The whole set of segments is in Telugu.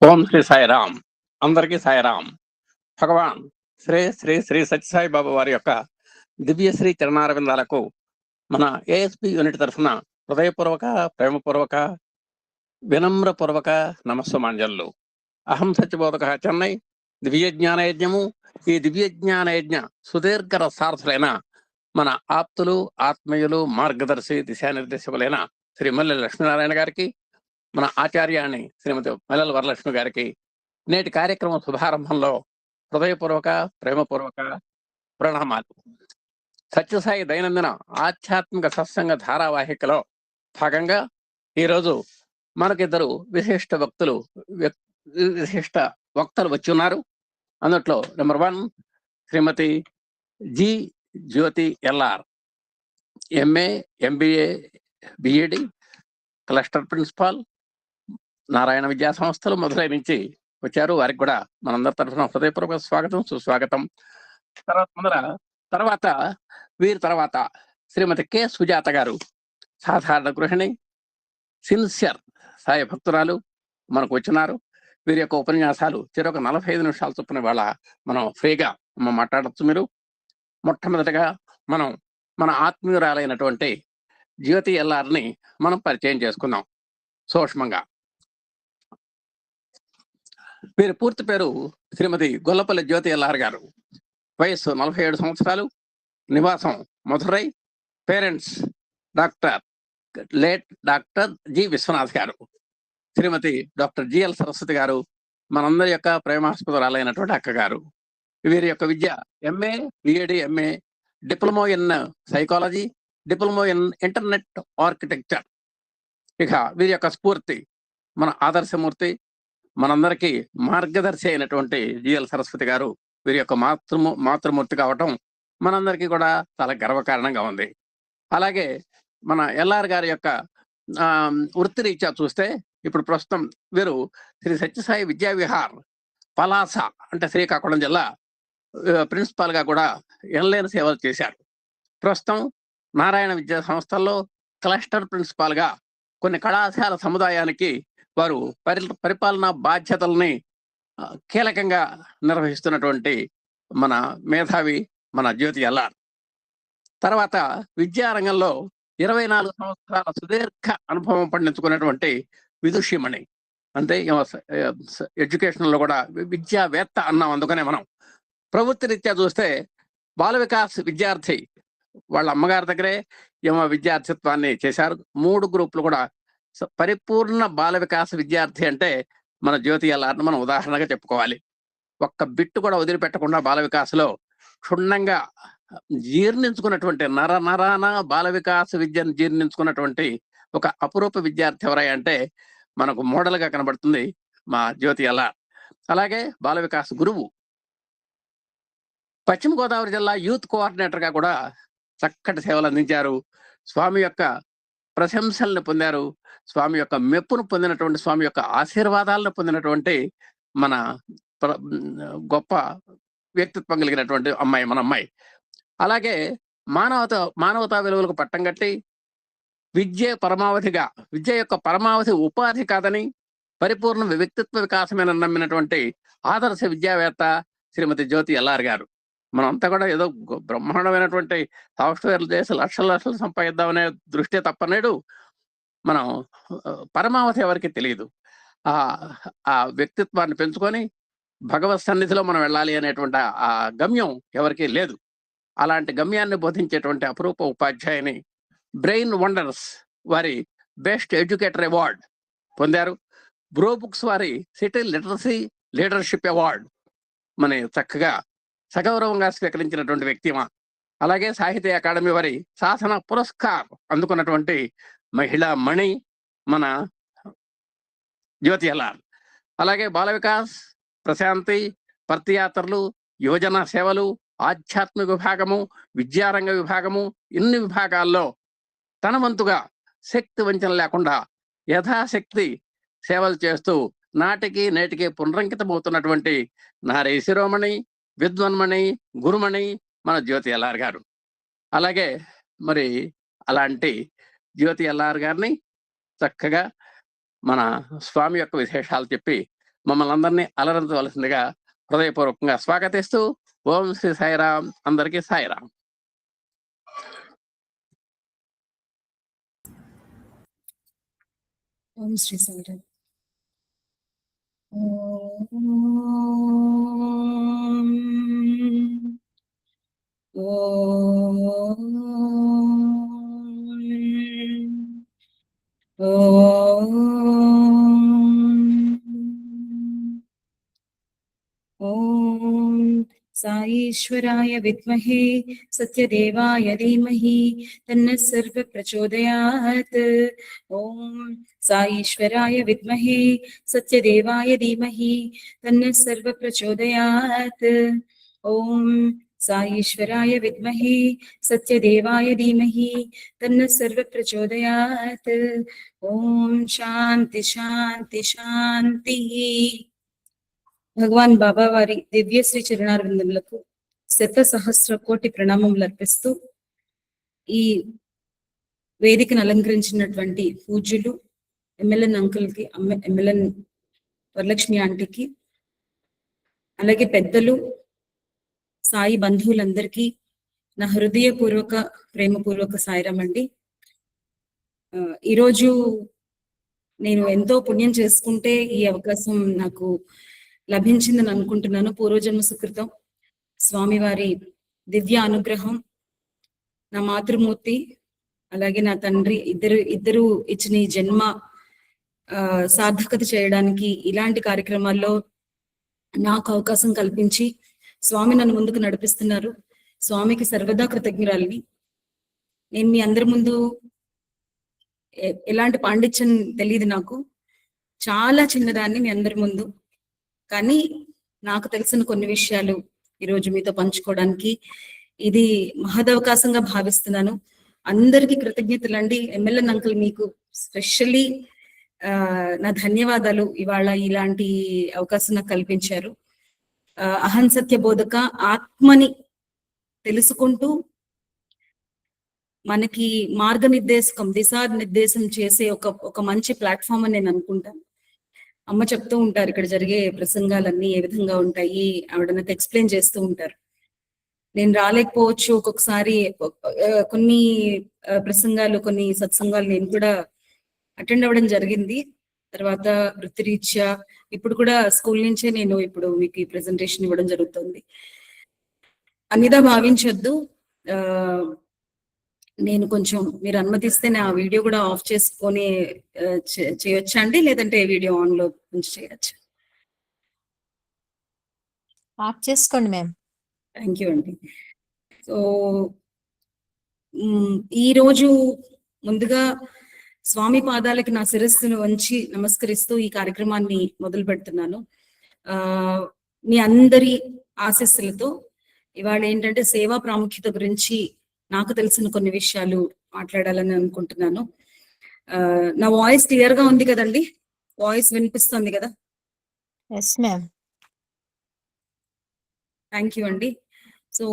ఓం శ్రీ సాయిరామ్. అందరికీ సాయిరామ్. భగవాన్ శ్రీ శ్రీ శ్రీ సత్యసాయి బాబా వారి యొక్క దివ్యశ్రీ చరణారవిందాలకు మన ఏఎస్పి యూనిట్ తరఫున హృదయపూర్వక, ప్రేమపూర్వక, వినమ్రపూర్వక నమస్సుమాంజలు. అహం సత్యబోధక చెన్నై దివ్య జ్ఞాన యజ్ఞము. ఈ దివ్య జ్ఞాన యజ్ఞ సుదీర్ఘ రసార్థులైన మన ఆప్తులు, ఆత్మీయులు, మార్గదర్శి, దిశానిర్దేశకులైన శ్రీ మల్లె లక్ష్మీనారాయణ గారికి, మన ఆచార్యాన్ని శ్రీమతి మల్లెల వరలక్ష్మి గారికి నేటి కార్యక్రమం శుభారంభంలో హృదయపూర్వక, ప్రేమపూర్వక ప్రణామాలు. సత్యసాయి దైనందిన ఆధ్యాత్మిక సత్సంగ ధారావాహికలో భాగంగా ఈరోజు మనకిద్దరు విశిష్ట వక్తలు వచ్చి ఉన్నారు. అందుట్లో number 1 Shrimati G Jyoti LR, MA, MBA, BEd, cluster principal, Narayana విద్యా సంస్థలు మొదలై నుంచి వచ్చారు. వారికి కూడా మనందరి తరఫున హృదయపూర్వక స్వాగతం, సుస్వాగతం. వీరి తర్వాత శ్రీమతి కె సుజాత గారు, సాధారణ గృహిణి, సిన్సియర్ సాయి భక్తురాలు మనకు వచ్చినారు. వీరి యొక్క ఉపన్యాసాలు చెరొక 45 నిమిషాల చొప్పున వాళ్ళ మనం ఫ్రీగా మాట్లాడచ్చు. మీరు మొట్టమొదటిగా మనం మన ఆత్మీయురాలైనటువంటి జ్యోతి ఎల్ఆర్ని మనం పరిచయం చేసుకుందాం సూక్ష్మంగా. వీరి పూర్తి పేరు శ్రీమతి గొల్లపల్లి జ్యోతి ఎల్ఆర్ గారు. వయస్సు 47 సంవత్సరాలు. నివాసం Madurai. Parents doctor G Vishwanath garu, Shrimati doctor GL Saraswati గారు, మనందరి యొక్క ప్రేమాస్పదరాలైనటువంటి అక్క గారు. వీరి యొక్క విద్య MA, BEd, MA, diploma in psychology, diploma in internet architecture. ఇక వీరి యొక్క స్ఫూర్తి మన ఆదర్శమూర్తి, మనందరికీ మార్గదర్శి అయినటువంటి జిఎల్ సరస్వతి గారు. వీరి యొక్క మాతృమూర్తి కావటం మనందరికీ కూడా చాలా గర్వకారణంగా ఉంది. అలాగే మన ఎల్ఆర్ గారి యొక్క వృత్తిరీత్యా చూస్తే ఇప్పుడు ప్రస్తుతం వీరు శ్రీ సత్యసాయి విద్యా విహార్ పలాస అంటే శ్రీకాకుళం జిల్లా ప్రిన్సిపాల్ గా కూడా ఎనలేని సేవలు చేశారు. ప్రస్తుతం నారాయణ విద్యా సంస్థల్లో క్లస్టర్ ప్రిన్సిపాల్ గా కొన్ని కళాశాల సముదాయానికి వారు పరిపాలనా బాధ్యతల్ని కీలకంగా నిర్వహిస్తున్నటువంటి మన మేధావి మన జ్యోతి ఎల్ఆర్. తర్వాత విద్యారంగంలో 24 సంవత్సరాల సుదీర్ఘ అనుభవం పండించుకున్నటువంటి విదుషిమణి. అంటే ఎడ్యుకేషన్ లో కూడా విద్యావేత్త అన్నాం. అందుకనే మనం ప్రవృత్తి రీత్యా చూస్తే బాల వికాస్ విద్యార్థి, వాళ్ళ అమ్మగారి దగ్గరే విద్యార్థిత్వాన్ని చేశారు. 3 గ్రూపులు కూడా పరిపూర్ణ బాల వికాస విద్యార్థి అంటే మన జ్యోతి ఎల్ఆర్ని మనం ఉదాహరణగా చెప్పుకోవాలి. ఒక్క బిట్టు కూడా వదిలిపెట్టకుండా బాల వికాసలో క్షుణ్ణంగా జీర్ణించుకున్నటువంటి నరాన బాల వికాస విద్యను జీర్ణించుకున్నటువంటి ఒక అపురూప విద్యార్థి ఎవరై అంటే మనకు మోడల్ గా కనబడుతుంది మా జ్యోతి ఎల్ఆర్. అలాగే బాల వికాస్ గురువు, పశ్చిమ గోదావరి జిల్లా యూత్ కోఆర్డినేటర్ గా కూడా చక్కటి సేవలు అందించారు. స్వామి యొక్క ప్రశంసలను పొందారు. స్వామి యొక్క మెప్పును పొందినటువంటి, స్వామి యొక్క ఆశీర్వాదాలను పొందినటువంటి మన గొప్ప వ్యక్తిత్వం కలిగినటువంటి అమ్మాయి మన అమ్మాయి. అలాగే మానవతా విలువలకు పట్టం కట్టి విద్య యొక్క పరమావధి ఉపాధి కాదని పరిపూర్ణ వ్యక్తిత్వ వికాసమైన నమ్మినటువంటి ఆదర్శ విద్యావేత్త శ్రీమతి జ్యోతి ఎల్ఆర్ గారు. మనంతా కూడా ఏదో బ్రహ్మాండమైనటువంటి సాఫ్ట్వేర్లు చేసి లక్షలు సంపాదిద్దామనే దృష్టి తప్పనేడు మనం పరమావధి ఎవరికి తెలియదు. ఆ వ్యక్తిత్వాన్ని పెంచుకొని భగవత్ సన్నిధిలో మనం వెళ్ళాలి అనేటువంటి ఆ గమ్యం ఎవరికీ లేదు. అలాంటి గమ్యాన్ని బోధించేటువంటి అపురూప ఉపాధ్యాయుని బ్రెయిన్ వండర్స్ వారి బెస్ట్ ఎడ్యుకేటర్ అవార్డ్ పొందారు. బ్రో బుక్స్ వారి సిటీ లిటరసీ లీడర్షిప్ అవార్డ్ మన చక్కగా సగౌరవంగా స్వీకరించినటువంటి వ్యక్తిమా. అలాగే సాహిత్య అకాడమీ వారి శాసన పురస్కార్ అందుకున్నటువంటి మహిళా మణి మన జ్యోతి ఎల్ఆర్. అలాగే బాల వికాస్, ప్రశాంతి, పర్తియాత్రలు, యువజన సేవలు, ఆధ్యాత్మిక విభాగము, విద్యారంగ విభాగము, ఇన్ని విభాగాల్లో తన వంతుగా శక్తి వంచన లేకుండా యథాశక్తి సేవలు చేస్తూ నాటికి నేటికి పునరంకితమవుతున్నటువంటి నారీ శిరోమణి, విద్వన్మణి, గురుమణి మన జ్యోతి ఎల్ఆర్ గారు. అలాగే మరి అలాంటి జ్యోతి ఎల్ఆర్ గారిని చక్కగా మన స్వామి యొక్క విశేషాలు చెప్పి మమ్మల్ని అందరినీ అలరించవలసిందిగా హృదయపూర్వకంగా స్వాగతిస్తూ ఓం శ్రీ సాయిరాం. అందరికీ సాయిరాం. ఓం శ్రీ సాయిరాం. ఓం సాయీశ్వరాయ విద్మహే సత్యదేవాయ ధీమహి తన్నః సర్వ ప్రచోదయాత్. ఓం సాయీశ్వరాయ విద్మహే సత్యదేవాయ ధీమహి తన్నః సర్వ ప్రచోదయాత్. ఓం సాయీశ్వరాయ విద్మహే సత్యదేవాయ ధీమహి తన్నః సర్వ ప్రచోదయాత్. ఓం శాంతి శాంతి శాంతి. భగవాన్ బాబా వారి దివ్యశ్రీ చరణారవిందములకు 1,000,000 కోటి ప్రణామములు అర్పిస్తూ ఈ వేదికను అలంకరించినటువంటి పూజ్యులు ఎమ్మెల్యన్ అంకుల్ కి, ఎమ్మెల్యన్ వరలక్ష్మి ఆంటీకి, అలాగే పెద్దలు, సాయి బంధువులందరికీ నా హృదయపూర్వక ప్రేమపూర్వక సాయిరాం అండి. ఈరోజు నేను ఎంతో పుణ్యం చేసుకుంటే ఈ అవకాశం నాకు లభించిందని అనుకుంటున్నాను. పూర్వజన్మ సుకృతం, స్వామివారి దివ్య అనుగ్రహం, నా మాతృమూర్తి అలాగే నా తండ్రి ఇద్దరు ఇచ్చిన ఈ జన్మ సార్థకత చేయడానికి ఇలాంటి కార్యక్రమాల్లో నాకు అవకాశం కల్పించి స్వామి నన్ను ముందుకు నడిపిస్తున్నారు. స్వామికి సర్వదా కృతజ్ఞురాలిని. నేను మీ అందరి ముందు ఎలాంటి పాండిత్యం తెలియదు, నాకు చాలా చిన్నదాన్ని మీ అందరి ముందు. కానీ నాకు తెలిసిన కొన్ని విషయాలు ఈరోజు మీతో పంచుకోవడానికి ఇది మహదవకాశంగా భావిస్తున్నాను. అందరికీ కృతజ్ఞతలండి. ఎమ్మెల్యన్ అంకుల్, మీకు స్పెషల్లీ నా ధన్యవాదాలు. ఇవాళ ఇలాంటి అవకాశం నాకు కల్పించారు. అహం సత్య బోధక ఆత్మని తెలుసుకుంటూ మనకి మార్గనిర్దేశకం, దిశానిర్దేశం చేసే ఒక మంచి ప్లాట్ఫామ్ అని నేను అనుకుంటాను. అమ్మ చెప్తూ ఉంటారు, ఇక్కడ జరిగే ప్రసంగాలన్నీ ఏ విధంగా ఉంటాయి, ఆవిడ నాకు ఎక్స్ప్లెయిన్ చేస్తూ ఉంటారు. నేను రాలేకపోవచ్చు ఒక్కొక్కసారి, కొన్ని ప్రసంగాలు, కొన్ని సత్సంగాలు నేను కూడా అటెండ్ అవ్వడం జరిగింది. తర్వాత వృత్తిరీత్యా ఇప్పుడు కూడా స్కూల్ నుంచే నేను ఇప్పుడు మీకు ఈ ప్రెజెంటేషన్ ఇవ్వడం జరుగుతుంది. అన్నిదా భావించొద్దు. నేను కొంచెం మీరు అనుమతిస్తే నా వీడియో కూడా ఆఫ్ చేసుకొని చేయొచ్చా అండి, లేదంటే వీడియో ఆన్ లో ఉంచి చేయొచ్చు? ఆఫ్ చేసుకోండి మ్యామ్. థ్యాంక్ యూ అండి. సో ఈరోజు ముందుగా స్వామి పాదాలకి నా శిరస్సును వంచి నమస్కరిస్తూ ఈ కార్యక్రమాన్ని మొదలు పెడుతున్నాను. మీ అందరి ఆశీస్సులతో ఇవాళ ఏంటంటే సేవా ప్రాముఖ్యత గురించి నాకు తెలిసిన కొన్ని విషయాలు మాట్లాడాలని అనుకుంటున్నాను. నా వాయిస్ క్లియర్ గా ఉంది కదండి? వాయిస్ వినిపిస్తుంది కదా? Yes ma'am. థ్యాంక్ యూ అండి. సో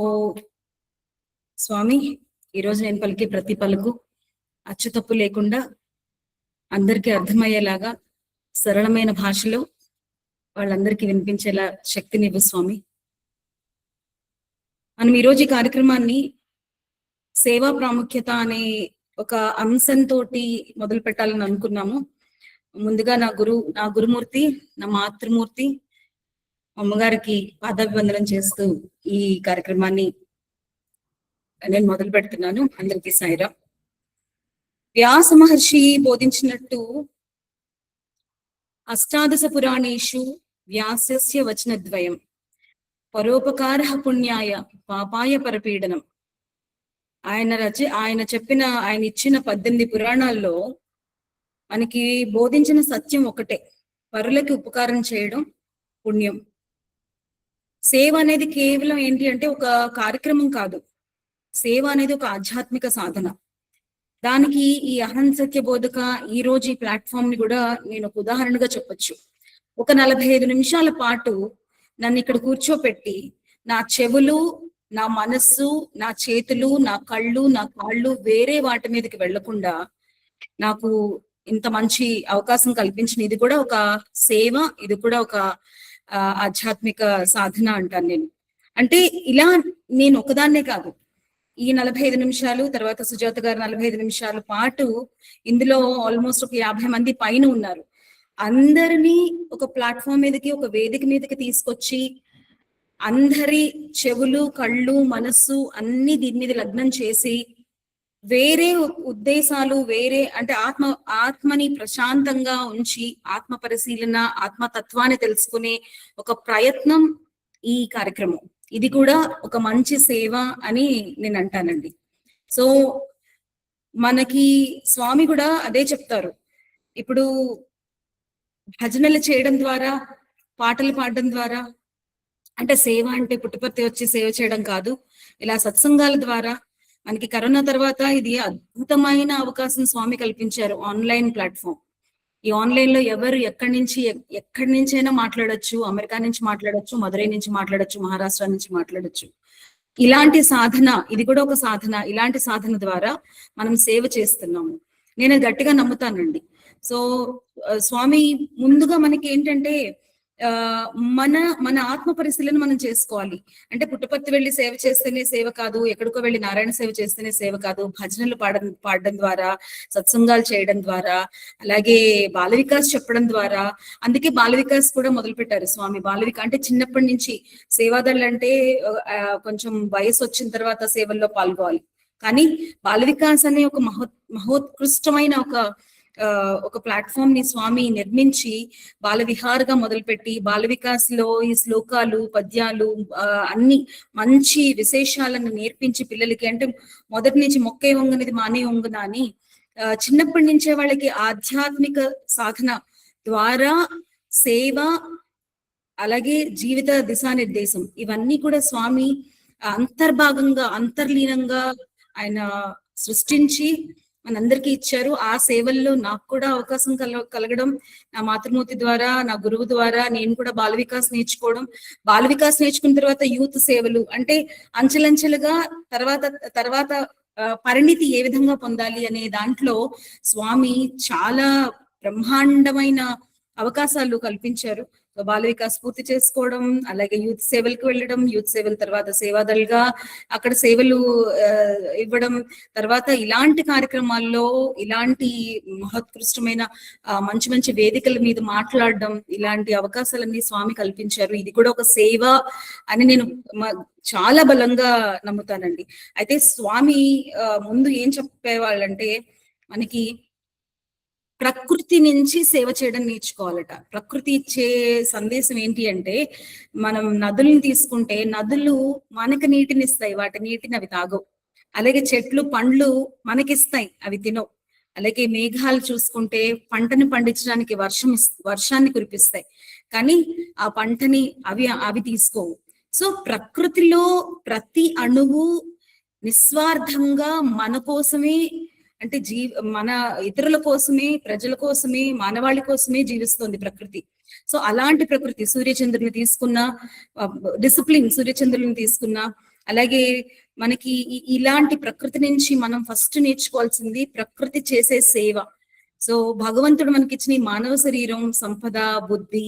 స్వామి, ఈరోజు నేను పలికే ప్రతి పలుకు అచ్చుతప్పు లేకుండా అందరికీ అర్థమయ్యేలాగా సరళమైన భాషలో వాళ్ళందరికీ వినిపించేలా శక్తినివ్వు స్వామి. మనం ఈరోజు ఈ కార్యక్రమాన్ని సేవా ప్రాముఖ్యత అనే ఒక అంశంతో మొదలు పెట్టాలని అనుకున్నాము. ముందుగా నా గురుమూర్తి, నా మాతృమూర్తి అమ్మగారికి పాదాభివందనం చేస్తూ ఈ కార్యక్రమాన్ని నేను మొదలు పెడుతున్నాను. అందరికీ సాయిరాం. వ్యాస మహర్షి బోధించినట్టు అష్టాదశ పురాణేషు వ్యాసస్య వచనద్వయం పరోపకార పుణ్యాయ పాపాయ పరపీడనం. ఆయన ఇచ్చిన 18 పురాణాల్లో మనకి బోధించిన సత్యం ఒకటే, పరులకి ఉపకారం చేయడం పుణ్యం. సేవ అనేది కేవలం ఏంటి అంటే ఒక కార్యక్రమం కాదు, సేవ అనేది ఒక ఆధ్యాత్మిక సాధన. దానికి ఈ అహం సత్య బోధక ఈ రోజు ఈ ప్లాట్ఫామ్ ని కూడా నేను ఒక ఉదాహరణగా చెప్పొచ్చు. ఒక 45 నిమిషాల పాటు నన్ను ఇక్కడ కూర్చోపెట్టి నా చెవులు, నా మనస్సు, నా చేతులు, నా కళ్ళు, నా కాళ్ళు వేరే వాటి మీదకి వెళ్లకుండా నాకు ఇంత మంచి అవకాశం కల్పించిన ఇది కూడా ఒక సేవ, ఇది కూడా ఒక ఆధ్యాత్మిక సాధన అంటాను నేను. అంటే ఇలా నేను ఒకదాన్నే కాదు, ఈ 45 నిమిషాలు తర్వాత సుజాత గారు 45 నిమిషాల పాటు ఇందులో ఆల్మోస్ట్ ఒక 50 మంది పైన ఉన్నారు. అందరినీ ఒక ప్లాట్ఫామ్ మీదకి, ఒక వేదిక మీదకి తీసుకొచ్చి అందరి చెవులు, కళ్ళు, మనస్సు అన్ని దీని మీద లగ్నం చేసి వేరే ఉద్దేశాలు, వేరే అంటే ఆత్మని ప్రశాంతంగా ఉంచి ఆత్మ పరిశీలన, ఆత్మతత్వాన్ని తెలుసుకునే ఒక ప్రయత్నం ఈ కార్యక్రమం. ఇది కూడా ఒక మంచి సేవ అని నేను అంటానండి. సో మనకి స్వామి కూడా అదే చెప్తారు. ఇప్పుడు భజనలు చేయడం ద్వారా, పాటలు పాడడం ద్వారా, అంటే సేవ అంటే పుట్టుపర్తి వచ్చి సేవ చేయడం కాదు, ఇలా సత్సంగాల ద్వారా మనకి కరోనా తర్వాత ఇది అద్భుతమైన అవకాశం స్వామి కల్పించారు. Online platform. ఈ ఆన్లైన్ లో ఎవరు ఎక్కడి నుంచైనా మాట్లాడొచ్చు. అమెరికా నుంచి మాట్లాడొచ్చు, మదురై నుంచి మాట్లాడొచ్చు, మహారాష్ట్ర నుంచి మాట్లాడొచ్చు. ఇలాంటి సాధన, ఇది కూడా ఒక సాధన. ఇలాంటి సాధన ద్వారా మనం సేవ చేస్తున్నాము. నేను గట్టిగా నమ్ముతానండి. సో స్వామి ముందుగా మనకి ఏంటంటే మన ఆత్మ పరిశీలన మనం చేసుకోవాలి. అంటే పుట్టపర్తి వెళ్ళి సేవ చేస్తేనే సేవ కాదు, ఎక్కడికో వెళ్ళి నారాయణ సేవ చేస్తేనే సేవ కాదు. భజనలు పాడడం ద్వారా, సత్సంగాలు చేయడం ద్వారా, అలాగే బాల వికాస్ చెప్పడం ద్వారా. అందుకే బాల వికాస్ కూడా మొదలు పెట్టారు స్వామి. అంటే చిన్నప్పటి నుంచి సేవాదళ్ళు అంటే కొంచెం వయసు వచ్చిన తర్వాత సేవల్లో పాల్గొవాలి. కానీ బాల వికాస్ అనే ఒక మహోత్కృష్టమైన ఒక ప్లాట్ఫామ్ ని స్వామి నిర్మించి బాల విహార్గా మొదలుపెట్టి బాల వికాస్ లో ఈ శ్లోకాలు, పద్యాలు, అన్ని మంచి విశేషాలను నేర్పించి పిల్లలకి, అంటే మొదటి నుంచి మొక్కే వంగనిది మానే వంగున అని చిన్నప్పటి నుంచే వాళ్ళకి ఆధ్యాత్మిక సాధన ద్వారా సేవ, అలాగే జీవిత దిశానిర్దేశం, ఇవన్నీ కూడా స్వామి అంతర్లీనంగా ఆయన సృష్టించి మనందరికీ ఇచ్చారు. ఆ సేవల్లో నాకు కూడా అవకాశం కలగడం, నా మాతృమూర్తి ద్వారా, నా గురువు ద్వారా నేను కూడా బాల వికాస్ నేర్చుకున్న తర్వాత యూత్ సేవలు, అంటే అంచెలంచెలుగా తర్వాత పరిణితి ఏ విధంగా పొందాలి అనే దాంట్లో స్వామి చాలా బ్రహ్మాండమైన అవకాశాలు కల్పించారు. బాల వికాస్ పూర్తి చేసుకోవడం, అలాగే యూత్ సేవలకు వెళ్ళడం, యూత్ సేవల తర్వాత సేవాదల్గా అక్కడ సేవలు ఇవ్వడం, తర్వాత ఇలాంటి కార్యక్రమాల్లో ఇలాంటి మహోత్కృష్టమైన మంచి మంచి వేదికల మీద మాట్లాడడం, ఇలాంటి అవకాశాలన్నీ స్వామి కల్పించారు. ఇది కూడా ఒక సేవ అని నేను చాలా బలంగా నమ్ముతానండి. అయితే స్వామి ముందు ఏం చెప్పేవాళ్ళంటే, మనకి ప్రకృతి నుంచి సేవ చేయడం నేర్చుకోవాలట. ప్రకృతి ఇచ్చే సందేశం ఏంటి అంటే, మనం నదులను తీసుకుంటే నదులు మనకు నీటిని ఇస్తాయి, వాటి నీటిని అవి తాగవు. అలాగే చెట్లు, పండ్లు మనకిస్తాయి, అవి తినవు. అలాగే మేఘాలు చూసుకుంటే పంటను పండించడానికి వర్షాన్ని కురిపిస్తాయి, కానీ ఆ పంటని అవి తీసుకోవు. సో ప్రకృతిలో ప్రతి అణువు నిస్వార్థంగా మన కోసమే, అంటే మన ఇతరుల కోసమే, ప్రజల కోసమే, మానవాళి కోసమే జీవిస్తుంది ప్రకృతి. సో అలాంటి ప్రకృతి, సూర్యచంద్రుని తీసుకున్న డిసిప్లిన్, సూర్యచంద్రుని తీసుకున్న, అలాగే మనకి ఇలాంటి ప్రకృతి నుంచి మనం ఫస్ట్ నేర్చుకోవాల్సింది ప్రకృతి చేసే సేవ. సో భగవంతుడు మనకిచ్చిన ఈ మానవ శరీరం, సంపద, బుద్ధి,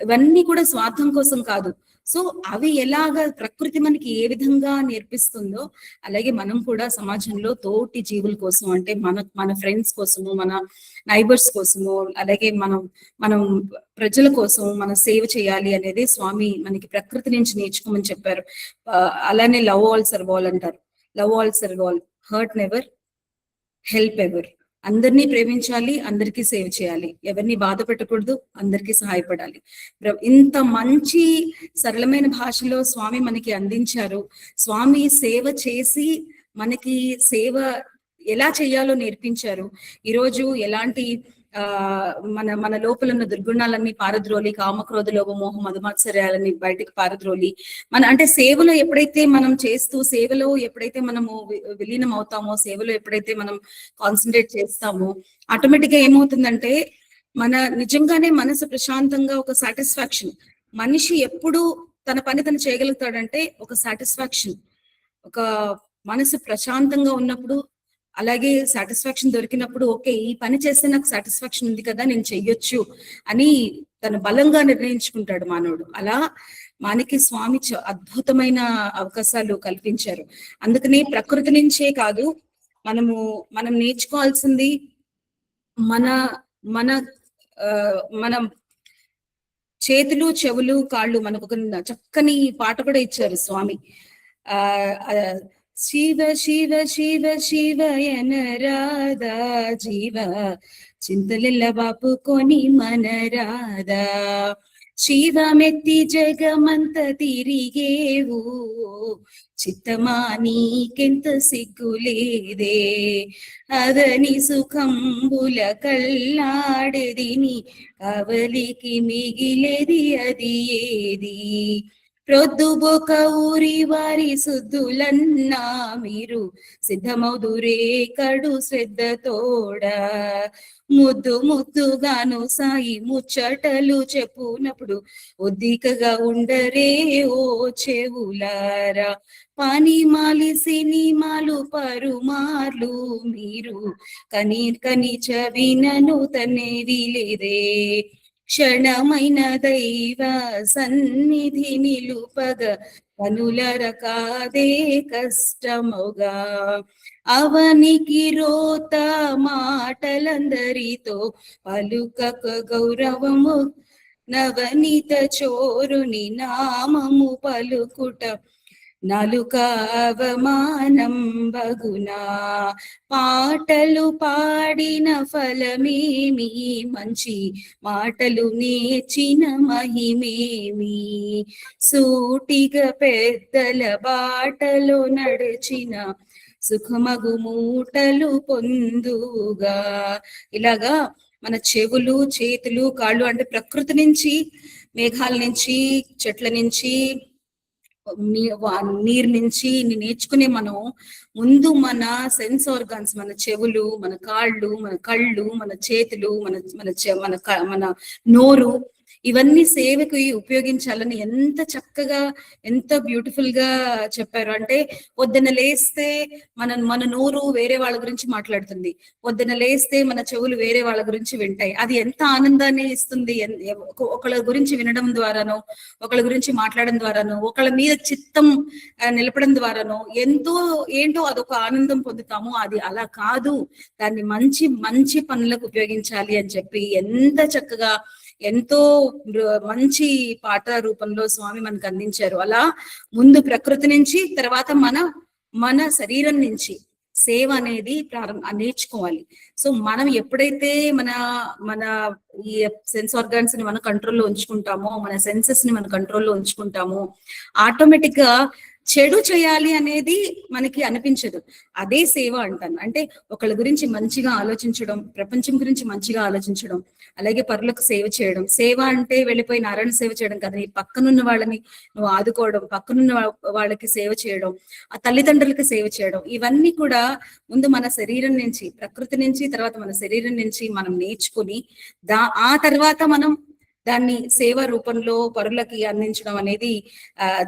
ఇవన్నీ కూడా స్వార్థం కోసం కాదు. సో అవి ఎలాగ ప్రకృతి మనకి ఏ విధంగా నేర్పిస్తుందో, అలాగే మనం కూడా సమాజంలో తోటి జీవుల కోసం, అంటే మన ఫ్రెండ్స్ కోసము, మన నైబర్స్ కోసము, అలాగే మనం ప్రజల కోసం మనం సేవ చేయాలి అనేది స్వామి మనకి ప్రకృతి నుంచి నేర్చుకోమని చెప్పారు. అలానే లవ్ ఆల్ సర్వ్ ఆల్ అంటారు. Love all serve all, hurt never, help ever. అందరినీ ప్రేమించాలి, అందరికీ సేవ చేయాలి, ఎవరిని బాధ పెట్టకూడదు, అందరికీ సహాయపడాలి. ఇంత మంచి సరళమైన భాషలో స్వామి మనకి అందించారు. స్వామి సేవ చేసి మనకి సేవ ఎలా చేయాలో నేర్పించారు. ఈరోజు ఎలాంటి మన లోపల ఉన్న దుర్గుణాలన్నీ పారద్రోలి, కామక్రోధ లోభ మోహ మధుమాత్సర్యాలని బయటికి పారద్రోలి, అంటే సేవలో ఎప్పుడైతే మనం చేస్తూ, సేవలో ఎప్పుడైతే మనము విలీనం అవుతామో, సేవలో ఎప్పుడైతే మనం కాన్సన్ట్రేట్ చేస్తామో, ఆటోమేటిక్ గా ఏమవుతుందంటే నిజంగానే మనసు ప్రశాంతంగా, ఒక సాటిస్ఫాక్షన్. మనిషి ఎప్పుడు తన పని తను చేయగలుగుతాడంటే ఒక సాటిస్ఫాక్షన్, ఒక మనసు ప్రశాంతంగా ఉన్నప్పుడు అలాగే సాటిస్ఫాక్షన్ దొరికినప్పుడు ఓకే ఈ పని చేస్తే నాకు సాటిస్ఫాక్షన్ ఉంది కదా నేను చెయ్యొచ్చు అని తను బలంగా నిర్ణయించుకుంటాడు మానవుడు. అలా మనకి స్వామి అద్భుతమైన అవకాశాలు కల్పించారు. అందుకని ప్రకృతి నుంచే కాదు మనం నేర్చుకోవాల్సింది మన మన మన చేతులు చెవులు కాళ్ళు. మనకు ఒక చక్కని పాట కూడా ఇచ్చారు స్వామి. శివ శివ శివ శివయన రాధా జీవ చింతలెల్ల బాపుకొని మన రాధా శివమెత్తి జగమంత తిరిగేవు చిత్తమా నీకెంత సిగ్గులేదే అదని సుఖంబుల కల్లాడేదిని కవలికి మిగిలేది అది ఏది ప్రొద్దుబొక ఊరి వారి సుద్దులన్నా మీరు సిద్ధమౌదురే కడు శ్రద్ధతోడా ముద్దు ముద్దుగాను సాయి ముచ్చటలు చెప్పునప్పుడు ఒద్దికగా ఉండరే ఓ చెవులారా పని మాలి సినిమాలు పరుమార్లు మీరు కని చవినను తనేది లేదే క్షణమైన దైవ సన్నిధి నిలుపగ కనుల రకాదే కష్టముగా అవనికి రోత మాటలందరితో పలుకక గౌరవము నవనీత చోరుని నామము పలుకుట నాలుక అవమానం బగునా పాటలు పాడిన ఫలమేమి మంచి మాటలు నేర్చిన మహిమేమి సూటిగా పెద్దల బాటలో నడిచిన సుఖమగు మూటలు పొందుగా. ఇలాగా మన చెవులు చేతులు కాళ్ళు అంటే ప్రకృతి నుంచి, మేఘాల నుంచి, చెట్ల నుంచి, నీరు నుంచి నేర్చుకునే మనం ముందు మన సెన్స్ ఆర్గాన్స్, మన చెవులు, మన కాళ్ళు, మన కళ్ళు, మన చేతులు, మన నోరు, ఇవన్నీ సేవకి ఉపయోగించాలని ఎంత చక్కగా ఎంత బ్యూటిఫుల్ గా చెప్పారు. అంటే పొద్దున లేస్తే మన నోరు వేరే వాళ్ళ గురించి మాట్లాడుతుంది, పొద్దున లేస్తే మన చెవులు వేరే వాళ్ళ గురించి వింటాయి. అది ఎంత ఆనందాన్ని ఇస్తుంది. ఒకళ్ళ గురించి వినడం ద్వారానో, ఒకళ్ళ గురించి మాట్లాడడం ద్వారానో, ఒకళ్ళ మీద చిత్తం నిలపడం ద్వారానో ఏంటో అదొక ఆనందం పొందుతాము. అది అలా కాదు, దాన్ని మంచి మంచి పనులకు ఉపయోగించాలి అని చెప్పి ఎంత చక్కగా ఎంతో మంచి పాట రూపంలో స్వామి మనకు అందించారు. అలా ముందు ప్రకృతి నుంచి, తర్వాత మన శరీరం నుంచి సేవ అనేది నేర్చుకోవాలి. సో మనం ఎప్పుడైతే మన ఈ సెన్స్ ఆర్గాన్స్ ని మన కంట్రోల్లో ఉంచుకుంటామో, మన సెన్సెస్ ని మన కంట్రోల్లో ఉంచుకుంటామో, ఆటోమేటిక్ గా చెడు చేయాలి అనేది మనకి అనిపించదు. అదే సేవ అంటాను. అంటే ఒకళ్ళ గురించి మంచిగా ఆలోచించడం, ప్రపంచం గురించి మంచిగా ఆలోచించడం, అలాగే పరులకు సేవ చేయడం. సేవ అంటే వెళ్ళిపోయి నారాయణ సేవ చేయడం కదా, నీ పక్కనున్న వాళ్ళని నువ్వు ఆదుకోవడం, పక్కనున్న వాళ్ళకి సేవ చేయడం, ఆ తల్లిదండ్రులకి సేవ చేయడం, ఇవన్నీ కూడా ముందు మన శరీరం నుంచి, ప్రకృతి నుంచి, తర్వాత మన శరీరం నుంచి మనం నేర్చుకుని ఆ తర్వాత మనం దాన్ని సేవ రూపంలో పరులకి అందించడం అనేది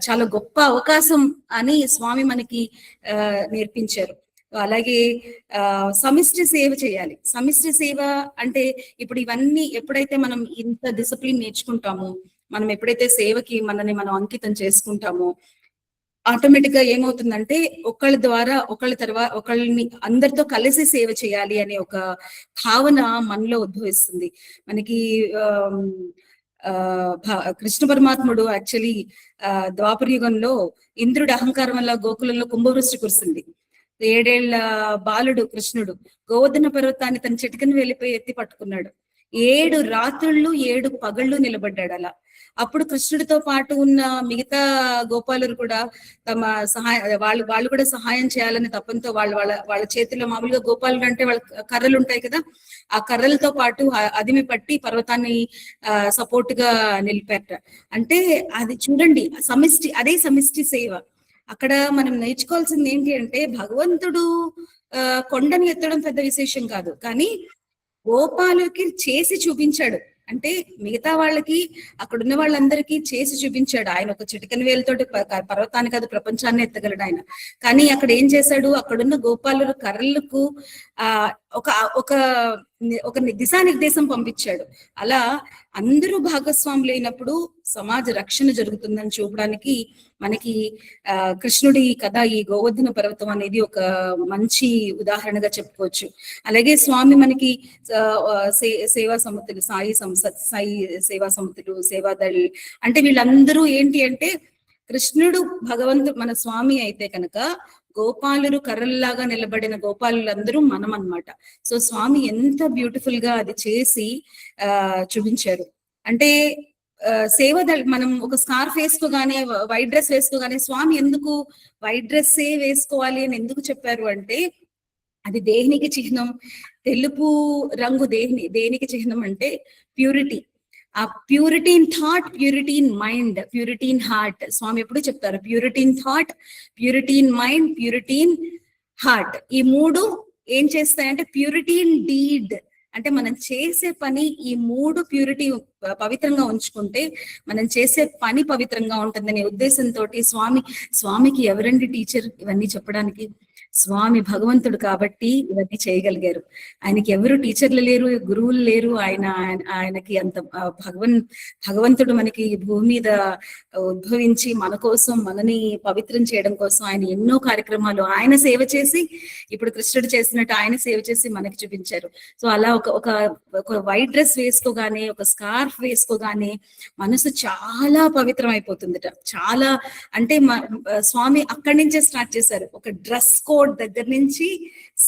చాలా గొప్ప అవకాశం అని స్వామి మనకి నేర్పించారు. అలాగే సమిష్టి సేవ చేయాలి. సమిష్టి సేవ అంటే ఇప్పుడు ఇవన్నీ ఎప్పుడైతే మనం ఇంత డిసిప్లిన్ నేర్చుకుంటామో, మనం ఎప్పుడైతే సేవకి మనం అంకితం చేసుకుంటామో, ఆటోమేటిక్ గా ఏమవుతుందంటే ఒకళ్ళ ద్వారా ఒకళ్ళని అందరితో కలిసి సేవ చేయాలి అనే ఒక భావన మనలో ఉద్భవిస్తుంది. మనకి కృష్ణ పరమాత్ముడు యాక్చువల్లీ ద్వాపర యుగంలో ఇంద్రుడి అహంకారం వల్ల గోకులంలో కుంభవృష్టి కురిసింది. 7 ఏళ్ల బాలుడు కృష్ణుడు గోవర్ధన పర్వతాన్ని తన చిటికను వెళ్ళిపోయి ఎత్తి పట్టుకున్నాడు. 7 రాత్రుళ్ళు 7 పగళ్ళు నిలబడ్డాడు అలా. అప్పుడు కృష్ణుడితో పాటు ఉన్న మిగతా గోపాలురు కూడా తమ వాళ్ళు కూడా సహాయం చేయాలని తప్పంతో వాళ్ళ చేతిలో, మామూలుగా గోపాలుడు అంటే వాళ్ళ కర్రలు ఉంటాయి కదా, ఆ కర్రలతో పాటు అదిమి పట్టి పర్వతాన్ని సపోర్ట్ గా నిలిపారట. అంటే అది చూడండి, అదే సమిష్టి సేవ. అక్కడ మనం నేర్చుకోవాల్సింది ఏంటి అంటే, భగవంతుడు కొండని ఎత్తడం పెద్ద విశేషం కాదు, కానీ గోపాలుకి చేసి చూపించాడు. అంటే మిగతా వాళ్ళకి అక్కడున్న వాళ్ళందరికీ చేసి చూపించాడు. ఆయన ఒక చిటికెన వేలుతోటి పర్వతాన్ని కాదు ప్రపంచాన్ని ఎత్తగలడు ఆయన. కానీ అక్కడ ఏం చేశాడు, అక్కడున్న గోపాలుల కర్రలకు ఒక ఒక ఒక దిశానిర్దేశం పంపించాడు. అలా అందరూ భాగస్వాములు అయినప్పుడు సమాజ రక్షణ జరుగుతుందని చూపడానికి మనకి కృష్ణుడి కథ ఈ గోవర్ధన పర్వతం అనేది ఒక మంచి ఉదాహరణగా చెప్పుకోవచ్చు. అలాగే స్వామి మనకి సేవా సమితులు, సాయి సేవా సమితులు, సేవాదళ్ అంటే వీళ్ళందరూ ఏంటి అంటే కృష్ణుడు భగవంతుడు మన స్వామి అయితే కనుక గోపాలురు కర్రల్లాగా నిలబడిన గోపాలులందరూ మనం అన్నమాట. సో స్వామి ఎంత బ్యూటిఫుల్ గా అది చేసి చూపించారు. అంటే సేవదళ్ మనం ఒక స్కార్ఫ్ వేసుకోగానే, వైట్ డ్రెస్ వేసుకోగానే స్వామి ఎందుకు వైట్ డ్రెస్ వేసుకోవాలి అని ఎందుకు చెప్పారు అంటే అది దేనికి చిహ్నం. తెలుపు రంగు దేనికి చిహ్నం అంటే ప్యూరిటీ. ఆ purity in thought, purity in mind, purity in heart. Swami ఎప్పుడు చెప్తారు purity in thought, purity in mind, purity in heart. ఈ మూడు ఏం చేస్తాయంటే ప్యూరిటీ ఇన్ డీడ్ అంటే మనం చేసే పని, ఈ మూడు ప్యూరిటీ పవిత్రంగా ఉంచుకుంటే మనం చేసే పని పవిత్రంగా ఉంటుందనే ఉద్దేశంతో స్వామికి ఎవరండి టీచర్ ఇవన్నీ చెప్పడానికి? స్వామి భగవంతుడు కాబట్టి ఇవన్నీ చేయగలిగారు. ఆయనకి ఎవరు టీచర్లు లేరు, గురువులు లేరు. ఆయనకి అంత భగవంతుడు మనకి భూమి మీద ఉద్భవించి మన కోసం, మనని పవిత్రం చేయడం కోసం ఆయన ఎన్నో కార్యక్రమాలు ఆయన సేవ చేసి, ఇప్పుడు కృష్ణుడు చేసినట్టు ఆయన సేవ చేసి మనకి చూపించారు. సో అలా ఒక వైట్ డ్రెస్ వేసుకోగానే, ఒక స్కార్ఫ్ వేసుకోగానే మనసు చాలా పవిత్రం అయిపోతుందిట. చాలా అంటే స్వామి అక్కడి నుంచే స్టార్ట్ చేశారు. ఒక డ్రెస్ కోడ్ దగ్గర నుంచి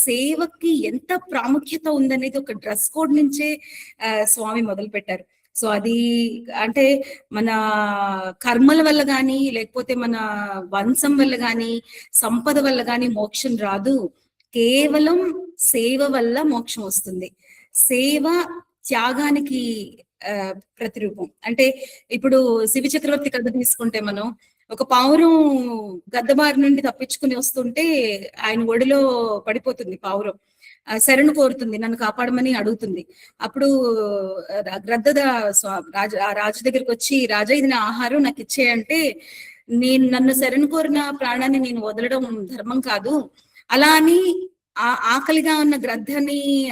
సేవకి ఎంత ప్రాముఖ్యత ఉందనేది ఒక డ్రెస్ కోడ్ నుంచే స్వామి మొదలు పెట్టారు. సో అది అంటే మన కర్మల వల్ల గాని, లేకపోతే మన వంశం వల్ల గాని, సంపద వల్ల గాని మోక్షం రాదు. కేవలం సేవ వల్ల మోక్షం వస్తుంది. సేవ త్యాగానికి ప్రతిరూపం. అంటే ఇప్పుడు శివ చక్రవర్తి కథ తీసుకుంటే మనం, ఒక పావురం గద్దబారి నుండి తప్పించుకుని వస్తుంటే ఆయన ఒడిలో పడిపోతుంది పావురం. శరణు కోరుతుంది, నన్ను కాపాడమని అడుగుతుంది. అప్పుడు గ్రద్ద రాజు దగ్గరికి వచ్చి, రాజా ఇది నా ఆహారం నాకు ఇచ్చేయంటే, నన్ను శరణు కోరిన ప్రాణాన్ని నేను వదలడం ధర్మం కాదు, అలా అని ఆకలిగా ఉన్న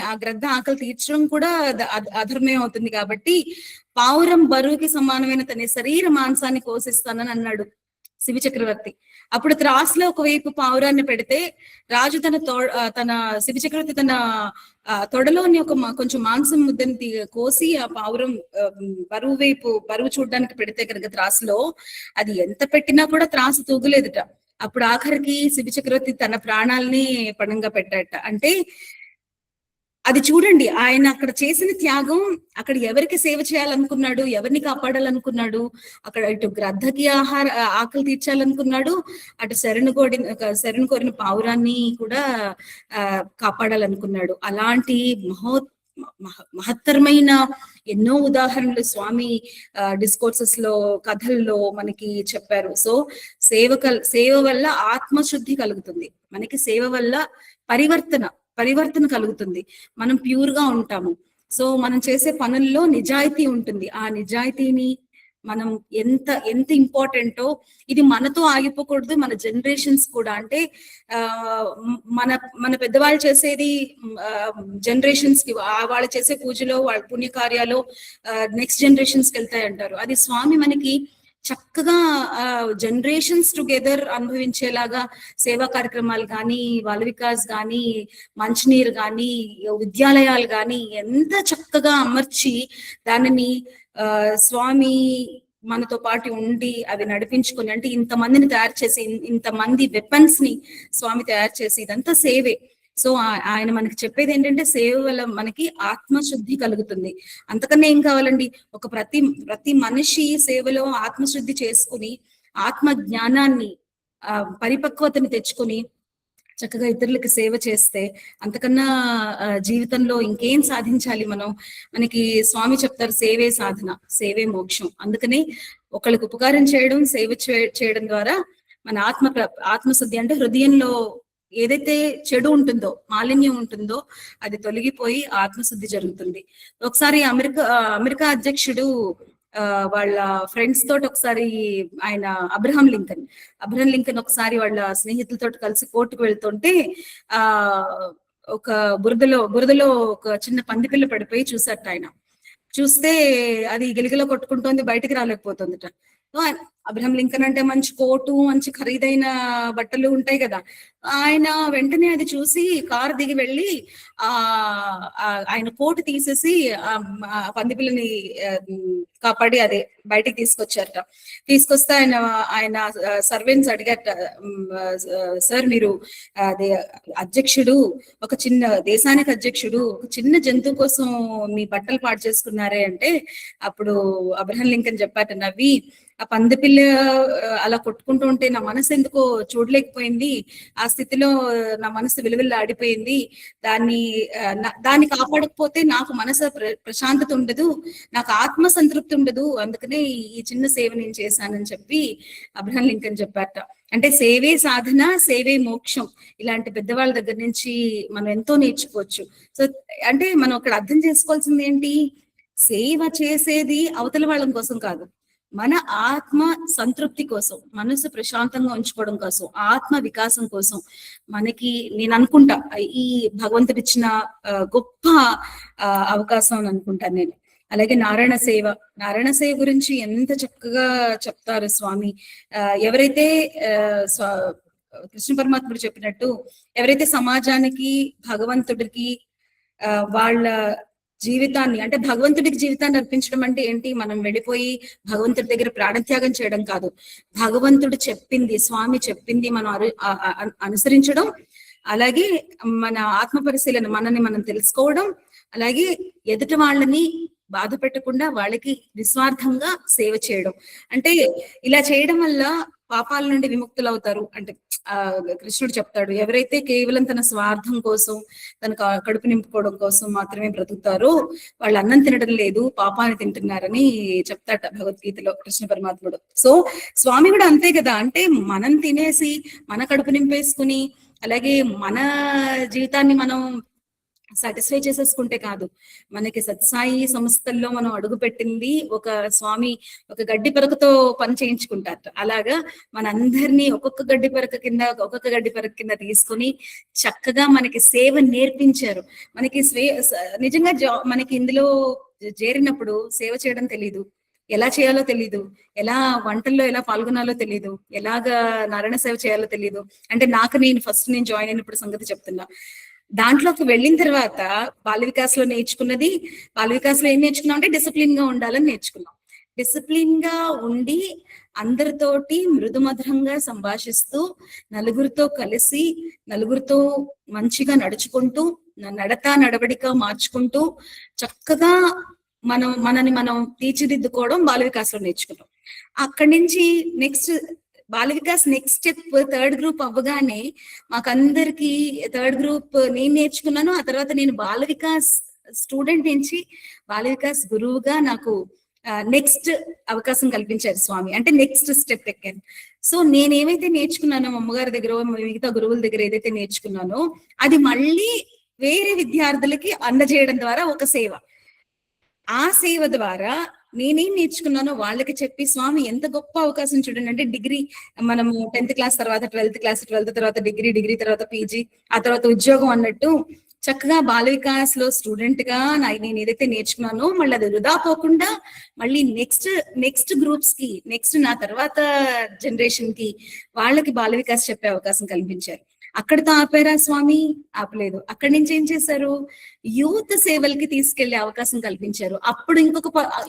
ఆ గ్రద్ద ఆకలి తీర్చడం కూడా అధర్మం అవుతుంది. కాబట్టి పావురం బరువుకి సమానమైన తన శరీర మాంసాన్ని కోసిస్తానని అన్నాడు శివ చక్రవర్తి. అప్పుడు త్రాసులో ఒకవైపు పావురాన్ని పెడితే రాజు తన శివ చక్రవర్తి తన తొడలోని కొంచెం మాంసం ముద్దని కోసి ఆ పావురం బరువు చూడడానికి పెడితే కనుక త్రాసులో అది ఎంత పెట్టినా కూడా త్రాసు తూగలేదుట. అప్పుడు ఆఖరికి శివ చక్రవర్తి తన ప్రాణాలని పణంగా పెట్టాట. అంటే అది చూడండి, ఆయన అక్కడ చేసిన త్యాగం, అక్కడ ఎవరికి సేవ చేయాలనుకున్నాడు, ఎవరిని కాపాడాలనుకున్నాడు, అక్కడ ఇటు గ్రద్దకి ఆకలి తీర్చాలనుకున్నాడు, అటు శరణు కోరిన పావురాన్ని కూడా కాపాడాలనుకున్నాడు. అలాంటి మహత్తరమైన ఎన్నో ఉదాహరణలు స్వామి డిస్కోర్సెస్ లో, కథల్లో మనకి చెప్పారు. సో సేవ వల్ల ఆత్మశుద్ధి కలుగుతుంది, మనకి సేవ వల్ల పరివర్తన కలుగుతుంది, మనం ప్యూర్ గా ఉంటాము. సో మనం చేసే పనుల్లో నిజాయితీ ఉంటుంది. ఆ నిజాయితీని మనం ఎంత ఇంపార్టెంటో, ఇది మనతో ఆగిపోకూడదు, మన జనరేషన్స్ కూడా. అంటే మన పెద్దవాళ్ళు చేసేది జనరేషన్స్ కి, వాళ్ళు చేసే పూజలో, వాళ్ళ పుణ్యకార్యాలు నెక్స్ట్ జనరేషన్స్ కి వెళ్తాయి అంటారు. అది స్వామి మనకి చక్కగా జనరేషన్స్ టుగెదర్ అనుభవించేలాగా సేవా కార్యక్రమాలు కానీ, బాల వికాస్ కానీ, మంచినీరు కానీ, విద్యాలయాలు కానీ ఎంత చక్కగా అమర్చి దానిని స్వామి మనతో పాటు ఉండి అవి నడిపించుకొని, అంటే ఇంతమందిని తయారు చేసి, ఇంతమంది వెపన్స్ ని స్వామి తయారు చేసి, ఇదంతా సేవే. సో ఆయన మనకి చెప్పేది ఏంటంటే సేవ వల్ల మనకి ఆత్మశుద్ధి కలుగుతుంది. అంతకన్నా ఏం కావాలండి? ప్రతి మనిషి సేవలో ఆత్మశుద్ధి చేసుకుని, ఆత్మ జ్ఞానాన్ని, పరిపక్వతని తెచ్చుకొని చక్కగా ఇతరులకి సేవ చేస్తే అంతకన్నా జీవితంలో ఇంకేం సాధించాలి మనం? మనకి స్వామి చెప్తారు, సేవే సాధన, సేవే మోక్షం. అందుకని ఒకళ్ళకి ఉపకారం చేయడం, సేవ చేయడం ద్వారా మన ఆత్మశుద్ధి, అంటే హృదయంలో ఏదైతే చెడు ఉంటుందో, మాలిన్యం ఉంటుందో అది తొలగిపోయి ఆత్మశుద్ధి జరుగుతుంది. ఒకసారి అమెరికా అధ్యక్షుడు వాళ్ళ ఫ్రెండ్స్ తోటి ఒకసారి ఆయన అబ్రహం లింకన్ ఒకసారి వాళ్ళ స్నేహితులతో కలిసి కోర్టుకు వెళ్తుంటే ఒక బురదలో ఒక చిన్న పందిపిల్ల పడిపోయి చూసారట ఆయన. చూస్తే అది గిలిగిలో కొట్టుకుంటోంది, బయటికి రాలేకపోతుందిట. అబ్రహం లింకన్ అంటే మంచి కోటు, మంచి ఖరీదైన బట్టలు ఉంటాయి కదా. ఆయన వెంటనే అది చూసి కారు దిగి వెళ్ళి ఆయన కోటు తీసేసి పందిపిల్లని కాపాడి అదే బయటికి తీసుకొచ్చారట. తీసుకొస్తే ఆయన సర్వెంట్స్ అడిగారట, సార్ మీరు అదే అధ్యక్షుడు, ఒక చిన్న దేశానికి అధ్యక్షుడు, ఒక చిన్న జంతువు కోసం మీ బట్టలు పాడు చేసుకున్నారే అంటే, అప్పుడు అబ్రహం లింకన్ చెప్పారట నవ్వి, ఆ పందిపిల్ల అలా కొట్టుకుంటూ ఉంటే నా మనసు ఎందుకో చూడలేకపోయింది, ఆ స్థితిలో నా మనసు విలువెల్లా ఆడిపోయింది, దాన్ని కాపాడకపోతే నాకు మనసు ప్రశాంతత ఉండదు, నాకు ఆత్మ సంతృప్తి ఉండదు, అందుకనే ఈ చిన్న సేవ నేను చేశానని చెప్పి అబ్రహం లింకన్ చెప్పారట. అంటే సేవే సాధన, సేవే మోక్షం. ఇలాంటి పెద్దవాళ్ళ దగ్గర నుంచి మనం ఎంతో నేర్చుకోవచ్చు. సో అంటే మనం అక్కడ అర్థం చేసుకోవాల్సింది ఏంటి, సేవ చేసేది అవతల వాళ్ళ కోసం కాదు, మన ఆత్మ సంతృప్తి కోసం, మనసు ప్రశాంతంగా ఉంచుకోవడం కోసం, ఆత్మ వికాసం కోసం. మనకి నేను అనుకుంటా ఈ భగవంతుడు ఇచ్చిన గొప్ప అవకాశం అని అనుకుంటాను నేను. అలాగే నారాయణ సేవ గురించి ఎంత చక్కగా చెప్తారు స్వామి. ఎవరైతే కృష్ణ పరమాత్ముడు చెప్పినట్టు, ఎవరైతే సమాజానికి, భగవంతుడికి వాళ్ళ జీవితాన్ని, అంటే భగవంతుడికి జీవితాన్ని అర్పించడం అంటే ఏంటి, మనం వెళ్ళిపోయి భగవంతుడి దగ్గర ప్రాణత్యాగం చేయడం కాదు. భగవంతుడు చెప్పింది, స్వామి చెప్పింది మనం అనుసరించడం, అలాగే మన ఆత్మ పరిశీలన, మనని మనం తెలుసుకోవడం, అలాగే ఎదుటి వాళ్ళని బాధ పెట్టకుండా వాళ్ళకి నిస్వార్థంగా సేవ చేయడం. అంటే ఇలా చేయడం వల్ల పాపాల నుండి విముక్తులు అవుతారు. అంటే కృష్ణుడు చెప్తాడు, ఎవరైతే కేవలం తన స్వార్థం కోసం, తన కడుపు నింపుకోవడం కోసం మాత్రమే బ్రతుకుతారో వాళ్ళు అన్నం తినడం లేదు, పాపాన్ని తింటున్నారని చెప్తాట భగవద్గీతలో కృష్ణ పరమాత్ముడు. సో స్వామి కూడా అంతే కదా. అంటే మనం తినేసి మన కడుపు నింపేసుకుని, అలాగే మన జీవితాన్ని మనం సాటిస్ఫై చేసేసుకుంటే కాదు. మనకి సత్సాయి సంస్థల్లో మనం అడుగు పెట్టింది ఒక స్వామి ఒక గడ్డి పరకతో పని చేయించుకుంటారు. అలాగా మనందరినీ ఒక్కొక్క గడ్డి పరక కింద తీసుకుని చక్కగా మనకి సేవ నేర్పించారు. మనకి నిజంగా మనకి ఇందులో చేరినప్పుడు సేవ చేయడం తెలీదు, ఎలా చేయాలో తెలీదు, ఎలా వంటల్లో ఎలా పాల్గొనాలో తెలీదు, ఎలాగా నారాయణ సేవ చేయాలో తెలీదు. అంటే నేను ఫస్ట్ జాయిన్ అయినప్పుడు సంగతి చెప్తున్నా. దాంట్లోకి వెళ్ళిన తర్వాత బాల వికాస్లో నేర్చుకున్నది, బాల వికాస్లో ఏం నేర్చుకున్నాం అంటే డిసిప్లిన్ గా ఉండాలని నేర్చుకున్నాం. డిసిప్లిన్ గా ఉండి అందరితోటి మృదుమధురంగా సంభాషిస్తూ, నలుగురితో కలిసి, నలుగురితో మంచిగా నడుచుకుంటూ, నడవడిక మార్చుకుంటూ చక్కగా మనని మనం తీర్చిదిద్దుకోవడం బాల వికాస్లో నేర్చుకున్నాం. అక్కడి నుంచి next Bal Vikas next step third group అవ్వగానే మాకందరికి థర్డ్ గ్రూప్ నేను నేర్చుకున్నాను. ఆ తర్వాత నేను బాల వికాస్ స్టూడెంట్ నుంచి బాల వికాస్ గురువుగా నాకు నెక్స్ట్ అవకాశం కల్పించారు స్వామి. అంటే నెక్స్ట్ స్టెప్ ఎక్కాను. సో నేనేమైతే నేర్చుకున్నానో అమ్మగారి దగ్గర, మిగతా గురువుల దగ్గర ఏదైతే నేర్చుకున్నానో అది మళ్ళీ వేరే విద్యార్థులకి అందజేయడం ద్వారా ఒక సేవ. ఆ సేవ ద్వారా నేనేం నేర్చుకున్నానో వాళ్ళకి చెప్పి, స్వామి ఎంత గొప్ప అవకాశం చూడండి. అంటే డిగ్రీ మనము 10th క్లాస్ తర్వాత 12th క్లాస్, 12th తర్వాత డిగ్రీ తర్వాత పీజీ, ఆ తర్వాత ఉద్యోగం అన్నట్టు చక్కగా బాల వికాస్ లో స్టూడెంట్ గా నేను ఏదైతే నేర్చుకున్నానో మళ్ళీ అది వృధా పోకుండా మళ్ళీ నెక్స్ట్ గ్రూప్స్ కి, నెక్స్ట్ నా తర్వాత జనరేషన్ కి వాళ్ళకి బాల వికాస్ చెప్పే అవకాశం కల్పించారు. అక్కడితో ఆపారా స్వామి? ఆపలేదు. అక్కడి నుంచి ఏం చేశారు, యూత్ సేవలకి తీసుకెళ్లే అవకాశం కల్పించారు. అప్పుడు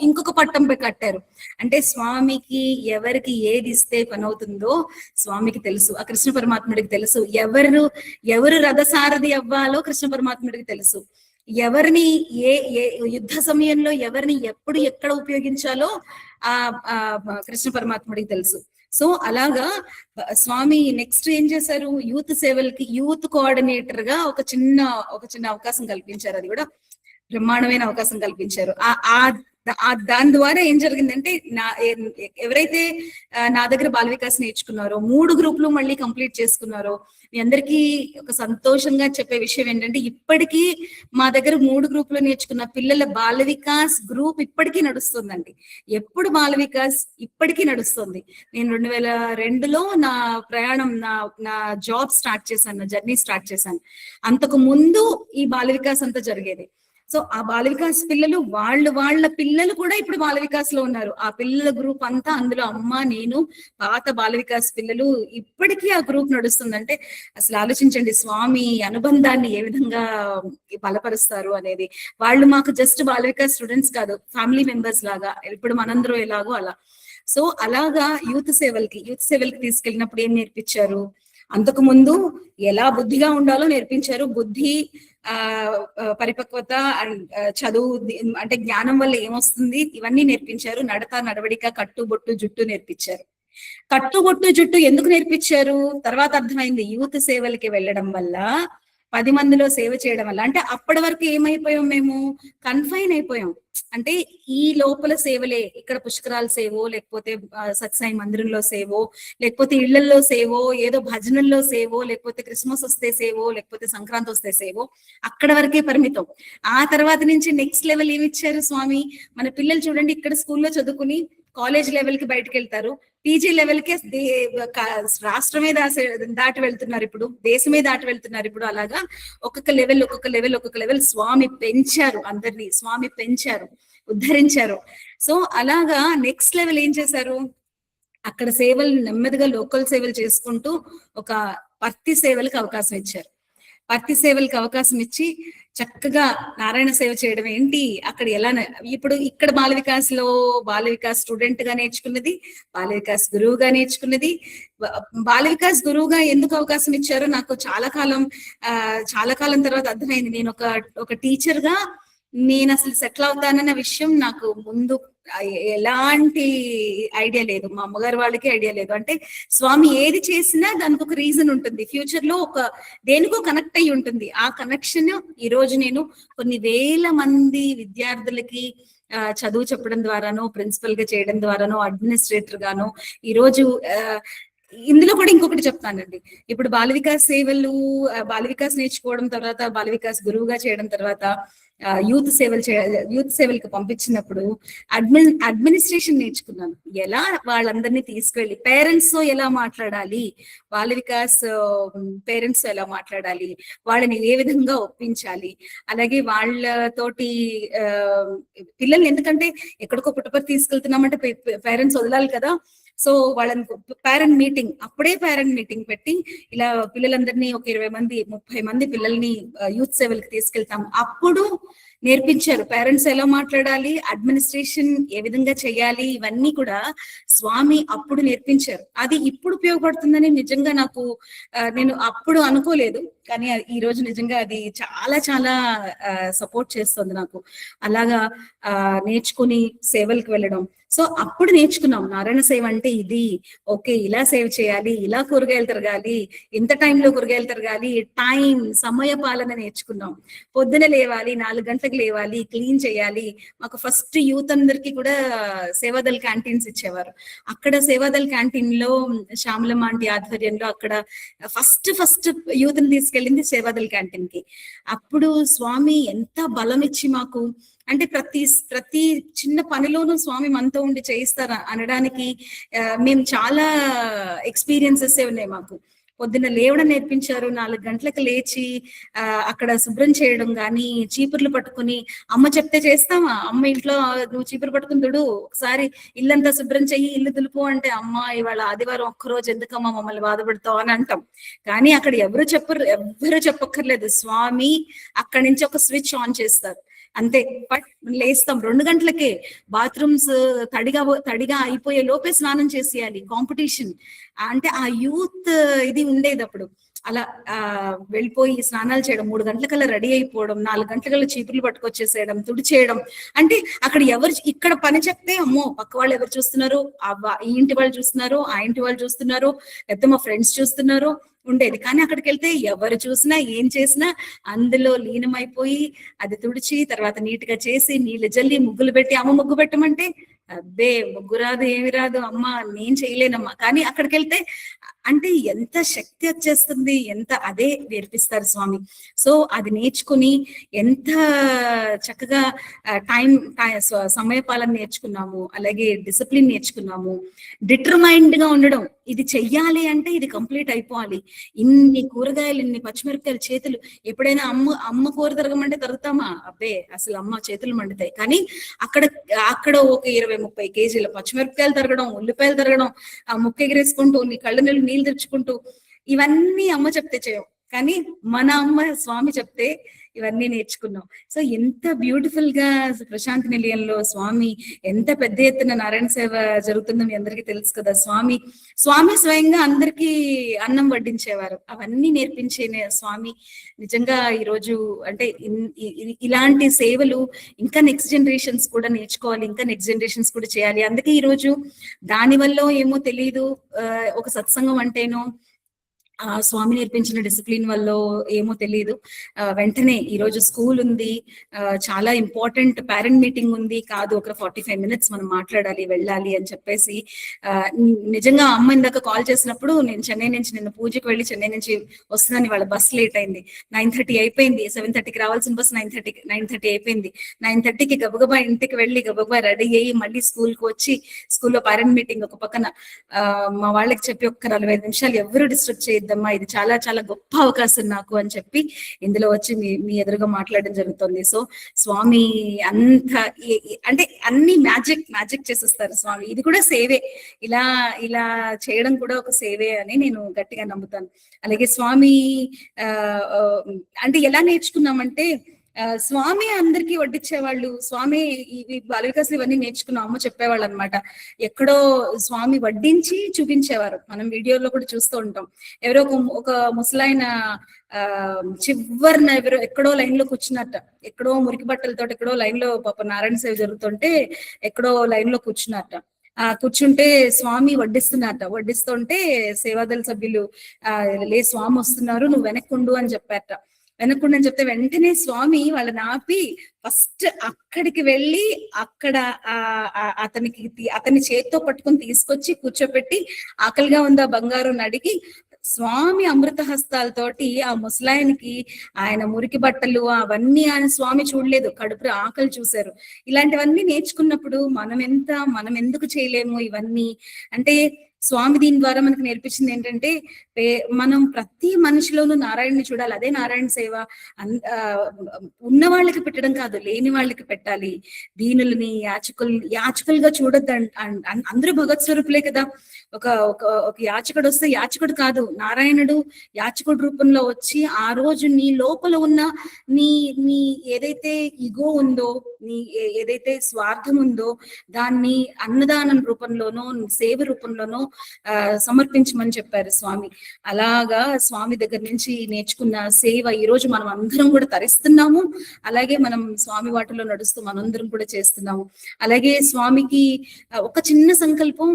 ఇంకొక పట్టం కట్టారు. అంటే స్వామికి ఎవరికి ఏది ఇస్తే పని అవుతుందో స్వామికి తెలుసు, ఆ కృష్ణ పరమాత్ముడికి తెలుసు. ఎవరు రథసారథి అవ్వాలో కృష్ణ పరమాత్ముడికి తెలుసు. ఎవరిని ఏ యుద్ధ సమయంలో ఎవరిని ఎప్పుడు ఎక్కడ ఉపయోగించాలో ఆ కృష్ణ పరమాత్ముడికి తెలుసు. సో అలాగా స్వామి నెక్స్ట్ ఏం చేశారు, యూత్ సేవలకి యూత్ కోఆర్డినేటర్ గా ఒక చిన్న అవకాశం కల్పించారు. అది కూడా బ్రహ్మాండమైన అవకాశం కల్పించారు. దాని ద్వారా ఏం జరిగిందంటే ఎవరైతే నా దగ్గర బాల వికాస్ నేర్చుకున్నారో 3 గ్రూపులు మళ్ళీ కంప్లీట్ చేసుకున్నారో మీ అందరికీ ఒక సంతోషంగా చెప్పే విషయం ఏంటంటే ఇప్పటికీ మా దగ్గర 3 గ్రూపులు నేర్చుకున్న పిల్లల బాల వికాస్ గ్రూప్ ఇప్పటికీ నడుస్తుందండి. ఎప్పుడు బాల వికాస్ ఇప్పటికీ నడుస్తుంది. నేను 2002లో నా ప్రయాణం నా జాబ్ స్టార్ట్ చేశాను, నా జర్నీ స్టార్ట్ చేశాను. అంతకు ముందు ఈ బాల వికాస్ అంతా జరిగేది. సో ఆ బాల వికాస్ పిల్లలు వాళ్ళ పిల్లలు కూడా ఇప్పుడు బాల వికాస్ లో ఉన్నారు. ఆ పిల్లల గ్రూప్ అంతా అందులో అమ్మ నేను పాత బాల వికాస్ పిల్లలు ఇప్పటికీ ఆ గ్రూప్ నడుస్తుందంటే అసలు ఆలోచించండి స్వామి అనుబంధాన్ని ఏ విధంగా బలపరుస్తారు అనేది. వాళ్ళు మాకు జస్ట్ బాల వికాస్ స్టూడెంట్స్ కాదు, ఫ్యామిలీ మెంబర్స్ లాగా. ఇప్పుడు మనందరూ ఎలాగో అలా. సో అలాగా యూత్ సేవలకి తీసుకెళ్ళినప్పుడు ఏం నేర్పించారు, అంతకు ముందు ఎలా బుద్ధిగా ఉండాలో నేర్పించారు. బుద్ధి పరిపక్వత చదువు అంటే జ్ఞానం వల్ల ఏమొస్తుంది ఇవన్నీ నేర్పించారు. నడత నడవడిక కట్టుబొట్టు జుట్టు నేర్పించారు. కట్టుబొట్టు జుట్టు ఎందుకు నేర్పించారు తర్వాత అర్థమైంది. యూత్ సేవలకి వెళ్ళడం వల్ల 10 మందిలో సేవ చేయడం వల్ల. అంటే అప్పటి వరకు ఏమైపోయాం, మేము కన్ఫైన్ అయిపోయాం. అంటే ఈ లోపల సేవలే, ఇక్కడ పుష్కరాల సేవో లేకపోతే సత్సాయి మందిరంలో సేవో లేకపోతే ఇళ్లలో సేవో ఏదో భజనల్లో సేవో లేకపోతే క్రిస్మస్ వస్తే సేవో లేకపోతే సంక్రాంతి వస్తే సేవో అక్కడ వరకే పరిమితం. ఆ తర్వాత నుంచి నెక్స్ట్ లెవెల్ ఏమి ఇచ్చారు స్వామి. మన పిల్లలు చూడండి ఇక్కడ స్కూల్లో చదువుకుని కాలేజ్ లెవెల్ కి బయటకు వెళ్తారు, పీజీ లెవెల్ కి రాష్ట్రమే దాటి వెళ్తున్నారు, ఇప్పుడు దేశమే దాటి వెళ్తున్నారు. ఇప్పుడు అలాగా ఒక్కొక్క లెవెల్ స్వామి పెంచారు, అందరినీ స్వామి పెంచారు, ఉద్ధరించారు. సో అలాగా నెక్స్ట్ లెవెల్ ఏం చేశారు, అక్కడ సేవలు నెమ్మదిగా లోకల్ సేవలు చేసుకుంటూ ఒక పర్తి సేవలకు అవకాశం ఇచ్చారు. పర్తి సేవలకు అవకాశం ఇచ్చి చక్కగా నారాయణ సేవ చేయడం ఏంటి, అక్కడ ఎలా ఇప్పుడు ఇక్కడ బాల వికాస్ స్టూడెంట్ గా నేర్చుకున్నది, బాల వికాస్ గురువుగా నేర్చుకున్నది. బాల వికాస్ గురువుగా ఎందుకు అవకాశం ఇచ్చారో నాకు చాలా కాలం తర్వాత అర్థమైంది. నేను ఒక టీచర్ గా నేను అసలు సెటిల్ అవుతానన్న విషయం నాకు ముందు ఎలాంటి ఐడియా లేదు, మా అమ్మగారు వాళ్ళకి ఐడియా లేదు. అంటే స్వామి ఏది చేసినా దానికి ఒక రీజన్ ఉంటుంది, ఫ్యూచర్ లో దేనికో కనెక్ట్ అయి ఉంటుంది. ఆ కనెక్షన్ ఈ రోజు నేను కొన్ని వేల మంది విద్యార్థులకి చదువు చెప్పడం ద్వారానో, ప్రిన్సిపల్ గా చేయడం ద్వారానో, అడ్మినిస్ట్రేటర్ గానో ఈ రోజు ఇందులో కూడా ఇంకొకటి చెప్తానండి. ఇప్పుడు బాల వికాస్ సేవలు, బాల వికాస్ నేర్చుకోవడం తర్వాత, బాల వికాస్ గురువుగా చేయడం తర్వాత యూత్ సేవలకు పంపించినప్పుడు అడ్మినిస్ట్రేషన్ నేర్చుకున్నాను. ఎలా వాళ్ళందరినీ తీసుకెళ్ళి పేరెంట్స్ తో ఎలా మాట్లాడాలి, బాల వికాస్ పేరెంట్స్ తో ఎలా మాట్లాడాలి, వాళ్ళని ఏ విధంగా ఒప్పించాలి, అలాగే వాళ్ళతోటి పిల్లల్ని, ఎందుకంటే ఎక్కడికో పుట్టపర్తి తీసుకెళ్తున్నామంటే పేరెంట్స్ వదలాలి కదా. సో వాళ్ళని పేరెంట్ మీటింగ్ పెట్టి ఇలా పిల్లలందరినీ ఒక 20 మంది 30 మంది పిల్లల్ని యూత్ సేవలకు తీసుకెళ్తాం. అప్పుడు నేర్పించారు పేరెంట్స్ ఎలా మాట్లాడాలి, అడ్మినిస్ట్రేషన్ ఏ విధంగా చేయాలి, ఇవన్నీ కూడా స్వామి అప్పుడు నేర్పించారు. అది ఇప్పుడు ఉపయోగపడుతుందని నిజంగా నేను అప్పుడు అనుకోలేదు, కానీ ఈ రోజు నిజంగా అది చాలా చాలా సపోర్ట్ చేస్తుంది నాకు. అలాగా నేర్చుకుని సేవలకు వెళ్ళడం. సో అప్పుడు నేర్చుకున్నాం నారాయణ సేవ అంటే ఇది, ఓకే ఇలా సేవ చేయాలి, ఇలా కూరగాయలు తిరగాలి, ఇంత టైంలో కూరగాయలు తిరగాలి, సమయ పాలన నేర్చుకున్నాం. పొద్దున లేవాలి, 4 గంటలకు లేవాలి, క్లీన్ చేయాలి. మాకు ఫస్ట్ యూత్ అందరికి కూడా సేవాదల్ క్యాంటీన్స్ ఇచ్చేవారు. అక్కడ సేవాదల్ క్యాంటీన్ లో శ్యామలమ్మ ఆంటీ ఆధ్వర్యంలో అక్కడ ఫస్ట్ యూత్ ని తీసుకెళ్ళింది సేవాదల్ క్యాంటీన్ కి. అప్పుడు స్వామి ఎంత బలం ఇచ్చి మాకు, అంటే ప్రతి చిన్న పనిలోనూ స్వామి మనతో ఉండి చేయిస్తారా అనడానికి మేము చాలా ఎక్స్పీరియన్సెస్ ఉన్నాయి మాకు. పొద్దున్న లేవడం నేర్పించారు, 4 గంటలకు లేచి అక్కడ శుభ్రం చేయడం గాని, చీపుర్లు పట్టుకుని, అమ్మ చెప్తే చేస్తామా, అమ్మ ఇంట్లో నువ్వు చీపురు పట్టుకుని దుడు, ఒకసారి ఇల్లంతా శుభ్రం చెయ్యి, ఇల్లు దులుపు అంటే అమ్మ ఇవాళ ఆదివారం ఒక్కరోజు ఎందుకమ్మా మమ్మల్ని బాధపడతావు అని అంటాం. కానీ అక్కడ ఎవరు చెప్పక్కర్లేదు, స్వామి అక్కడి నుంచి ఒక స్విచ్ ఆన్ చేస్తారు అంతే. బట్ లేస్తాం 2 గంటలకే, బాత్రూమ్స్ తడిగా అయిపోయే లోపే స్నానం చేసేయాలి. కాంపిటీషన్ అంటే ఆ యూత్ ఇది ఉండేది అప్పుడు. అలా వెళ్ళిపోయి స్నానాలు చేయడం, 3 గంటలకల్లా రెడీ అయిపోవడం, 4 గంటలకల్లా చీపుర్లు పట్టుకొచ్చేసేయడం, తుడిచేయడం. అంటే అక్కడ ఇక్కడ పని చెప్తే అమ్మో పక్క వాళ్ళు ఎవరు చూస్తున్నారు, ఈ ఇంటి వాళ్ళు చూస్తున్నారు, ఆ ఇంటి వాళ్ళు చూస్తున్నారు, లేకపోతే మా ఫ్రెండ్స్ చూస్తున్నారు, ఉండేది. కానీ అక్కడికి వెళ్తే ఎవరు చూసినా ఏం చేసినా అందులో లీనమైపోయి అది తుడిచి తర్వాత నీట్ గా చేసి నీళ్లు జల్లి ముగ్గులు పెట్టి, అమ్మ ముగ్గు పెట్టమంటే అబ్బే ముగ్గు రాదు ఏమి రాదు అమ్మ నేను చేయలేనమ్మా. కానీ అక్కడికి వెళ్తే అంటే ఎంత శక్తి వచ్చేస్తుంది, ఎంత అదే నేర్పిస్తారు స్వామి. సో అది నేర్చుకుని ఎంత చక్కగా సమయపాలన నేర్చుకున్నాము, అలాగే డిసిప్లిన్ నేర్చుకున్నాము, డిటర్మైండ్ గా ఉండడం. ఇది చెయ్యాలి అంటే ఇది కంప్లీట్ అయిపోవాలి. ఇన్ని కూరగాయలు, ఇన్ని పచ్చిమిరపకాయలు చేతులు, ఎప్పుడైనా అమ్మ కూర తరగమంటే తరుగుతామా? అబ్బే అసలు అమ్మ చేతులు మండుతాయి. కానీ అక్కడ ఒక 20-30 కేజీల పచ్చిమిరపకాయలు తరగడం, ఉల్లిపాయలు తరగడం, ఆ ముక్క ఎగిరేసుకుంటూ నీ కళ్ళ నీళ్ళు తెచ్చుకుంటూ, ఇవన్నీ అమ్మ చెప్తే చేయవు. కానీ మన అమ్మ స్వామి చెప్తే ఇవన్నీ నేర్చుకున్నాం. సో ఎంత బ్యూటిఫుల్ గా ప్రశాంతి నిలయంలో స్వామి ఎంత పెద్ద ఎత్తున నారాయణ సేవ జరుగుతుందో మీ అందరికీ తెలుసు కదా. స్వామి స్వయంగా అందరికీ అన్నం వడ్డించేవారు. అవన్నీ నేర్పించే స్వామి నిజంగా ఈరోజు అంటే ఇలాంటి సేవలు ఇంకా నెక్స్ట్ జనరేషన్స్ కూడా నేర్చుకోవాలి, ఇంకా నెక్స్ట్ జనరేషన్స్ కూడా చేయాలి. అందుకే ఈ రోజు దాని వల్ల ఏమో తెలియదు, ఒక సత్సంగం అంటేనో ఆ స్వామి నేర్పించిన డిసిప్లిన్ వల్ల ఏమో తెలియదు, వెంటనే ఈ రోజు స్కూల్ ఉంది, చాలా ఇంపార్టెంట్ పేరెంట్ మీటింగ్ ఉంది, కాదు ఒక 45 minutes మనం మాట్లాడాలి వెళ్ళాలి అని చెప్పేసి నిజంగా అమ్మ ఇందాక కాల్ చేసినప్పుడు నేను చెన్నై నుంచి నిన్న పూజకి వెళ్ళి చెన్నై నుంచి వస్తున్నాను, వాళ్ళ బస్ లేట్ అయింది, 9:30 అయిపోయింది, 7:30కి రావాల్సిన బస్ 9:30 అయిపోయింది. 9:30కి గబగబా ఇంటికి వెళ్ళి గబగబా రెడీ అయ్యి మళ్ళీ స్కూల్కి వచ్చి స్కూల్లో పేరెంట్ మీటింగ్ ఒక పక్కన మా వాళ్ళకి చెప్పి ఒక్క 45 నిమిషాలు ఎవరు డిస్టర్బ్ చేయొద్దమ్మా, ఇది చాలా చాలా గొప్ప అవకాశం నాకు అని చెప్పి ఇందులో వచ్చి మీ ఎదురుగా మాట్లాడడం జరుగుతుంది. సో స్వామి అంత అంటే అన్ని మ్యాజిక్ చేసేస్తారు స్వామి. ఇది కూడా సేవే, ఇలా చేయడం కూడా ఒక సేవే అని నేను గట్టిగా నమ్ముతాను. అలాగే స్వామి అంటే ఎలా నేర్చుకున్నామంటే స్వామి అందరికీ వడ్డించేవాళ్ళు, స్వామి ఇవి బాలవికాసులు ఇవన్నీ నేర్చుకున్నాం, అమ్మ చెప్పేవాళ్ళు అనమాట. ఎక్కడో స్వామి వడ్డించి చూపించేవారు, మనం వీడియోలో కూడా చూస్తూ ఉంటాం. ఎవరో ఒక ముసలాయన చివరిన ఎక్కడో లైన్ లో కూర్చున్నట్ట, ఎక్కడో మురికి బట్టలతో ఎక్కడో లైన్ లో పాప నారాయణ సేవ జరుగుతుంటే ఎక్కడో లైన్ లో కూర్చున్నట్ట. కూర్చుంటే స్వామి వడ్డిస్తుంటే సేవాదళ సభ్యులు లే స్వామి వస్తున్నారు నువ్వు వెనక్కుండు అని చెప్పారట. వెనక్కుండని చెప్తే వెంటనే స్వామి వాళ్ళని ఆపి ఫస్ట్ అక్కడికి వెళ్ళి అక్కడ అతని చేత్తో పట్టుకుని తీసుకొచ్చి కూర్చోపెట్టి ఆకలిగా ఉందా బంగారం అడిగి స్వామి అమృత హస్తాలతోటి ఆ ముసలాయనికి ఆయన మురికి బట్టలు అవన్నీ ఆయన స్వామి చూడలేదు, కడుపు ఆకలి చూశారు. ఇలాంటివన్నీ నేర్చుకున్నప్పుడు మనం ఎందుకు చేయలేము ఇవన్నీ అంటే స్వామి దీని ద్వారా మనకు నేర్పించింది ఏంటంటే మనం ప్రతి మనిషిలోనూ నారాయణని చూడాలి, అదే నారాయణ సేవ. ఉన్న వాళ్ళకి పెట్టడం కాదు, లేని వాళ్ళకి పెట్టాలి. దీనులని యాచకులుగా చూడొద్దు. అందరూ భగవత్ స్వరూపులే కదా. ఒక యాచకుడు వస్తే యాచకుడు కాదు, నారాయణుడు యాచకుడు రూపంలో వచ్చి ఆ రోజు నీ లోపల ఉన్న నీ ఏదైతే ఇగో ఉందో, నీ ఏదైతే స్వార్థం ఉందో దాన్ని అన్నదానం రూపంలోనో సేవ రూపంలోనో సమర్పించమని చెప్పారు స్వామి. అలాగా స్వామి దగ్గర నుంచి నేర్చుకున్న సేవ ఈ రోజు మనం అందరం కూడా తరిస్తున్నాము. అలాగే మనం స్వామి వాటిలో నడుస్తూ మనందరం కూడా చేస్తున్నాము. అలాగే స్వామికి ఒక చిన్న సంకల్పం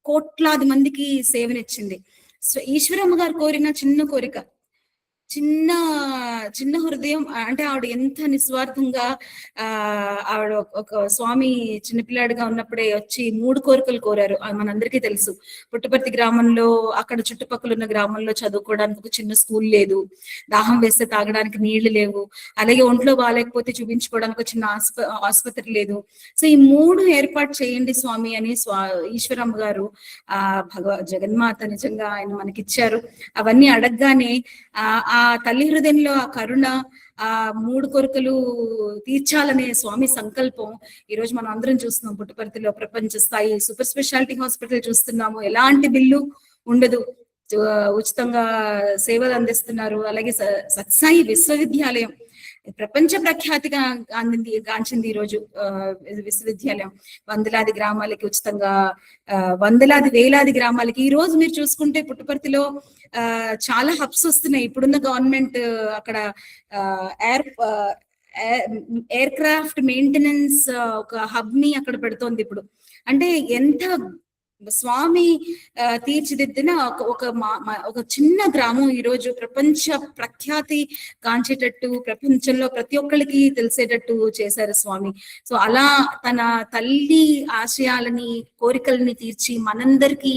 కోట్లాది మందికి సేవనిచ్చింది. ఈశ్వరమ్మ గారు కోరిన చిన్న కోరిక, చిన్న హృదయం. అంటే ఆవిడ ఎంత నిస్వార్థంగా ఆవిడ ఒక స్వామి చిన్నపిల్లాడిగా ఉన్నప్పుడే వచ్చి 3 కోరికలు కోరారు. మనందరికీ తెలుసు. పుట్టపర్తి గ్రామంలో అక్కడ చుట్టుపక్కల ఉన్న గ్రామంలో చదువుకోవడానికి ఒక చిన్న స్కూల్ లేదు, దాహం వేస్తే తాగడానికి నీళ్లు లేవు, అలాగే ఒంట్లో బాగాలేకపోతే చూపించుకోవడానికి ఒక చిన్న ఆసుపత్రి లేదు. సో ఈ 3 ఏర్పాటు చేయండి స్వామి అని ఈశ్వరమ్మ గారు జగన్మాత నిజంగా ఆయన మనకిచ్చారు. అవన్నీ అడగగానే ఆ తల్లి హృదయంలో ఆ కరుణ, ఆ 3 కోరికలు తీర్చాలనే స్వామి సంకల్పం ఈ రోజు మనం అందరం చూస్తున్నాం. పుట్టపర్తిలో ప్రపంచ స్థాయి సూపర్ స్పెషాలిటీ హాస్పిటల్ చూస్తున్నాము, ఎలాంటి బిల్లు ఉండదు, ఉచితంగా సేవలు అందిస్తున్నారు. అలాగే సత్సాయి విశ్వవిద్యాలయం ప్రపంచ ప్రఖ్యాతిగా గాంచింది ఈ రోజు విశ్వవిద్యాలయం. వందలాది గ్రామాలకి ఉచితంగా, వేలాది గ్రామాలకి. ఈ రోజు మీరు చూసుకుంటే పుట్టపర్తిలో చాలా హబ్స్ వస్తున్నాయి. ఇప్పుడున్న గవర్నమెంట్ అక్కడ ఎయిర్ క్రాఫ్ట్ మెయింటెనెన్స్ ఒక హబ్ ని అక్కడ పెడుతోంది ఇప్పుడు. అంటే ఎంత స్వామి తీర్చిదిద్దిన ఒక చిన్న గ్రామం ఈరోజు ప్రపంచ ప్రఖ్యాతి కాంచేటట్టు, ప్రపంచంలో ప్రతి ఒక్కరికి తెలిసేటట్టు చేశారు స్వామి. సో అలా తన తల్లి ఆశయాలని, కోరికలని తీర్చి మనందరికీ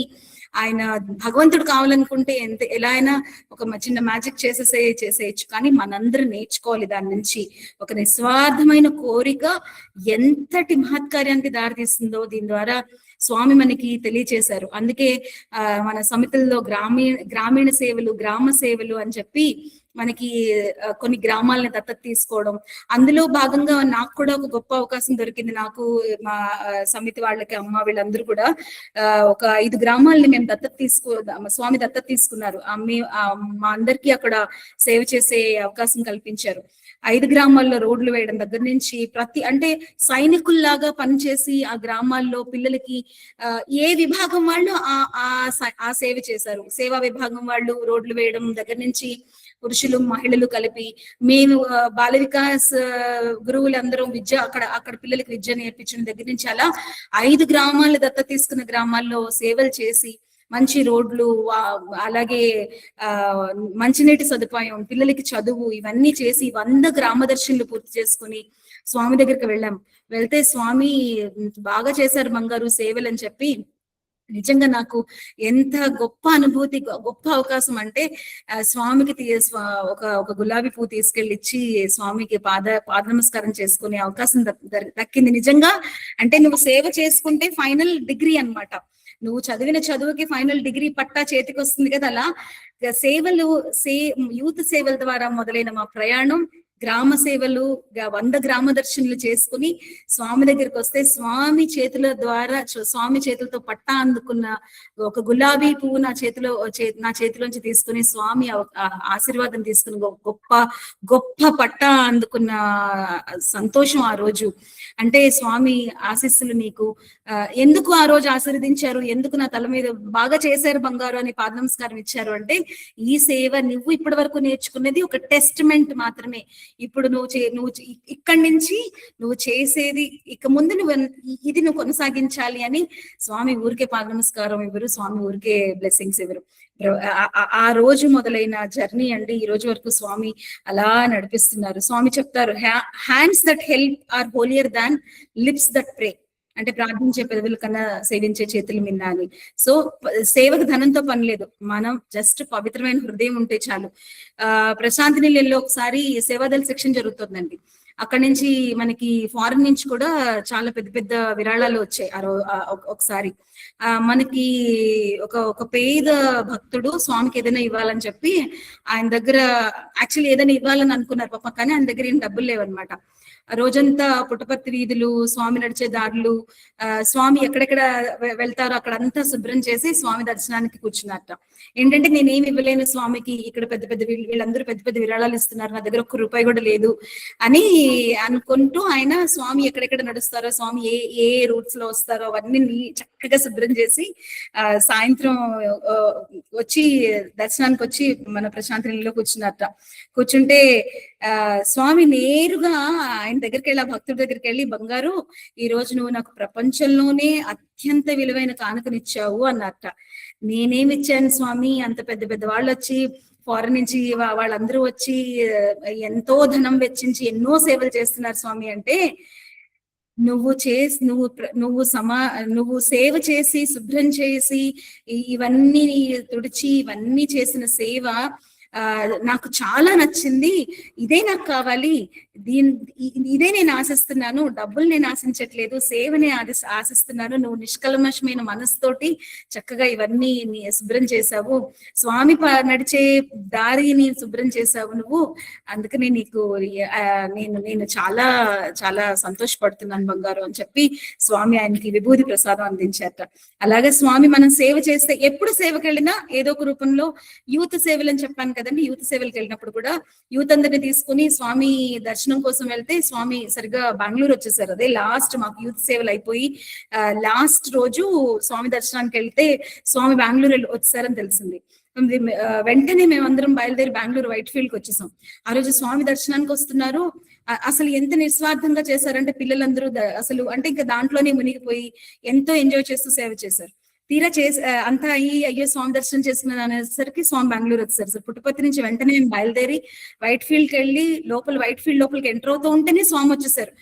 ఆయన భగవంతుడు కావాలనుకుంటే ఎలా అయినా ఒక చిన్న మ్యాజిక్ చేసేయచ్చు. కానీ మనందరూ నేర్చుకోవాలి దాని నుంచి. ఒక నిస్వార్థమైన కోరిక ఎంతటి మహత్కార్యానికి దారితీస్తుందో దీని ద్వారా స్వామి మనకి తెలియచేశారు. అందుకే మన సమితుల్లో గ్రామీణ సేవలు, గ్రామ సేవలు అని చెప్పి మనకి కొన్ని గ్రామాలని దత్తత తీసుకోవడం, అందులో భాగంగా నాకు కూడా ఒక గొప్ప అవకాశం దొరికింది. నాకు మా సమితి వాళ్ళకి, అమ్మ వీళ్ళందరూ కూడా ఒక 5 గ్రామాలని మేము స్వామి దత్తత తీసుకున్నారు. మా అందరికీ అక్కడ సేవ చేసే అవకాశం కల్పించారు. 5 గ్రామాల్లో రోడ్లు వేయడం దగ్గర నుంచి అంటే సైనికుల్లాగా పనిచేసి ఆ గ్రామాల్లో పిల్లలకి ఏ విభాగం వాళ్ళు ఆ సేవ చేశారు. సేవా విభాగం వాళ్ళు రోడ్లు వేయడం దగ్గర నుంచి పురుషులు మహిళలు కలిపి మేము బాల వికాస్ గురువులందరం అక్కడ పిల్లలకి విద్య నేర్పించిన దగ్గర నుంచి అలా 5 గ్రామాలు దత్తత తీసుకున్న గ్రామాల్లో సేవలు చేసి మంచి రోడ్లు, అలాగే మంచినీటి సదుపాయం, పిల్లలకి చదువు, ఇవన్నీ చేసి 100 గ్రామదర్శనలు పూర్తి చేసుకుని స్వామి దగ్గరికి వెళ్తే స్వామి బాగా చేశారు బంగారు సేవలు అని చెప్పి నిజంగా నాకు ఎంత గొప్ప అనుభూతి, గొప్ప అవకాశం అంటే స్వామికి ఒక గులాబీ పువ్వు తీసుకెళ్ళి ఇచ్చి స్వామికి పాద నమస్కారం చేసుకునే అవకాశం దక్కింది. నిజంగా అంటే నువ్వు సేవ చేసుకుంటే ఫైనల్ డిగ్రీ అన్నమాట. నువ్వు చదివిన చదువుకి ఫైనల్ డిగ్రీ పట్టా చేతికి వస్తుంది కదా. అలా యూత్ సేవల ద్వారా మొదలైన మా ప్రయాణం గ్రామ సేవలు 100 గ్రామ దర్శనలు చేసుకుని స్వామి దగ్గరికి వస్తే స్వామి చేతులతో పట్టా అందుకున్న ఒక గులాబీ పువ్వు నా చేతిలోంచి తీసుకుని స్వామి ఆశీర్వాదం తీసుకుని గొప్ప పట్టా అందుకున్న సంతోషం ఆ రోజు. అంటే స్వామి ఆశీస్సులు నీకు ఎందుకు ఆ రోజు ఆశీర్వదించారు, ఎందుకు నా తల మీద బాగా చేశారు బంగారు అని పాద నమస్కారం ఇచ్చారు అంటే ఈ సేవ నువ్వు ఇప్పటి వరకు నేర్చుకునేది ఒక టెస్ట్మెంట్ మాత్రమే. ఇప్పుడు నువ్వు ఇక్కడి నుంచి నువ్వు చేసేది ఇక ముందు ఇది నువ్వు కొనసాగించాలి అని స్వామి ఊరికే పాద నమస్కారం ఇవ్వరు, స్వామి ఊరికే బ్లెస్సింగ్స్ ఇవ్వరు. ఆ రోజు మొదలైన జర్నీ అండి ఈ రోజు వరకు స్వామి అలా నడిపిస్తున్నారు. స్వామి చెప్తారు, hands that help are holier than lips that pray. అంటే ప్రార్థించే పెదవుల కన్నా సేవించే చేతులు మిన్నా అని. సో సేవకు ధనంతో పని లేదు, మనం జస్ట్ పవిత్రమైన హృదయం ఉంటే చాలు. ప్రశాంతి నిలయంలో ఒకసారి సేవాదళ సెక్షన్ జరుగుతుందండి. అక్కడి నుంచి మనకి ఫారెన్ నుంచి కూడా చాలా పెద్ద విరాళాలు వచ్చాయి. ఒకసారి మనకి ఒక పేద భక్తుడు స్వామికి ఏదైనా ఇవ్వాలని చెప్పి ఆయన దగ్గర యాక్చువల్లీ ఏదైనా ఇవ్వాలని అనుకున్నారు పాప, కానీ ఆయన దగ్గర ఏం డబ్బులు లేవన్నమాట. రోజంతా పుట్టపర్తి వీధులు, స్వామి నడిచే దారులు, స్వామి ఎక్కడెక్కడ వెళ్తారో అక్కడంతా శుభ్రం చేసి స్వామి దర్శనానికి కూర్చున్నారట. ఏంటంటే నేనేమి ఇవ్వలేను స్వామికి, ఇక్కడ వీళ్ళందరూ పెద్ద విరాళాలు ఇస్తున్నారు, నా దగ్గర 1 రూపాయి కూడా లేదు అని అనుకుంటూ ఆయన స్వామి ఎక్కడెక్కడ నడుస్తారో, స్వామి ఏ రూట్స్ లో వస్తారో అవన్నీ చక్కగా శుభ్రం చేసి సాయంత్రం వచ్చి దర్శనానికి వచ్చి మన ప్రశాంతి నిలయంలో కూర్చున్నారట. కూర్చుంటే స్వామి నేరుగా ఆయన దగ్గరికి వెళ్ళి, ఆ భక్తుడి దగ్గరికి వెళ్ళి, బంగారు ఈ రోజు నువ్వు నాకు ప్రపంచంలోనే అత్యంత విలువైన కానుకనిచ్చావు అన్నట్ట. నేనేమిచ్చాను స్వామి, అంత పెద్ద వాళ్ళు వచ్చి ఫారెన్ నుంచి వాళ్ళందరూ వచ్చి ఎంతో ధనం వెచ్చించి ఎన్నో సేవలు చేస్తున్నారు స్వామి అంటే నువ్వు సేవ చేసి శుభ్రం చేసి ఇవన్నీ తుడిచి ఇవన్నీ చేసిన సేవ నాకు చాలా నచ్చింది. ఇదే నాకు కావాలి, ఇదే నేను ఆశిస్తున్నాను. డబ్బులు నేను ఆశించట్లేదు, సేవని ఆశిస్తున్నాను. నువ్వు నిష్కల్మషమైన మనసుతోటి చక్కగా ఇవన్నీ శుభ్రం చేశావు, స్వామి నడిచే దారిని శుభ్రం చేశావు నువ్వు, అందుకని నేను చాలా చాలా సంతోషపడుతున్నాను బంగారు అని చెప్పి స్వామి ఆయనకి విభూతి ప్రసాదం అందించారట. అలాగే స్వామి మనం సేవ చేస్తే, ఎప్పుడు సేవకి వెళ్ళినా ఏదో ఒక రూపంలో యూత్ సేవలు అని చెప్పాను కదండి, యూత్ సేవలకు వెళ్ళినప్పుడు కూడా యూత్ అందరిని తీసుకుని స్వామి దర్శనం కోసం వెళ్తే స్వామి సరిగ్గా బెంగళూరు వచ్చేసారు. అదే లాస్ట్ మాకు యూత్ సేవలు అయిపోయి లాస్ట్ రోజు స్వామి దర్శనానికి వెళ్తే స్వామి బెంగళూరు వచ్చేసారని తెలిసింది. వెంటనే మేమందరం బయలుదేరి బెంగళూరు వైట్ ఫీల్డ్ కి వచ్చేసాం. ఆ రోజు స్వామి దర్శనానికి వస్తున్నారు. అసలు ఎంత నిస్వార్థంగా చేశారంటే పిల్లలందరూ అసలు అంటే ఇంకా దాంట్లోనే మునిగిపోయి ఎంతో ఎంజాయ్ చేస్తూ సేవ చేశారు. తీరా అంతా అయ్యో స్వామి దర్శనం చేసుకున్నాను అనేసరికి స్వామి బెంగళూరు వచ్చేసారు సార్. పుట్టపర్తి నుంచి వెంటనే మేము బయలుదేరి వైట్ ఫీల్డ్ కి వెళ్ళి వైట్ ఫీల్డ్ లోపలికి ఎంటర్ అవుతూ ఉంటేనే స్వామి వచ్చేసారు.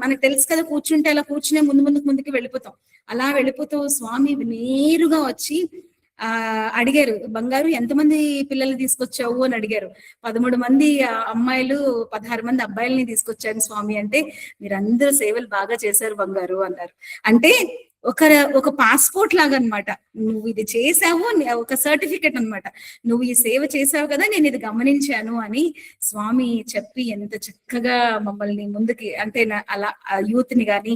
మనకు తెలుసు కదా, కూర్చుంటే అలా కూర్చునే ముందుకి వెళ్ళిపోతాం. అలా వెళ్ళిపోతూ స్వామి నేరుగా వచ్చి అడిగారు, బంగారు ఎంతమంది పిల్లల్ని తీసుకొచ్చావు అని అడిగారు. 13 మంది అమ్మాయిలు 16 మంది అబ్బాయిల్ని తీసుకొచ్చాను స్వామి అంటే, మీరందరూ సేవలు బాగా చేశారు బంగారు అన్నారు. అంటే ఒక పాస్పోర్ట్ లాగా అన్నమాట. నువ్వు ఇది చేసావు, ఒక సర్టిఫికెట్ అన్నమాట. నువ్వు ఈ సేవ చేసావు కదా, నేను ఇది గమనించాను అని స్వామి చెప్పి ఎంత చక్కగా మమ్మల్ని ముందుకి, అంటే అలా యూత్ ని గాని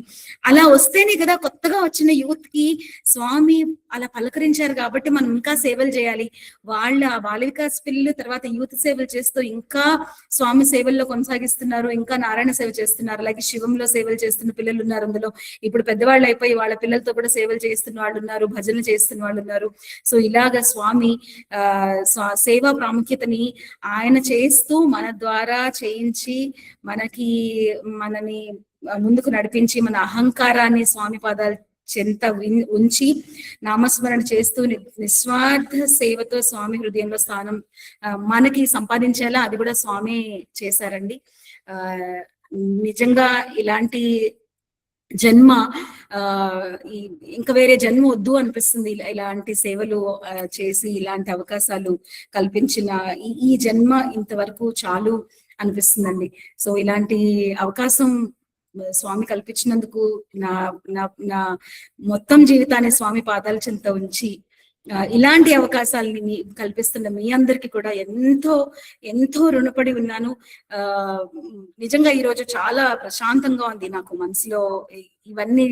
అలా వస్తేనే కదా కొత్తగా వచ్చిన యూత్ కి స్వామి అలా పలకరించారు కాబట్టి మనం ఇంకా సేవలు చేయాలి. వాళ్ళ బాల వికాస్ పిల్లలు తర్వాత యూత్ సేవలు చేస్తూ ఇంకా స్వామి సేవల్లో కొనసాగిస్తున్నారు, ఇంకా నారాయణ సేవ చేస్తున్నారు. అలాగే శివంలో సేవలు చేస్తున్న పిల్లలు ఉన్నారు. అందులో ఇప్పుడు పెద్దవాళ్ళు అయిపోయి వాళ్ళ పిల్లలతో కూడా సేవలు చేస్తున్న వాళ్ళు ఉన్నారు, భజనలు చేస్తున్న వాళ్ళు ఉన్నారు. సో ఇలాగ స్వామి సేవా ప్రాముఖ్యతని ఆయన చేస్తూ మన ద్వారా చేయించి మనని ముందుకు నడిపించి మన అహంకారాన్ని స్వామి పాదాలు చెంత ఉంచి నామస్మరణ చేస్తూ నిస్వార్థ సేవతో స్వామి హృదయంలో స్థానం మనకి సంపాదించేలా అది కూడా స్వామి చేశారండి. నిజంగా ఇలాంటి జన్మ ఇంకా వేరే జన్మ వద్దు అనిపిస్తుంది. ఇలాంటి సేవలు చేసి ఇలాంటి అవకాశాలు కల్పించిన ఈ జన్మ ఇంతవరకు చాలు అనిపిస్తుందండి. సో ఇలాంటి అవకాశం స్వామి కల్పించినందుకు నా మొత్తం జీవితాన్ని స్వామి పాదాల చెంత ఉంచి ఇలాంటి అవకాశాలని కల్పిస్తున్న మీ అందరికి కూడా ఎంతో ఎంతో రుణపడి ఉన్నాను. నిజంగా ఈరోజు చాలా ప్రశాంతంగా ఉంది నాకు మనసులో. ఇవన్నీ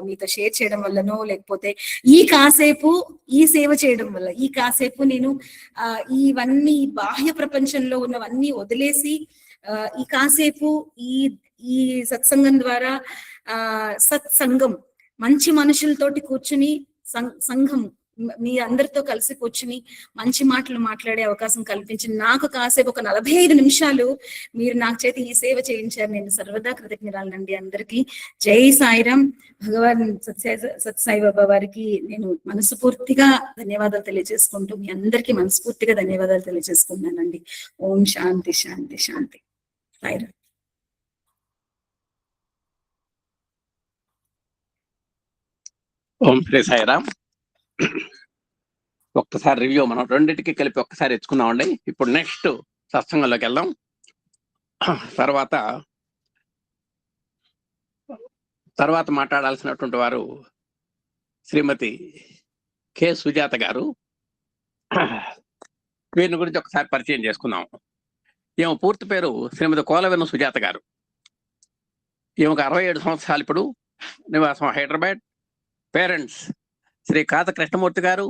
మీతో షేర్ చేయడం వల్లనో, లేకపోతే ఈ కాసేపు ఈ సేవ చేయడం వల్ల, ఈ కాసేపు నేను ఇవన్నీ బాహ్య ప్రపంచంలో ఉన్నవన్నీ వదిలేసి ఈ కాసేపు ఈ సత్సంగం ద్వారా సత్సంగం మంచి మనుషులతోటి కూర్చుని సంఘం మీ అందరితో కలిసి కూర్చుని మంచి మాటలు మాట్లాడే అవకాశం కల్పించి నాకు కాసేపు ఒక 45 నిమిషాలు మీరు నాకు చేతి ఈ సేవ చేయించారు. నేను సర్వదా కృతజ్ఞరాలండి అందరికీ. జై సాయిరామ్. భగవాన్ సత్సాయి బాబా వారికి నేను మనస్ఫూర్తిగా ధన్యవాదాలు తెలియజేసుకుంటూ మీ అందరికీ మనస్ఫూర్తిగా ధన్యవాదాలు తెలియజేసుకున్నానండి. ఓం శాంతి శాంతి శాంతి. సాయిరామ్. ఓం శ్రీ సాయిరామ్. ఒక్కసారి రివ్యూ మనం రెండింటికి కలిపి ఒక్కసారి ఇచ్చుకున్నామండి. ఇప్పుడు నెక్స్ట్ సత్సంగంలోకి వెళ్దాం. తర్వాత మాట్లాడాల్సినటువంటి వారు శ్రీమతి కె సుజాత గారు. వీరిని గురించి ఒకసారి పరిచయం చేసుకుందాం. ఈమె పూర్తి పేరు శ్రీమతి కోలవెన్న సుజాత గారు. ఈమెకు 67 సంవత్సరాలు. ఇప్పుడు నివాసం హైదరాబాద్. పేరెంట్స్ శ్రీ కాత కృష్ణమూర్తి గారు,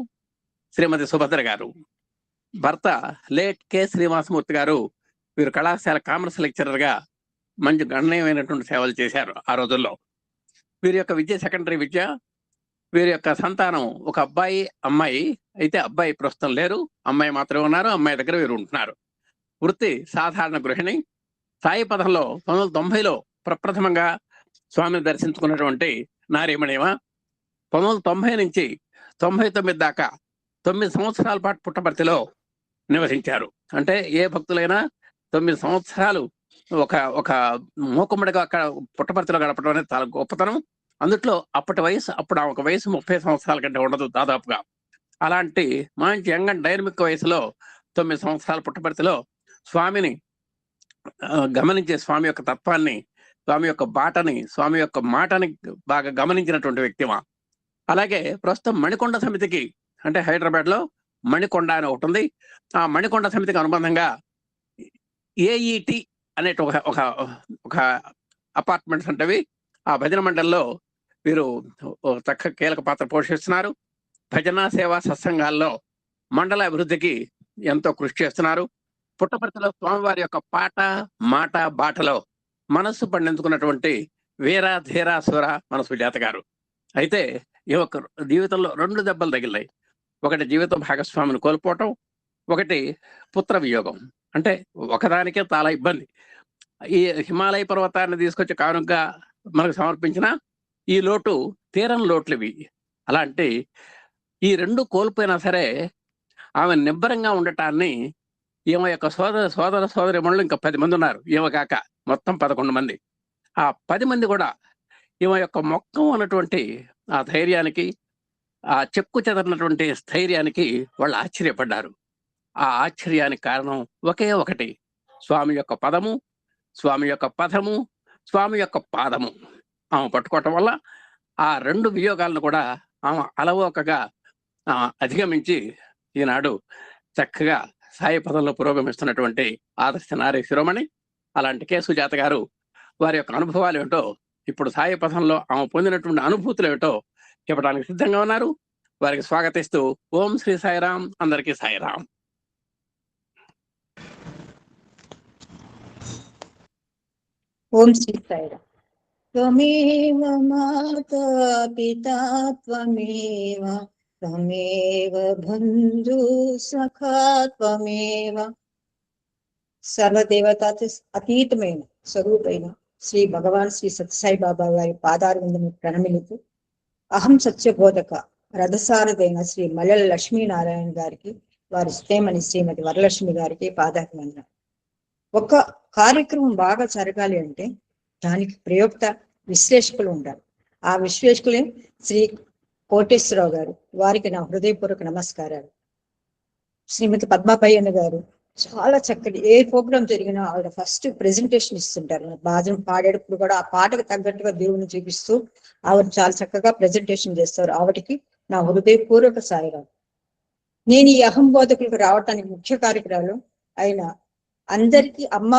శ్రీమతి సుభద్ర గారు. భర్త లేట్ కె శ్రీనివాసమూర్తి గారు. వీరు కళాశాల కామర్స్ లెక్చరర్ గా మంచి గణనీయమైనటువంటి సేవలు చేశారు ఆ రోజుల్లో. వీరి యొక్క విద్య సెకండరీ విద్య. వీరి యొక్క సంతానం ఒక అబ్బాయి, అమ్మాయి. అయితే అబ్బాయి ప్రస్తుతం లేరు, అమ్మాయి మాత్రమే ఉన్నారు. అమ్మాయి దగ్గర వీరు ఉంటున్నారు. వృత్తి సాధారణ గృహిణి. సాయి పదంలో 1990లో ప్రప్రథమంగా స్వామిని దర్శించుకున్నటువంటి నారీమణిమ. 1990 నుంచి 99 దాకా 9 సంవత్సరాల పాటు పుట్టపర్తిలో నివసించారు. అంటే ఏ భక్తులైనా 9 సంవత్సరాలు ఒక మూకుమ్మడిగా అక్కడ పుట్టపర్తిలో గడపడం అనేది చాలా గొప్పతనం. అందుట్లో అప్పుడు ఒక వయసు 30 సంవత్సరాల కంటే ఉండదు దాదాపుగా. అలాంటి మంచి యంగ్ అండ్ డైనమిక్ వయసులో 9 సంవత్సరాల పుట్టపర్తిలో స్వామిని గమనించే, స్వామి యొక్క తత్వాన్ని, స్వామి యొక్క బాటని, స్వామి యొక్క మాటని బాగా గమనించినటువంటి వ్యక్తిమా. అలాగే ప్రస్తుతం మణికొండ సమితికి, అంటే హైదరాబాద్ లో మణికొండ అని ఒకటి ఉంది. ఆ మణికొండ సమితికి అనుబంధంగా ఏఈటి అనే ఒక అపార్ట్మెంట్స్ అంటవి. ఆ భజన మండలిలో వీరు చక్కగా కీలక పాత్ర పోషిస్తున్నారు. భజన సేవా సత్సంగాల్లో మండల అభివృద్ధికి ఎంతో కృషి చేస్తున్నారు. పుట్టపర్తిలో స్వామివారి యొక్క పాట, మాట, బాటలో మనస్సు పండించుకున్నటువంటి వీర ధీర సుర మన సుజాత గారు. అయితే ఈ యొక్క జీవితంలో 2 దెబ్బలు తగిలాయి. ఒకటి జీవిత భాగస్వామిని కోల్పోవటం, ఒకటి పుత్ర వియోగం. అంటే ఒకదానికే చాలా ఇబ్బంది. ఈ హిమాలయ పర్వతాన్ని తీసుకొచ్చి కానుకగా మనకు సమర్పించిన ఈ లోటు తీరని లోట్లు ఇవి. అలాంటి ఈ రెండు కోల్పోయినా సరే ఆమె నిబ్బరంగా ఉండటాన్ని ఈమె యొక్క సోదరిమణులు ఇంకా 10 మంది ఉన్నారు, ఈమె కాక మొత్తం 11 మంది. ఆ 10 మంది కూడా ఈమె యొక్క మొక్కం ఉన్నటువంటి ఆ ధైర్యానికి, ఆ చెక్కు చెదరినటువంటి స్థైర్యానికి వాళ్ళు ఆశ్చర్యపడ్డారు. ఆ ఆశ్చర్యానికి కారణం ఒకే ఒకటి, స్వామి యొక్క పదము, స్వామి యొక్క పదము, స్వామి యొక్క పాదము ఆమె పట్టుకోవటం వల్ల ఆ 2 వియోగాలను కూడా ఆమె అలవోకగా అధిగమించి ఈనాడు చక్కగా సాయి పదంలో పురోగమిస్తున్నటువంటి ఆదర్శ నారీ శిరోమణి. అలాంటి కె సుజాత గారు వారి యొక్క అనుభవాలు ఏమిటో, ఇప్పుడు సాయి పథంలో ఆమె పొందినటువంటి అనుభూతులు ఏమిటో చెప్పడానికి సిద్ధంగా ఉన్నారు. వారికి స్వాగతిస్తూ ఓం శ్రీ సాయిరాం, అందరికీ సాయిరాం. ఓం శ్రీ సాయిరాం. త్వమేవ మాతా పితా త్వమేవ త్వమేవ బంధు సఖా త్వమేవ. సర్వదేవతా అతీతమైన స్వరూపైన శ్రీ భగవాన్ శ్రీ సత్యసాయి బాబా వారి పాదారవిందము ప్రణమిలుతూ, అహం సత్యబోధక రథసారథైన శ్రీ మల్లెల లక్ష్మీనారాయణ గారికి, వారి శ్రీమణి శ్రీమతి వరలక్ష్మి గారికి పాదాభివందనం. ఒక కార్యక్రమం బాగా జరగాలి అంటే దానికి ప్రయోక్త విశ్లేషకులు ఉండాలి. ఆ విశ్లేషకులే శ్రీ కోటేశ్వరరావు గారు, వారికి నా హృదయపూర్వక నమస్కారాలు. శ్రీమతి పద్మాపయ్యన్న గారు చాలా చక్కటి, ఏ ప్రోగ్రాం జరిగినా ఆవిడ ఫస్ట్ ప్రెజెంటేషన్ ఇస్తుంటారు. బాజం పాడేటప్పుడు కూడా ఆ పాటకు తగ్గట్టుగా దేవుని చూపిస్తూ ఆవిడ చాలా చక్కగా ప్రెజెంటేషన్ చేస్తారు. ఆవిడకి నా హృదయపూర్వక సాయిరాం. నేను ఈ అహం బోధకులకు రావటానికి ముఖ్య కార్యక్రమాలు అయిన అందరికీ అమ్మ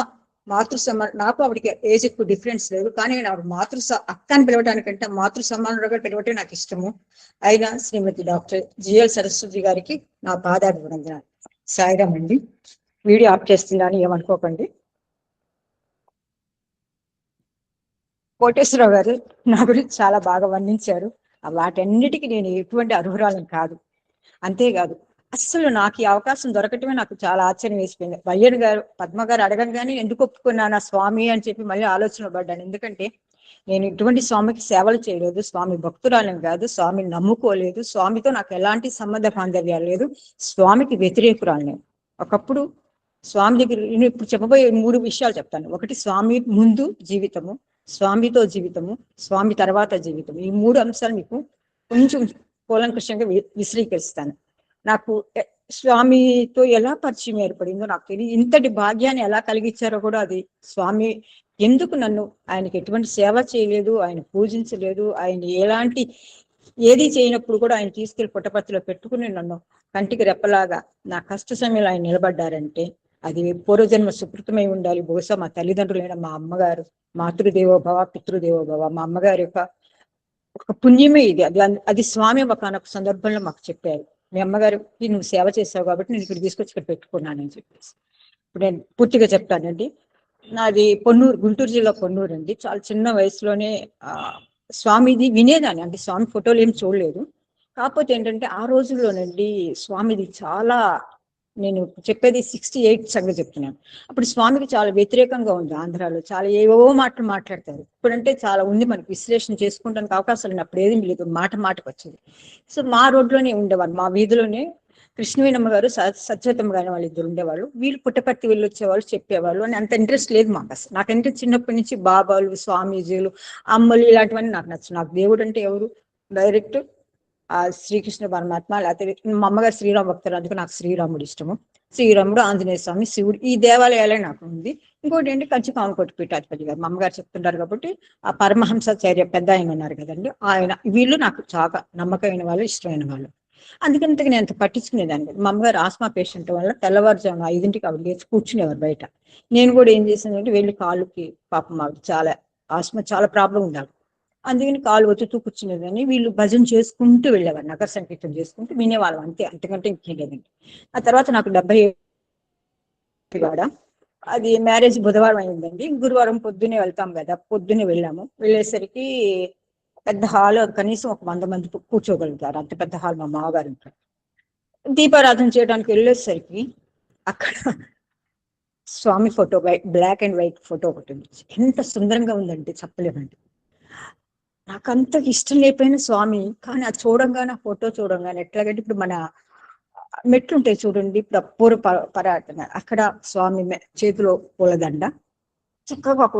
మాతృ సమానం, నాకు ఆవిడకి ఏజ్ ఎక్కువ డిఫరెన్స్ లేదు, కానీ నేను ఆవిడ అక్క అని పిలవడానికంటే మాతృ సమానులుగా పిలవటం నాకు ఇష్టము అయిన శ్రీమతి డాక్టర్ జిఎల్ సరస్వతి గారికి నా పాదాభివందనాలు. సాయిరాం అండి. వీడియో ఆఫ్ చేస్తున్నాను, ఏమనుకోకండి. కోటేశ్వరరావు గారు నా గురించి చాలా బాగా వర్ణించారు. వాటన్నిటికీ నేను ఎటువంటి అర్హురాలను కాదు. అంతేకాదు, అస్సలు నాకు ఈ అవకాశం దొరకటమే నాకు చాలా ఆశ్చర్యం వేసిపోయింది. వయ్యర్ గారు, పద్మ గారు అడగంగానే ఎందుకు ఒప్పుకున్నాను స్వామి అని చెప్పి మళ్ళీ ఆలోచన పడ్డాను. ఎందుకంటే నేను ఇటువంటి స్వామికి సేవలు చేయలేదు, స్వామి భక్తురాలను కాదు, స్వామిని నమ్ముకోలేదు, స్వామితో నాకు ఎలాంటి సంబంధ బాంధవ్యాలు లేదు, స్వామికి వ్యతిరేకురాలు నేను. ఒకప్పుడు స్వామి దగ్గర నేను ఇప్పుడు చెప్పబోయే 3 విషయాలు చెప్తాను. ఒకటి, స్వామి ముందు జీవితము, స్వామితో జీవితము, స్వామి తర్వాత జీవితం. ఈ 3 అంశాలు మీకు కొంచెం కూలంకషంగా విశ్లేషిస్తాను. నాకు స్వామితో ఎలా పరిచయం ఏర్పడిందో నాకు తెలియదు. ఇంతటి భాగ్యాన్ని ఎలా కలిగించారో కూడా అది స్వామి. ఎందుకు నన్ను, ఆయనకి ఎటువంటి సేవ చేయలేదు, ఆయన పూజించలేదు, ఆయన ఎలాంటి ఏది చేయనప్పుడు కూడా ఆయన తీసుకెళ్లి పుట్టపర్తిలో పెట్టుకుని నన్ను కంటికి రెప్పలాగా నా కష్ట సమయంలో ఆయన నిలబడ్డారంటే అది పూర్వజన్మ సుకృతమై ఉండాలి. బహుశా మా తల్లిదండ్రులైన మా అమ్మగారు, మాతృదేవోభవ పితృదేవోభవ, మా అమ్మగారి యొక్క ఒక పుణ్యమే ఇది. అది స్వామి ఒకనొక సందర్భంలో మాకు చెప్పారు, మీ అమ్మగారికి నువ్వు సేవ చేసావు కాబట్టి నేను ఇక్కడ తీసుకొచ్చి ఇక్కడ పెట్టుకున్నానని చెప్పేసి. ఇప్పుడు నేను పూర్తిగా చెప్తానండి. నాది పొన్నూరు, గుంటూరు జిల్లా పొన్నూరు అండి. చాలా చిన్న వయసులోనే స్వామిది వినేదాన్ని, అంటే స్వామి ఫోటోలు ఏం చూడలేదు. కాకపోతే ఏంటంటే ఆ రోజుల్లోనండి స్వామిది చాలా, నేను చెప్పేది 68 సంగతి చెప్తున్నాను. అప్పుడు స్వామికి చాలా వ్యతిరేకంగా ఉంది ఆంధ్రాలో, చాలా ఏవో మాటలు మాట్లాడతారు. ఇప్పుడంటే చాలా ఉంది, మనకి విశ్లేషణ చేసుకుంటానికి అవకాశాలు ఉన్నాయి. అప్పుడు ఏది లేదు, మాటకు వచ్చేది. సో మా రోడ్లోనే ఉండేవాళ్ళు, మా వీధిలోనే కృష్ణవేణమ్మ గారు, సత్యవతమ్మ గారు వాళ్ళు ఇద్దరు ఉండేవాళ్ళు. వీళ్ళు పుట్టపర్తి వెళ్ళి వచ్చేవాళ్ళు, చెప్పేవాళ్ళు. అని అంత ఇంట్రెస్ట్ లేదు మాకు అసలు. నాకంటే చిన్నప్పటి నుంచి బాబాలు, స్వామీజీలు, అమ్మలు ఇలాంటివన్నీ నాకు నచ్చదు. నాకు దేవుడు అంటే ఎవరు, డైరెక్ట్ ఆ శ్రీకృష్ణ పరమాత్మ, లేకపోతే మా అమ్మగారు శ్రీరామ భక్తులు, అందుకు నాకు శ్రీరాముడు ఇష్టము. శ్రీరాముడు, ఆంజనేయ స్వామి, శివుడు, ఈ దేవాలయాలే నాకు ఉంది. ఇంకోటి ఏంటి, కంచి కామకోటి పీఠాధిపతి గారు మా అమ్మగారు చెప్తుంటారు కాబట్టి, ఆ పరమహంసాచార్య పెద్ద ఆయన ఉన్నారు కదండి, ఆయన, వీళ్ళు నాకు చాలా నమ్మకమైన వాళ్ళు, ఇష్టమైన వాళ్ళు. అందుకంటే నేను అంత పట్టించుకునేదాన్ని. మా అమ్మగారు ఆస్మా పేషెంట్ వల్ల తెల్లవారుజామున 5ంటికి ఆవిడ లేచి కూర్చునేవారు బయట. నేను కూడా ఏం చేశానంటే వెళ్ళి కాళ్ళకి, పాపం ఆవిడ చాలా ఆస్మా చాలా ప్రాబ్లం ఉండాలి, అందుకని కాలు ఒత్తుతూ కూర్చునేదని. వీళ్ళు భజన చేసుకుంటూ వెళ్ళేవారు, నగర సంకీర్తన చేసుకుంటూ వినేవాళ్ళం, అంతే, అంతకంటే ఇంకేం లేదండి. ఆ తర్వాత నాకు 70 అది మ్యారేజ్ బుధవారం అయిందండి. గురువారం పొద్దున్నే వెళ్తాం కదా, పొద్దున్నే వెళ్ళాము. వెళ్ళేసరికి పెద్ద హాల్, కనీసం ఒక 100 మంది కూర్చోగలుగుతారు, అంత పెద్ద హాల్ మా మామగారు ఉంటారు. దీపారాధన చేయడానికి వెళ్ళేసరికి అక్కడ Swami photo, black and white photo ఒకటి ఉంది. ఎంత సుందరంగా ఉందంటే చెప్పలేమండి. నాకంత ఇష్టం లేకపోయిన స్వామి, కానీ అది చూడంగానే ఆ ఫోటో చూడంగానే ఎట్లాగంటే ఇప్పుడు మన మెట్లు ఉంటాయి చూడండి, ఇప్పుడు పరాటన అక్కడ స్వామి చేతిలో పూలదండ చక్కగా ఒక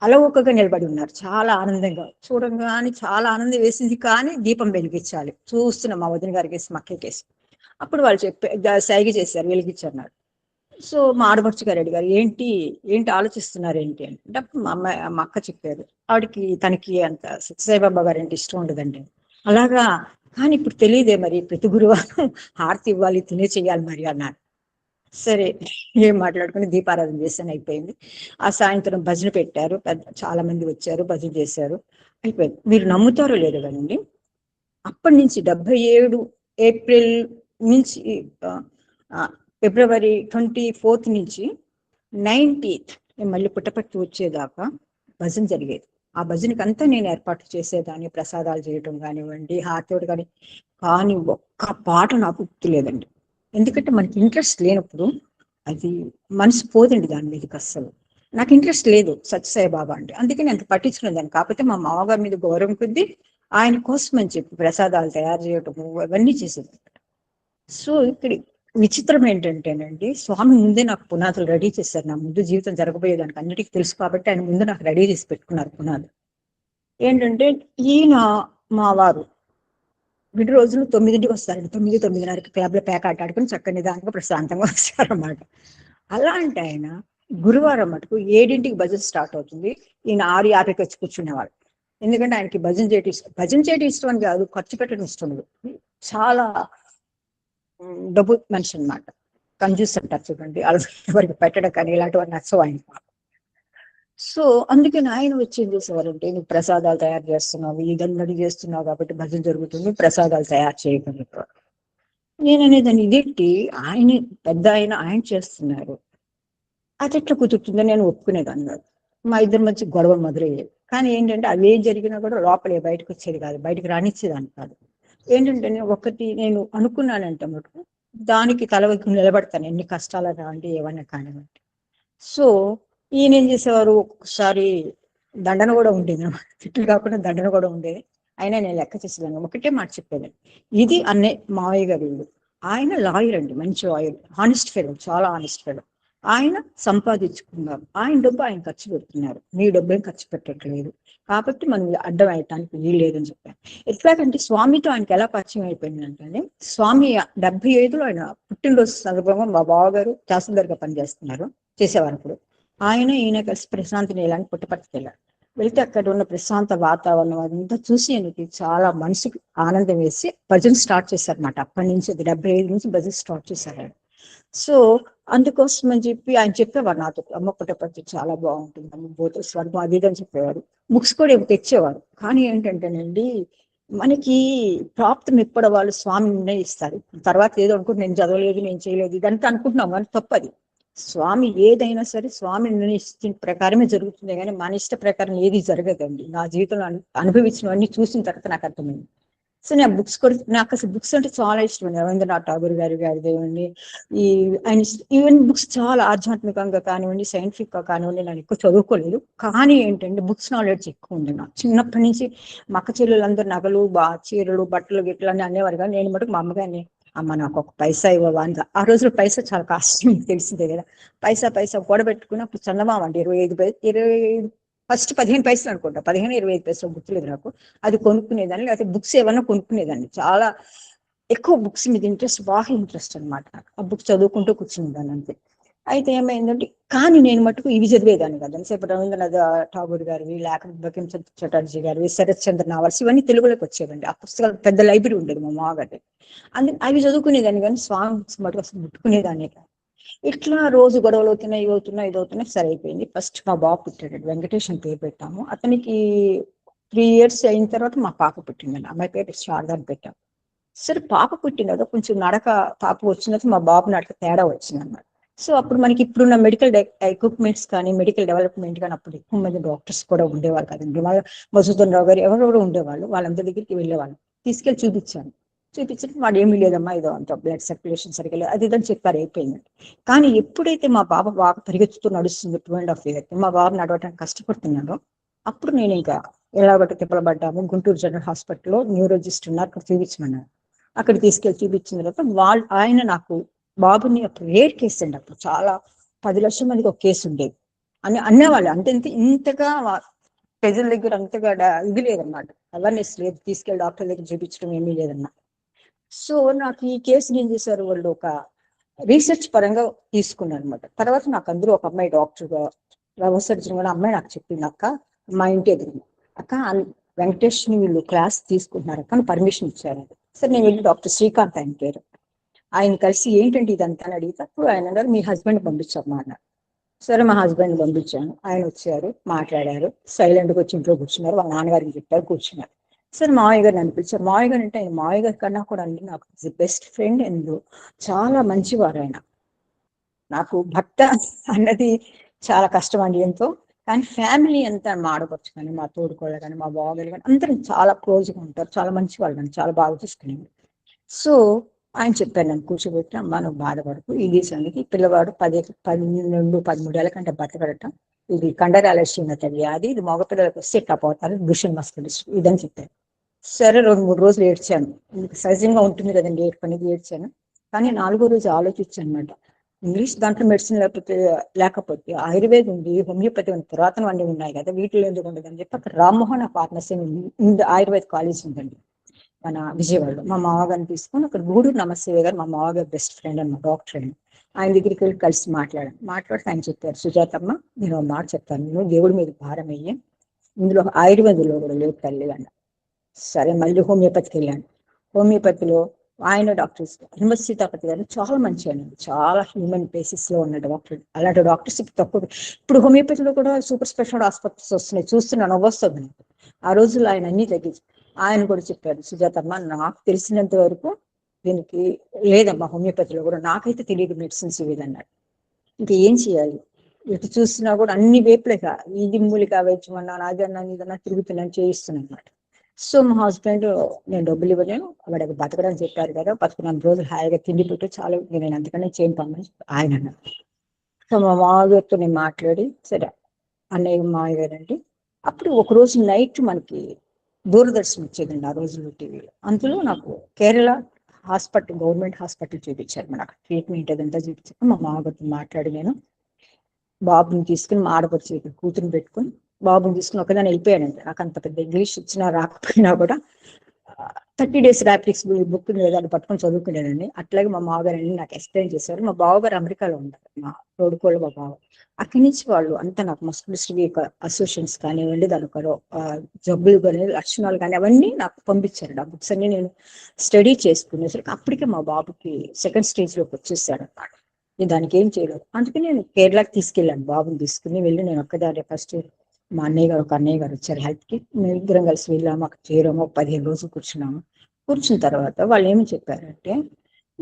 అలవోకగా నిలబడి ఉన్నారు. చాలా ఆనందంగా చూడంగానే చాలా ఆనందం వేసింది. కానీ దీపం వెలిగించాలి చూస్తున్నాం మా వదిన గారికి వేసి మక్కకేసి. అప్పుడు వాళ్ళు సైగ చేశారు వెలిగించన్నారు. సో మా ఆడపడుచు గారు అడిగారు, ఏంటి ఏంటి ఆలోచిస్తున్నారు ఏంటి అంటే అప్పుడు మా అక్క చెప్పారు, ఆవిడకి తనకి అంత సత్యసాయిబాబా గారు అంటే ఇష్టం ఉండదండి. అలాగా, కానీ ఇప్పుడు తెలియదే మరి ప్రతి గురువారం హారతి ఇవ్వాలి, తినే చెయ్యాలి మరి అన్నారు. సరే ఏం మాట్లాడుకుని దీపారాధన చేసాను, అయిపోయింది. ఆ సాయంత్రం భజన పెట్టారు, చాలా మంది వచ్చారు, భజన చేశారు, అయిపోయింది. మీరు నమ్ముతారో లేదో కదండి, అప్పటి నుంచి 77 ఏప్రిల్ నుంచి ఫిబ్రవరి 24 నుంచి 19th మళ్ళీ పుట్టపర్తి వచ్చేదాకా భజన జరిగేది. ఆ భజనకి అంతా నేను ఏర్పాటు చేసేదాన్ని, ప్రసాదాలు చేయటం కానివ్వండి, హారతోడు కానీ ఒక్క పాట నాకు గుర్తులేదండి. ఎందుకంటే మనకి ఇంట్రెస్ట్ లేనప్పుడు అది మనసు పోదండి దాని మీదకి. అస్సలు నాకు ఇంట్రెస్ట్ లేదు సత్యసాయి బాబా అంటే, అందుకే నేను అంత పట్టించుకునేదాన్ని. కాకపోతే మా మామగారి మీద గౌరవం కొద్దీ ఆయన కోసం అని చెప్పి ప్రసాదాలు తయారు చేయటము అవన్నీ చేసేది. సో ఇక్కడ విచిత్రం ఏంటంటేనండి, స్వామి ముందే నాకు పునాదులు రెడీ చేశారు. నా ముందు జీవితం జరగబోయేదానికి అన్నిటికీ తెలుసు కాబట్టి ఆయన ముందు నాకు రెడీ చేసి పెట్టుకున్నారు పునాదులు. ఏంటంటే ఈయన మా వారు విడి రోజులు 9ంటికి వస్తారండి, 9-9:30కి క్లబ్లో పేకాట ఆడుకుని చక్కగా నిదానంగా ప్రశాంతంగా వస్తారన్నమాట. అలాంటి ఆయన గురువారం మటుకు 7ంటికి భజన స్టార్ట్ అవుతుంది, ఈయన 6:50కి వచ్చి కూర్చునేవాళ్ళు. ఎందుకంటే ఆయనకి భజన చేయటం ఇష్టం. భజన చేయటం ఇష్టం అని కాదు, ఖర్చు పెట్టడం ఇష్టం లేదు. చాలా డబ్బు మనిషి అనమాట, కంజూస్ అంటారు చూడండి, ఎవరికి పెట్టడం కానీ ఇలాంటివన్నీ నచ్చవు ఆయన. సో అందుకని ఆయన వచ్చి ఏం చేసేవారంటే, నువ్వు ప్రసాదాలు తయారు చేస్తున్నావు, ఇదన్నది చేస్తున్నావు కాబట్టి భజన జరుగుతుంది, ప్రసాదాలు తయారు చేయగలుగుతావు. నేను అనేదాన్ని ఇదేంటి, ఆయన పెద్ద ఆయన చేస్తున్నారు, అది ఎట్లా కుదురుతుందో నేను ఒప్పుకునేదాన్ని కాదు. మా ఇద్దరి మధ్య గొడవ మొదలయ్యేది. కానీ ఏంటంటే అవి ఏం జరిగినా కూడా లోపలే, బయటకు వచ్చేది కాదు, బయటకు రానిచ్చేదాన్ని కాదు. ఏంటంటే నేను అనుకున్నానంటే మటుకు దానికి తలవెక్కి నిలబడతాను, ఎన్ని కష్టాలు రావండి ఏమన్నా కానివ్వండి. సో ఈయన ఏం చేసేవారు, ఒక్కొక్కసారి దండన కూడా ఉండేది అన్నమాట, తిట్లు కాకుండా దండన కూడా ఉండేది. అయినా నేను లెక్క చేసేదాన్ని, ఒకటే మాట చెప్పేదాన్ని, ఇది అన్నే మావయ్య గారు ఇల్లు. ఆయన లాయర్ అండి, మంచి లాయర్, హానెస్ట్ ఫెలో, చాలా హానెస్ట్ ఫెలో. ఆయన సంపాదించుకున్నారు, ఆయన డబ్బు ఆయన ఖర్చు పెడుతున్నారు, మీ డబ్బు ఏం ఖర్చు పెట్టట్లేదు, కాబట్టి మనం అడ్డం వేయటానికి వీల్లేదని చెప్పాను. ఎట్లాగంటే స్వామితో ఆయనకి ఎలా పరిచయం అయిపోయిందంటే, స్వామి 75లో ఆయన పుట్టినరోజు సందర్భంగా మా బావగారు తహసీల్దార్గా చేసేవారు. అప్పుడు ఈయన కలిసి ప్రశాంతి నీలానికి పుట్టపర్తికి వెళ్ళారు. వెళ్తే అక్కడ ఉన్న ప్రశాంత వాతావరణం అదంతా చూసి ఆయనకి చాలా మనసుకి ఆనందం వేసి భజన స్టార్ట్ చేశారన్నమాట. అప్పటి నుంచి 75 నుంచి భజన స్టార్ట్ చేశారు. సో అందుకోసం అని చెప్పి ఆయన చెప్పేవారు నాతో, అమ్మ పుట్టపర్తి చాలా బాగుంటుంది, అమ్మ బోధ స్వర్గం అది ఇది అని చెప్పేవారు. బుక్స్ కూడా ఏమి తెచ్చేవారు. కానీ ఏంటంటేనండి, మనకి ప్రాప్తం ఎప్పుడు వాళ్ళు స్వామి నిర్ణయిస్తారు. తర్వాత ఏదో అనుకుంటే నేను చదవలేదు, నేను చేయలేదు ఇదంతా అనుకుంటున్నాం, కానీ తప్పది. స్వామి ఏదైనా సరే స్వామి నిర్ణయించిన ప్రకారమే జరుగుతుంది, కానీ మన ఇష్ట ప్రకారం ఏది జరగదండి. నా జీవితంలో అనుభవించినవన్నీ చూసిన తర్వాత నాకు అర్థమైంది. సో నేను బుక్స్ కూడా, నాకు అసలు బుక్స్ అంటే చాలా ఇష్టం అండి. రవీంద్రనాథ్ ఠాగూర్ గారిది ఆయన ఈవెన్ బుక్స్ చాలా ఆధ్యాత్మికంగా కానివ్వండి, సైంటిఫిక్ గా కానివ్వండి, నేను ఎక్కువ చదువుకోలేదు. కానీ ఏంటంటే బుక్స్ నాలెడ్జ్ ఎక్కువ ఉంది నాకు. చిన్నప్పటి నుంచి మక్క చెల్లెలందరూ నగలు, చీరలు, బట్టలు గిట్లు అని అనేవారు. కానీ నేను మటుకు మా అమ్మగారిని, అమ్మ నాకు ఒక పైసా ఇవ్వవా అని. ఆ రోజుల్లో పైసా చాలా కాస్ట్, మీకు తెలిసిందే కదా. పైసా కూడబెట్టుకుని అప్పుడు చందమామ అండి 25 ఫస్ట్ 15 పైసలు అనుకుంటా, 15-25 పైసలు గుర్తులేదు నాకు. అది కొనుక్కునేదాన్ని, లేకపోతే బుక్స్ ఏమన్నా కొనుక్కునేదాన్ని. చాలా ఎక్కువ బుక్స్ మీద బాగా ఇంట్రెస్ట్ అనమాట నాకు. ఆ బుక్స్ చదువుకుంటూ కూర్చునేదాన్ని అంతే. అయితే ఏమైందంటే, కానీ నేను మటుకు ఇవి చదివేదాన్ని కదా. సేపు రవీంద్రనాథ్ ఠాగూర్ గారివి, లేకపోతే బంకించంద్ర చటర్జీ గారివి, శరత్ చంద్ర నావల్స్ ఇవన్నీ తెలుగులోకి వచ్చేదండి. ఆ పుస్తకాలు పెద్ద లైబ్రరీ ఉండేది మా మామగారి. అందుకే అవి చదువుకునేదాన్ని, కానీ స్వామి బుక్స్ మటుకు అసలు ముట్టుకునేదాన్ని కాదు. ఇట్లా రోజు గొడవలు అవుతున్నాయి, ఇదవుతున్నాయి, సరే అయిపోయింది. ఫస్ట్ మా బాబు పుట్టాడు, వెంకటేష్ అని పేరు పెట్టాము. అతనికి 3 years అయిన తర్వాత మా పాప పుట్టిందండి, అమ్మాయి పేరు శారద అని పెట్టాం. సరే పాప పుట్టిన తర్వాత కొంచెం నడక పాప వచ్చిన మా బాబు నడక తేడా వచ్చింది అనమాట. సో అప్పుడు మనకి ఇప్పుడున్న మెడికల్ ఎక్విప్మెంట్స్ కానీ, మెడికల్ డెవలప్మెంట్ కానీ అప్పుడు ఎక్కువ మంది డాక్టర్స్ కూడా ఉండేవారు కదండి. మధుసూదన్ రావు గారు ఎవరెవరు ఉండేవాళ్ళు, వాళ్ళందరి దగ్గరికి వెళ్ళేవాళ్ళు. తీసుకెళ్ళి చూపించాను. వాడు ఏమీ లేదమ్మా, ఏదో అంత బ్లడ్ సర్క్యులేషన్ సరిగ్గా లేదు, అది ఇదని చెప్పారు, అయిపోయిందండి. కానీ ఎప్పుడైతే మా బాబు బాగా పరిగెత్తుతూ నడుస్తుంది 2.5 years, మా బాబు నడవటానికి కష్టపడుతున్నాడో, అప్పుడు నేను ఇంకా ఎలాగొట్ట తిప్పలబడ్డాము. గుంటూరు జనరల్ హాస్పిటల్లో న్యూరాలజిస్ట్ ఉన్నారు, అక్కడ చూపించమన్నారు. అక్కడ తీసుకెళ్ళి చూపించిన తర్వాత ఆయన నాకు బాబుని అప్పుడు రేర్ కేసు అండి, అప్పుడు చాలా 10 లక్షల మందికి ఒక కేసు ఉండేది అని అనేవాళ్ళు. అంటే ఇంతగా ప్రజల దగ్గర అంతగా ఇది లేదన్నమాట, అవేర్నెస్ లేదు, తీసుకెళ్ళి డాక్టర్ దగ్గర చూపించడం ఏమీ లేదన్నమాట. సో నాకు ఈ కేసుని ఏం చేశారు వాళ్ళు, ఒక రీసెర్చ్ పరంగా తీసుకున్నారు అనమాట. తర్వాత నాకు అందరూ ఒక అమ్మాయి డాక్టర్గా సర్జన్ కూడా అమ్మాయి నాకు చెప్పింది, అక్క మా ఇంటి ఎదురు అక్క వెంకటేష్ని వీళ్ళు క్లాస్ తీసుకుంటున్నారు అక్క, పర్మిషన్ ఇచ్చారు. సరే నేను వెళ్ళి డాక్టర్ శ్రీకాంత్ ఆయన పేరు, ఆయన కలిసి ఏంటంటే ఇదంతా అని అడిగితే అప్పుడు ఆయన అన్నారు మీ హస్బెండ్ పంపించమ్మా అన్నారు. సరే మా హస్బెండ్ పంపించాను, ఆయన వచ్చారు, మాట్లాడారు, సైలెంట్గా వచ్చి ఇంట్లో కూర్చున్నారు, వాళ్ళ నాన్నగారికి చెప్పారు, కూర్చున్నారు. సరే మావయ్య గారు నన్ను పిలిచారు. మావయ్య గారు అంటే ఆయన మావయ్య గారి కన్నా కూడా అండి నాకు బెస్ట్ ఫ్రెండ్ అండ్ చాలా మంచివారు ఆయన. నాకు భర్త అన్నది చాలా కష్టం అండి ఎంతో, కానీ ఫ్యామిలీ అంతా మా ఆడపడుచు కానీ మా తోడుకోళ్ళు కానీ మా బావగారు కానీ అందరం చాలా క్లోజ్గా ఉంటారు, చాలా మంచి వాళ్ళు, నన్ను చాలా బాగా చూసుకునేవారు. సో ఆయన చెప్పారు, నన్ను కూర్చోబెట్టి అమ్మా నువ్వు బాధపడకు, ఇది సంగతి పిల్లవాడు 12, 13 ఏళ్ళ కంటే బతకడటం, ఇది కండరాల క్షీణత వ్యాధి, ఇది మగపిల్లలకు సెట్ అయిపోతారు, దుషన్ మస్కులర్ ఇదని చెప్పారు. సరే 2-3 రోజులు ఏడ్చాను, సహజంగా ఉంటుంది కదండి ఏడ్పనేది, ఏడ్చాను. కానీ 4వ రోజు ఆలోచించాను అనమాట, ఇంగ్లీష్ దాంట్లో మెడిసిన్ లేకపోతే ఆయుర్వేదం ఉంది, హోమియోపతి ఉంది, పురాతనం అన్నీ ఉన్నాయి కదా, వీటిలో ఎందుకు ఉండదు అని చెప్పి అక్కడ రామ్మోహన్ ఫార్మసీ ఆయుర్వేద కాలేజ్ ఉందండి మన విజయవాడలో. మా మామగారిని తీసుకొని అక్కడ గూడూరు నమశివయ్య గారు మా మామగారు బెస్ట్ ఫ్రెండ్ అని, మా డాక్టర్ అండి, ఆయన దగ్గరికి వెళ్ళి కలిసి మాట్లాడితే ఆయన చెప్పారు, సుజాతమ్మ నేను ఒక మాట చెప్తాను, నేను దేవుడి మీద భారం అయ్యి ఇందులో ఆయుర్వేదంలో కూడా లేవు తల్లి అన్న. సరే మళ్ళీ హోమియోపతికి వెళ్ళాను. హోమియోపతిలో ఆయన డాక్టర్స్ హనుమత్ సీతాపతి గారు చాలా మంచి ఆయన, చాలా హ్యూమన్ బేసిస్ లో ఉన్న డాక్టర్. అలాంటి డాక్టర్స్ తక్కువ. ఇప్పుడు హోమియోపతిలో కూడా సూపర్ స్పెషాలిటీ ఆసుపత్రులు వస్తున్నాయి, చూస్తున్నాను, నవ్వొస్తుంది నాకు. ఆ రోజుల్లో ఆయన అన్ని తగ్గించి ఆయన కూడా చెప్పారు, సుజాతమ్మ నాకు తెలిసినంత వరకు దీనికి లేదమ్మా, హోమియోపతిలో కూడా నాకైతే తెలియదు మెడిసిన్స్ ఇవేదన్నాడు. ఇంకా ఏం చేయాలి, ఎటు చూసినా కూడా అన్ని వేపులేక ఇది మూలిక వైద్యం అన్నాను, అదన్నాను, ఇదన్నా తిరుగుతున్నాను, చేయిస్తున్నాను అన్నమాట. సో మా హస్బెండ్ నేను డబ్బులు ఇవ్వలేను, వాడికి బతకడం చెప్పారు కదా, 14 రోజులు హాయిగా తిండి పెట్టు చాలు, నేను అంతకనే చేయను పమ్మని ఆయన అన్నారు. సో మా మామగారితో నేను మాట్లాడి సరే అన్నయ్య మామయ్య గారండి, అప్పుడు ఒక రోజు నైట్ మనకి దూరదర్శన్ వచ్చేదండి ఆ రోజుల్లో టీవీలో, అందులో నాకు కేరళ హాస్పిటల్ గవర్నమెంట్ హాస్పిటల్ చూపించారు, మనకు ట్రీట్మెంట్ అదంతా చూపించారు. మా మామగారితో మాట్లాడి నేను బాబుని తీసుకుని మా ఆడపడిచి కూతురుని పెట్టుకుని బాబుని తీసుకుని ఒకదాన్ని వెళ్ళిపోయానండి. నాకు అంత పెద్ద ఇంగ్లీష్ వచ్చినా రాకపోయినా కూడా 30 days ర్యాపిక్స్ బుక్ దాన్ని పట్టుకొని చదువుకునేదండి. అట్లాగే మా మామగారు నాకు ఎక్స్ప్లెయిన్ చేశారు. మా బావగారు అమెరికాలో ఉంటారు, మా తోడుకోళ్ళు మా బావ. అక్కడి నుంచి వాళ్ళు అంతా నాకు మస్కులర్ అసోసియేషన్స్ కానివ్వండి, దానికి జబ్బులు కానీ లక్షణాలు కానీ అవన్నీ నాకు పంపించారు. ఆ బుక్స్ అన్ని నేను స్టడీ చేసుకునేసరికి అప్పటికే మా బాబుకి 2nd stage లోకి వచ్చేసాడు అన్నమాట. నేను దానికి ఏం చేయలేదు, అందుకే నేను కేరళకి తీసుకెళ్ళాను. బాబుని తీసుకుని వెళ్ళి నేను ఒక్కదాన్ని ఫస్ట్ మా అన్నయ్య గారు ఒక అన్నయ్య గారు వచ్చారు హెల్త్కి, మేము ఇద్దరం కలిసి వెళ్ళాము, అక్కడ చేరాము, 15 రోజులు కూర్చున్నాము. కూర్చున్న తర్వాత వాళ్ళు ఏమి చెప్పారంటే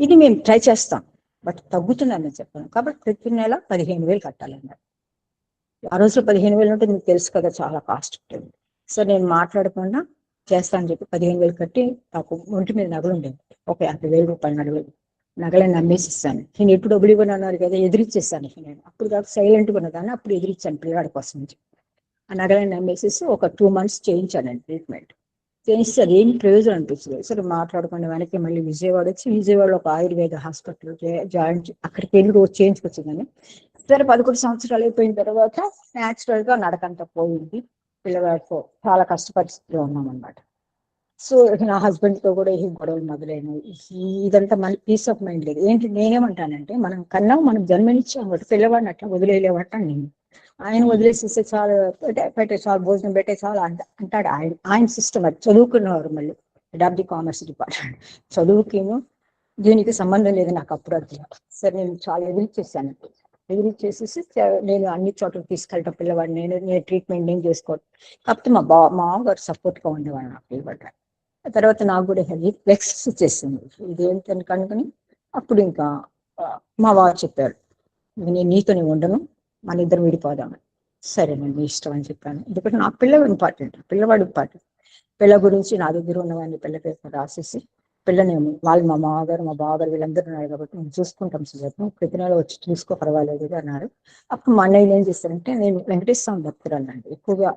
ఇది మేము ట్రై చేస్తాం బట్ తగ్గుతుందని చెప్పాను, కాబట్టి ప్రతి నెల 15,000 కట్టాలన్నారు. ఆ రోజులో 15,000 అంటే మీకు తెలుసు కదా చాలా కాస్ట్ ఉంటుంది. సో నేను మాట్లాడకుండా చేస్తానని చెప్పి 15,000 కట్టి, నాకు ఒంటి మీద నగలు ఉండేవి, ఒక 50,000 రూపాయలు నగలని నమ్మేసి ఇస్తాను. నేను ఎప్పుడు డబ్బులు ఇవ్వను అన్నారు కదా, ఎదిరిచ్చేస్తాను. నేను అప్పుడు కాదు సైలెంట్గా ఉన్నదాన్ని, అప్పుడు ఎదిరిచ్చాను పిల్లవాడి కోసం నుంచి. ఆ నగలని నమ్మేసేసి ఒక 2 months చేయించానండి ట్రీట్మెంట్. చేయిస్తే అది ఏం ప్రయోజనం అనిపించలేదు. సరే మాట్లాడుకునే వెనక్కి మళ్ళీ విజయవాడ వచ్చి, విజయవాడలో ఒక ఆయుర్వేద హాస్పిటల్ జాయిన్ అక్కడికి వెళ్ళి రోజు చేయించుకొచ్చిందని. సరే 11 సంవత్సరాలు అయిపోయిన తర్వాత న్యాచురల్ గా నడకంతా పోయింది, పిల్లవాడితో చాలా కష్ట పరిస్థితిలో ఉన్నాం అన్నమాట. సో నా హస్బెండ్ తో కూడా ఏం గొడవలు మొదలైనవి. ఇదంతా మన పీస్ ఆఫ్ మైండ్ లేదు. ఏంటి నేనేమంటానంటే, మనం కన్నా మనం జన్మనిచ్చాం కాబట్టి పిల్లవాడిని అట్లా వదిలేయలేమంటాను నేను. ఆయన వదిలేసేస్తే చాలా పెట్టే చాలు, భోజనం పెట్టే చాలు అంటాడు ఆయన సిస్టమ్. అది చదువుకున్నవారు మళ్ళీ అడాప్టివ్ కామర్స్ డిపార్ట్మెంట్, చదువుకేమో దీనికి సంబంధం లేదు నాకు అప్పుడు అది. సరే నేను చాలా ఎదిరిచ్చేసాను, ఎదిరిచ్చేసేసి నేను అన్ని చోట్లకి తీసుకెళ్ళటం పిల్లవాడిని, నేను ట్రీట్మెంట్ నేను చేసుకోవడం. కాకపోతే మా మామగారు సపోర్ట్గా ఉండేవాడు నాకు ఇవ్వడం. తర్వాత నాకు కూడా హెవీ ఫ్లెక్స్ వచ్చేసింది, ఇదేంటని కనుకొని అప్పుడు ఇంకా మా వారు చెప్పారు, నేను నీతోనే ఉండను, మన ఇద్దరు విడిపోదామని. సరేనండి ఇష్టం అని చెప్పాను, ఎందుకంటే నాకు పిల్లవాడు ఇంపార్టెంట్. పిల్ల గురించి నా దగ్గర ఉన్నవాడిని పిల్ల పేరు రాసేసి పిల్లనేమో వాళ్ళు మా మామగారు మా బావగారు వీళ్ళందరూ ఉన్నారు కాబట్టి మేము చూసుకుంటాం సుజాతం, ప్రతి నెల వచ్చి చూసుకో పర్వాలేదు అన్నారు. అప్పుడు మా అన్నయ్యలు ఏం చేస్తారంటే, నేను వెంకటేశ్వర స్వామి భక్తురాలండి, ఎక్కువగా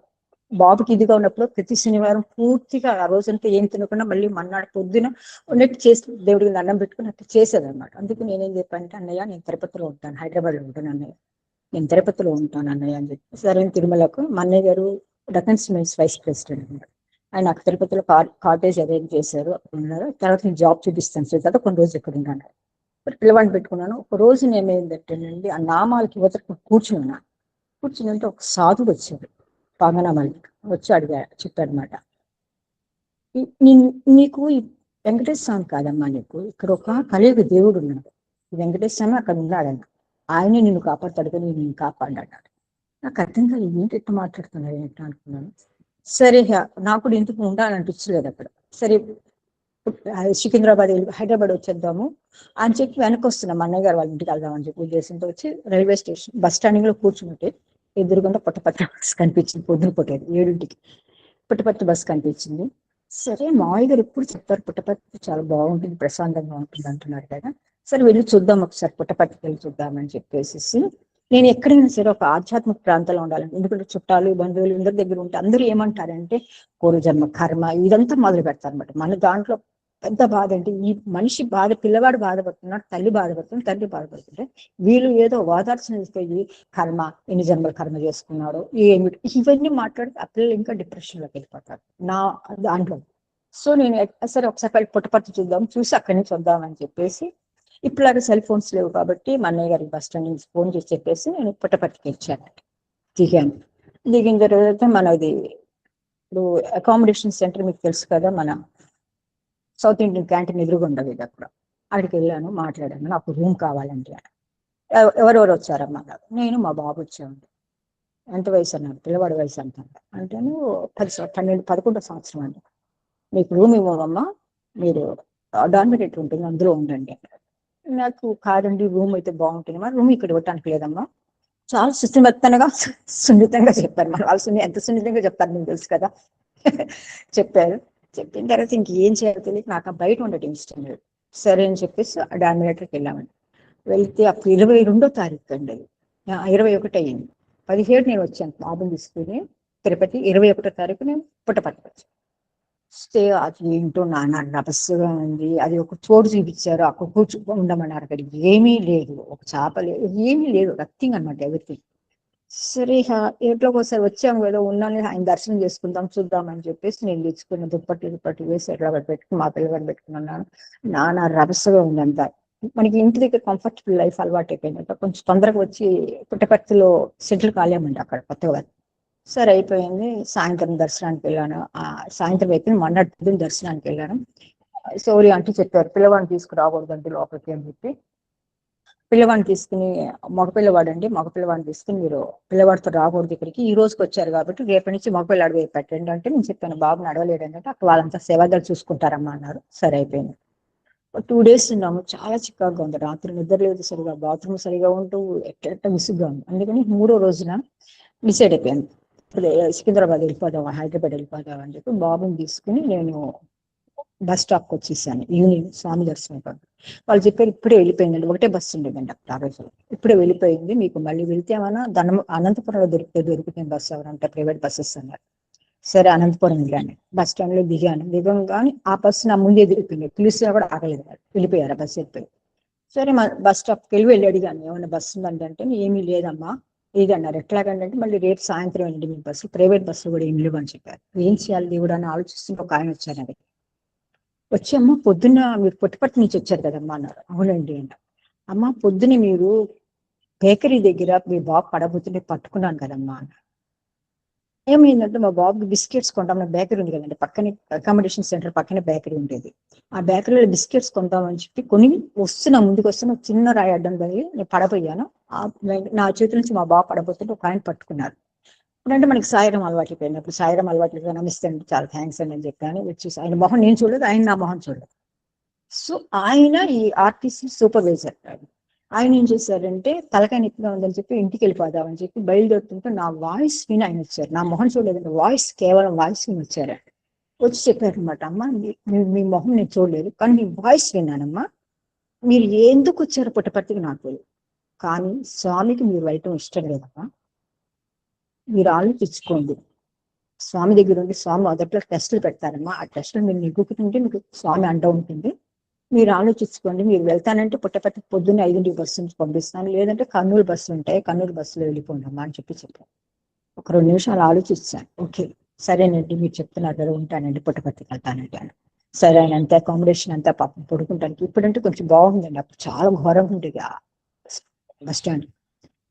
బాబుకి ఇదిగా ఉన్నప్పుడు ప్రతి శనివారం పూర్తిగా ఆ రోజంతా ఏం తినకుండా మళ్ళీ మన్నాడు పొద్దున ఉన్నట్టు చేసి దేవుడికి దండం పెట్టుకుని అట్లా చేసేదన్నమాట. అందుకు నేనేం చెప్పానంటే, అన్నయ్య నేను తిరుపతిలో ఉంటాను, హైదరాబాద్లో ఉంటాను అన్నయ్య, నేను తిరుపతిలో ఉంటాను అన్నయ్య అని చెప్పి. సరే తిరుమలకు మా అన్నయ్య గారు డెక్కన్ సిమెంట్స్ వైస్ ప్రెసిడెంట్ అన్నారు. ఆయన నాకు తిరుపతిలో కాటేజ్ అరేంజ్ చేశారు, అక్కడ ఉన్నారు. తర్వాత నేను జాబ్ చూపిస్తాను సార్, తర్వాత కొన్ని రోజులు ఇక్కడ ఉన్నాను. పిల్లవాడిని పెట్టుకున్నాను. ఒక రోజు నేను ఏంటంటేనండి, ఆ నామాలకి యువతకు కూర్చున్నాను. కూర్చుంటే ఒక సాధువు వచ్చాడు, పాంగనామాలి వచ్చి చెప్పాడనమాట, నీకు ఈ వెంకటేశ్వర స్వామి కాదమ్మా, నీకు ఇక్కడ ఒక కలియుగ దేవుడు ఉన్నాడు, ఈ వెంకటేశ్వర స్వామి అక్కడ ఉన్నాడన్న, ఆయనే నిన్ను కాపాడుతాడు కానీ నేను కాపాడినాడు. నాకు అర్థం కాదు, ఏంటి ఎట్లా మాట్లాడుతున్నారు ఏంటో అనుకున్నాను. సరే నాకు కూడా ఎందుకు ఉండాలనిపించలేదు అక్కడ. సరే సికింద్రాబాద్ హైదరాబాద్ వచ్చేద్దాము అని చెప్పి వెనక్కి వస్తున్నాం, అన్నయ్య గారు వాళ్ళ ఇంటికి వెళ్దామని చెప్పి ఉద్దేశంతో వచ్చి రైల్వే స్టేషన్ బస్ స్టాండింగ్ లో కూర్చుంటే ఎదురుగుండా పుట్టపర్తి బస్ కనిపించింది. పొద్దున పుట్టేది 7ంటికి పుట్టపర్తి బస్ కనిపించింది. సరే మామయ్య గారు ఎప్పుడు చెప్తారు పుట్టపర్తి చాలా బాగుంటుంది, ప్రశాంతంగా ఉంటుంది అంటున్నారు కదా, సరే వెళ్ళి చూద్దాం ఒకసారి, పుట్టపర్తికి వెళ్ళి చూద్దామని చెప్పేసి నేను ఎక్కడైనా సరే ఒక ఆధ్యాత్మిక ప్రాంతంలో ఉండాలంటే, ఎందుకంటే చుట్టాలు బంధువులు అందరి దగ్గర ఉంటే అందరూ ఏమంటారంటే పూర్వజన్మ కర్మ ఇదంతా మొదలు పెడతారు అనమాట. మన దాంట్లో పెద్ద బాధ అంటే ఈ మనిషి బాధ, పిల్లవాడు బాధపడుతున్నాడు, తల్లి బాధపడుతుంది, తండ్రి బాధపడుతుంటే వీళ్ళు ఏదో ఓదార్చన ఇస్తే కర్మ, ఎన్ని జన్మల కర్మ చేసుకున్నాడు ఏమిటి ఇవన్నీ మాట్లాడి ఆ పిల్లలు ఇంకా డిప్రెషన్ లోకి వెళ్ళిపోతారు నా దాంట్లో. సో నేను సరే ఒకసారి పుట్టపర్తి చూద్దాం, చూసి అక్కడి నుంచి వద్దామని చెప్పేసి, ఇప్పుడులాగా సెల్ ఫోన్స్ లేవు కాబట్టి మా అన్నయ్య గారికి బస్ స్టాండ్ నుంచి ఫోన్ చేసి చెప్పేసి నేను పుట్టపర్తికి ఇచ్చాను. దిగాను. దిగిన తర్వాత మనది ఇప్పుడు అకామిడేషన్ సెంటర్ మీకు తెలుసు కదా, మన సౌత్ ఇండియన్ క్యాంటీన్ ఎదురుగుండదు ఇది, అక్కడ అక్కడికి వెళ్ళాను, మాట్లాడాను, నాకు రూమ్ కావాలంటే. ఎవరెవరు వచ్చారమ్మా? నేను మా బాబు వచ్చాము. ఎంత వయసు అన్నాడు, పిల్లవాడి వయసు అంత అంటే 11 సంవత్సరం అండి. మీకు రూమ్ ఇవ్వమమ్మా, మీరు డార్మిటరీ ఉంటుంది అందులో ఉండండి. నాకు కాదండి రూమ్ అయితే బాగుంటుంది, మరి రూమ్ ఇక్కడ ఇవ్వటానికి లేదమ్మా. చాలా సున్నితంగా చెప్పారు. మన వాళ్ళు ఎంత సున్నితంగా చెప్తారు మీకు తెలుసు కదా. చెప్పారు. చెప్పిన తర్వాత ఇంకేం చేయాలో తెలియక నాకు బయట ఉండటం ఇష్టం లేదు. సరే అని చెప్పేసి డార్మిటరీకి వెళ్ళామండి. వెళ్తే అప్పుడు 22వ తారీఖు అండి, 21 అయ్యింది. 17 నేను వచ్చాను బాబుని తీసుకుని తిరుపతి. 21వ తారీఖు నేను పుట్టపర్తి వచ్చాను. వస్తే అది ఏంటో నాన్న రభస్సుగా ఉంది. అది ఒక చోటు చూపించారు, అక్కడ ఉండమన్నారు. అక్కడ ఏమీ లేదు, ఒక చేప లేదు, ఏమీ లేదు, రక్తింగ్ అనమాట ఎవరిథింగ్. సరే ఎట్లో ఒకసారి వచ్చాము కదా, ఉన్నాను, ఆయన దర్శనం చేసుకుందాం చూద్దాం అని చెప్పేసి నేను తెచ్చుకున్న దుప్పటి వేసి ఎట్లా పెట్టుకుని మా పిల్లగారు పెట్టుకున్నాను. నాన్న రభసగా ఉందంతా. మనకి ఇంటి దగ్గర కంఫర్టబుల్ లైఫ్ అలవాటు అయిపోయిందంట. కొంచెం తొందరగా వచ్చి పుట్టపర్తిలో సెటిల్ కాలేమండి అక్కడ కొత్తగా. సరే అయిపోయింది. సాయంత్రం దర్శనానికి వెళ్ళాను. సాయంత్రం అయిపోయింది, మొన్నటి పొద్దున్న దర్శనానికి వెళ్ళాను. సౌరి అంటే చెప్పారు పిల్లవాడిని తీసుకురాకూడదండి లోపలికి అని చెప్పి. పిల్లవాడిని తీసుకుని, మగపిల్లవాడిని తీసుకుని మీరు పిల్లవాడితో రాకూడదు ఇక్కడికి, ఈ రోజుకి వచ్చారు కాబట్టి రేపటి నుంచి మగపిల్లాడు వైపు పెట్టండి అంటే నేను చెప్పాను బాబు నడవలేడు అంటే అక్కడ వాళ్ళంతా సేవదాలు చూసుకుంటారమ్మా అన్నారు. సరే అయిపోయింది. 2 days ఉన్నాము. చాలా చిక్కగా ఉంది, రాత్రి నిద్ర లేదు సరిగా, బాత్రూమ్ సరిగా ఉంటూ ఎట్లా విసుగ్గా ఉంది. అందుకని 3వ రోజున డిసైడ్ అయిపోయాను, సికింద్రాబాద్ వెళ్ళిపోదాం, హైదరాబాద్ వెళ్ళిపోదాం అని చెప్పి బాబుని తీసుకుని నేను బస్ స్టాప్కి వచ్చేసాను. ఈవినింగ్ స్వామి దర్శనం కాదు, వాళ్ళు చెప్పారు ఇప్పుడే వెళ్ళిపోయిందండి, ఒకటే బస్సు ఉండేదండి అప్పుడు ఆ రోజులు, ఇప్పుడే వెళ్ళిపోయింది, మీకు మళ్ళీ వెళ్తే ఏమన్నా అనంతపురంలో దొరుకుతుంది బస్సు ఎవరంటే ప్రైవేట్ బస్సెస్ అన్నారు. సరే అనంతపురం వెళ్ళాను, బస్ స్టాండ్ లో దిగంగానే ఆ బస్సు నా ముందే దిగిపోయింది, పిలిచినా కూడా ఆగలేదు, వెళ్ళిపోయారు ఆ బస్సు వెళ్ళిపోయి. సరే మా బస్ స్టాప్కి వెళ్ళి అడిగాను ఏమన్నా బస్సు ఉందండి అంటే ఏమీ లేదమ్మా లేదన్నారు. ఎట్లాగంటే మళ్ళీ రేపు సాయంత్రం వెళ్ళండి మీ బస్సు, ప్రైవేట్ బస్సు కూడా ఏం లేవు అని చెప్పారు. ఏం చేయాలి దేవుడు అని ఆలోచిస్తుంటే ఒక ఆయన వచ్చారు. అది వచ్చి అమ్మ పొద్దున్న మీరు పుట్టపర్తి నుంచి వచ్చారు కదమ్మా అన్నారు. అవునండి అన్న. అమ్మ పొద్దున్న మీరు బేకరీ దగ్గర మీ బాబు పడబోతుంటే పట్టుకున్నాను కదమ్మా అన్న. ఏమైందంటే మా బాబుకి బిస్కెట్స్ కొంటాం, బేకరీ ఉంది కదండి పక్కనే, అకామిడేషన్ సెంటర్ పక్కనే బేకరీ ఉండేది. ఆ బేకరీలో బిస్కెట్స్ కొంటామని చెప్పి కొని ముందుకు వస్తున్న చిన్న రాయి అడ్డం తగిలి నేను పడబోయాను. నా చేతుల నుంచి మా బాబు పడబోతుంటే ఒక ఆయన పట్టుకున్నారు. ఇప్పుడంటే మనకి సాయిరం అలవాటు అయిపోయినప్పుడు సాయిరం అలవాటు నమస్తే అండి చాలా థ్యాంక్స్ అండి అని చెప్పాను. వచ్చేసి ఆయన మొహం నేను చూడలేదు, ఆయన నా మొహం చూడలేదు. సో ఆయన ఈ ఆర్టీసీ సూపర్వైజర్. ఆయన ఏం చేశారంటే తలకాయ నొప్పిగా ఉందని చెప్పి ఇంటికి వెళ్ళిపోదామని చెప్పి బయలుదేరుతుంటే నా వాయిస్ విని ఆయన వచ్చారు. నా మొహం చూడలేదంటే వాయిస్, కేవలం వాయిస్ విని వచ్చారు. వచ్చి చెప్పారనమాట, అమ్మ మీ మొహం నేను చూడలేదు కానీ మీ వాయిస్ విన్నానమ్మా, మీరు ఎందుకు వచ్చారు పుట్టపర్తికి నాకు తెలియదు, కానీ స్వామికి మీరు వెళ్ళటం ఇష్టం లేదమ్మా, మీరు ఆలోచించుకోండి, స్వామి దగ్గర ఉండి స్వామి మొదట్లో టెస్టులు పెడతారమ్మా. ఆ టెస్టులు మీరు నెగ్గుతుంటే మీకు స్వామి అంట ఉంటుంది. మీరు ఆలోచించుకోండి. మీరు వెళ్తానంటే పుట్టపర్తి పొద్దున్న 5ంటికి బస్సు నుంచి పంపిస్తాను, లేదంటే కర్నూలు బస్సులు ఉంటాయి, కర్నూలు బస్సులో వెళ్ళిపోండి అమ్మా అని చెప్పారు. ఒక 2 నిమిషాలు ఆలోచించాను. ఓకే సరేనండి మీరు చెప్తున్నారు కదా, ఉంటానండి, పుట్టపర్తికి వెళ్తానండి అని. సరే ఆయన అంతే అకామిడేషన్ అంతా పాపం పడుకుంటానికి. ఇప్పుడంటే కొంచెం బాగుందండి, అప్పుడు చాలా ఘోరంగా ఉండేది ఆ బస్ స్టాండ్.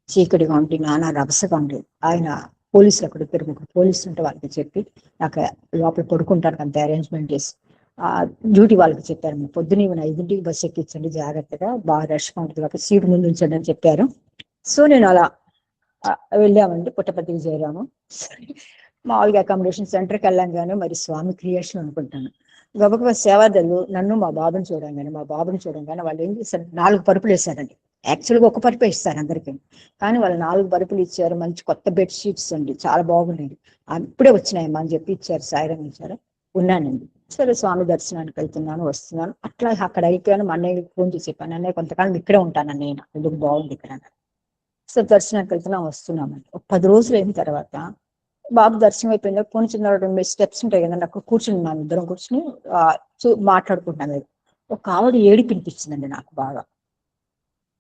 చీకటిగా ఉండి నానా రభసగా ఉండేది. ఆయన పోలీసులు అక్కడ 2 పోలీసులు ఉంటే వాళ్ళకి చెప్పి నాకు లోపల పడుకుంటానికి అంత అరేంజ్మెంట్ చేసి ఆ డ్యూటీ వాళ్ళకి చెప్పారు. పొద్దున్న 5ంటికి బస్సు ఎక్కించండి జాగ్రత్తగా, బాగా రష్గా ఉంటుంది కాబట్టి సీటు ముందు ఉంచండి అని చెప్పారు. సో నేను అలా వెళ్ళామండి, పుట్టపర్తికి చేరాము. మామూలుగా అకామిడేషన్ సెంటర్కి వెళ్ళంగానే మరి స్వామి క్రియేషన్ అనుకుంటాను. గబగబా సేవాదలు నన్ను మా బాబుని చూడంగానే వాళ్ళు ఏం చేశారు, 4 పరుపులు వేశారండి. యాక్చువల్గా 1 పరుపు ఇస్తారు అందరికీ, కానీ వాళ్ళు 4 పరుపులు ఇచ్చారు. మంచి కొత్త బెడ్షీట్స్ అండి, చాలా బాగున్నాయి. ఇప్పుడే వచ్చినాయమ్మా అని చెప్పి ఇచ్చారు. సాయిరం ఇచ్చారు. ఉన్నానండి. సరే స్వామి దర్శనానికి వెళ్తున్నాను, వస్తున్నాను. అట్లా అక్కడ అయిపోయాను. మా అన్నయ్యకి ఫోన్ చేసి చెప్పాను, అన్నయ్య కొంతకాలం ఇక్కడే ఉంటాను అన్నయ్య, ఎందుకు బాగుంది ఇక్కడ. సో దర్శనానికి వెళ్తున్నాం, వస్తున్నామండి. ఒక 10 రోజులు అయిన తర్వాత బాబు దర్శనం అయిపోయింది. కొన్ని చిన్న స్టెప్స్ ఉంటాయి కదండి, అక్కడ కూర్చున్నాం, ఇద్దరం కూర్చుని మాట్లాడుకుంటున్నాం. ఒక ఆవిడ ఏడుపు వినిపించిందండి నాకు బాగా.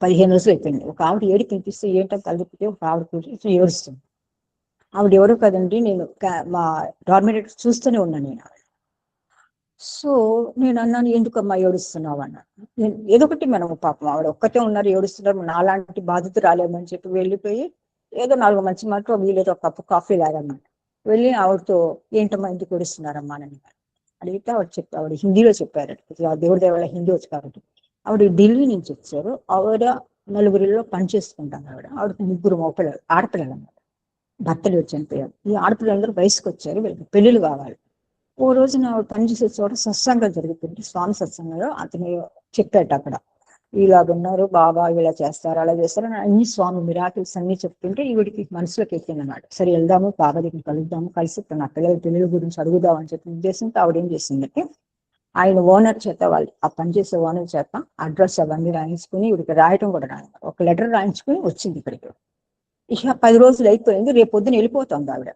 15 రోజులు అయిపోయింది. ఒక ఆవిడ ఏడుపు వినిపిస్తే ఏంటో కలిపితే ఒక ఆవిడ కూర్చొని ఏడుస్తుంది. ఆవిడ ఎవరో కదండి, నేను మా డార్మినేటర్ చూస్తూనే ఉన్నాను నేను. సో నేను అన్నాను, ఎందుకమ్మా ఏడుస్తున్నావు అన్నాను. నేను ఏదో ఒకటి మనం పాపం ఆవిడ ఒక్కటే ఉన్నారు, ఏడుస్తున్నారు, నాలాంటి బాధితులు రాలేమని చెప్పి వెళ్ళిపోయి ఏదో 4 మంచి మాటలు వీలేదో ఒక కప్పు కాఫీ లాగన్నమాట. వెళ్ళి ఆవిడతో ఏంటమ్మా ఎందుకు ఏడుస్తున్నారమ్మా అని అడిగితే ఆవిడ హిందీలో చెప్పారు. దేవుడి దేవాళ్ళ హిందీ వచ్చి కాబట్టి. ఆవిడ ఢిల్లీ నుంచి వచ్చారు. ఆవిడ నలుగురిలో పని చేసుకుంటాను. ఆవిడకి 3 మగపిల్లలు, ఆడపిల్లలు అన్నమాట. భర్తలు చనిపోయారు. ఈ ఆడపిల్లలందరూ వయసుకు వచ్చారు, వీళ్ళకి పెళ్లిళ్ళు కావాలి. ఓ రోజున ఆవిడ పనిచేసే చోట సత్సంగం జరుగుతుంది, స్వామి సత్సంగంలో. అతను చెప్పాట అక్కడ ఇలాగున్నారు బాబా, ఇలా చేస్తారు అలా చేస్తారు అని అన్ని స్వామి మిరాకిల్స్ అన్ని చెప్తుంటే ఈవిడికి మనసులోకి ఎక్కింది అన్నమాట. సరే వెళ్దాము, బాబా దగ్గర కలుద్దాము, కలిసి నా పిల్లల గురించి అడుగుదాం అని చెప్పి ఉద్దేశంతో ఆవిడ ఏం చేసిందంటే ఆయన ఓనర్ చేత, వాళ్ళు ఆ పనిచేసే ఓనర్ చేత అడ్రస్ అవన్నీ రాయించుకుని, ఈవిడికి రాయటం కూడా రాదు, ఒక లెటర్ రాయించుకుని వచ్చింది ఇక్కడికి. ఇక 10 రోజులు అయిపోయింది. రేపొద్దున వెళ్ళిపోతుంది ఆవిడ.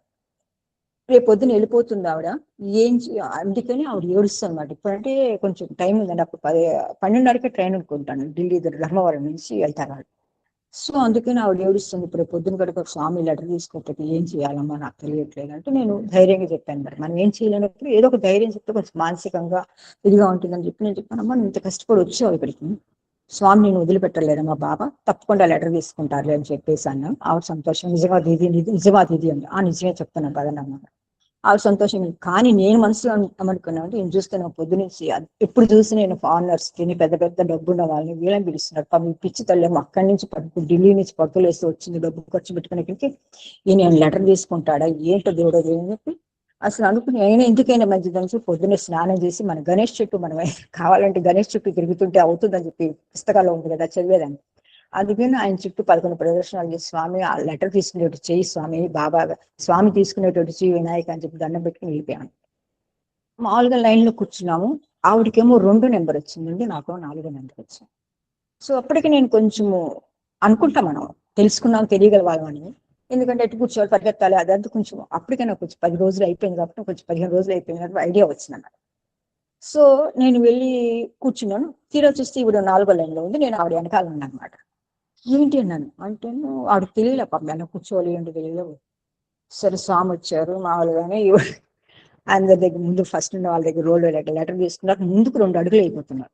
అందుకని ఆవిడ ఏడుస్తుంది అన్నమాట. ఇప్పుడంటే కొంచెం టైం ఉందండి, అప్పుడు 12:30కే ట్రైన్ అనుకుంటాను, ఢిల్లీ ధర్మవరం నుంచి వెళ్తారు వాళ్ళు. సో అందుకని ఆవిడ ఏడుస్తుంది. ఇప్పుడు పొద్దున కనుక స్వామి లెటర్ తీసుకోకపోతే ఏం చేయాలమ్మా నాకు తెలియట్లేదు అంటే నేను ధైర్యంగా చెప్పాను. మరి మనం ఏం చేయలేనప్పుడు ఏదో ఒక ధైర్యం చెప్తే కొంచెం మానసికంగా ఇదిగా ఉంటుందని చెప్పి నేను చెప్పానమ్మా, నువ్వు ఇంత కష్టపడి వచ్చావు ఇక్కడికి, స్వామి నేను వదిలిపెట్టలేదమ్మా, బాబా తప్పకుండా లెటర్ తీసుకుంటారులే అని చెప్పేసి అన్నాను. ఆవిడ సంతోషం, నిజమా దీది అండి. నిజమే చెప్తున్నాను పదనమ్మా. ఆవిడ సంతోషం. కానీ నేను మనసులో ఏమనుకున్నాను అంటే, నేను చూస్తున్నాను పొద్దునుంచి ఎప్పుడు చూసి నేను ఫారినర్స్ తిని పెద్ద పెద్ద డబ్బున్న వాళ్ళని వీళ్ళని పిలుస్తున్నారు. పాపం పిచ్చి తల్లేమో అక్కడి నుంచి ఢిల్లీ నుంచి పట్టులు వేసి వచ్చింది, డబ్బు ఖర్చు పెట్టుకునేకి నేను లెటర్ తీసుకుంటాడా ఏంటో దేవుడో అని చెప్పి అసలు అనుకుని, అయినా ఎందుకైనా మంచిదని చెప్పి పొద్దున్నే స్నానం చేసి మన గణేష్ చెట్టు మనం కావాలంటే గణేష్ చుట్టూ తిరుగుతుంటే అవుతుందని చెప్పి పుస్తకాల్లో ఉంది కదా, చదివేదాన్ని. అందుకని ఆయన చుట్టూ 11 ప్రదర్శనలు చేసి, స్వామి ఆ లెటర్ తీసుకునేటట్టు చేయి స్వామి, బాబా స్వామి తీసుకునేటట్టు చేయి వినాయక అని చెప్పి దండం పెట్టుకుని వెళ్ళిపోయాను. మామూలుగా లైన్ లో కూర్చున్నాము. ఆవిడకేమో 2 నెంబర్ వచ్చిందండి, నాకు 4 నెంబర్ వచ్చింది. సో అప్పటికి నేను కొంచెము అనుకుంటా, మనం తెలుసుకున్నాం, తెలియగలవాళ్ళం అని. ఎందుకంటే ఎటు కూర్చోవాలి, పరిగెత్తాలి, అదంతా కొంచెం అప్పటికైనా కొంచెం 10 రోజులు అయిపోయింది కాబట్టి, కొంచెం 15 రోజులు అయిపోయింది కాబట్టి ఐడియా వచ్చింది అన్నమాట. సో నేను వెళ్ళి కూర్చున్నాను. తీరా చూస్తే ఈవిడ 4వ లైన్లో ఉంది, నేను ఆవిడ వెనకాల ఉన్నాను అనమాట. ఏంటి అన్నాను అంటే, ఆవిడకి తెలియలే పాపం ఎలా కూర్చోవాలి ఏంటి తెలియలేదు. సరే స్వామి వచ్చారు మామూలుగానే, అందరి దగ్గర ముందు ఫస్ట్ ఉన్న వాళ్ళ దగ్గర రోడ్డు లెటర్ తీసుకున్నారు, ముందుకు 2 అడుగులు అయిపోతున్నారు.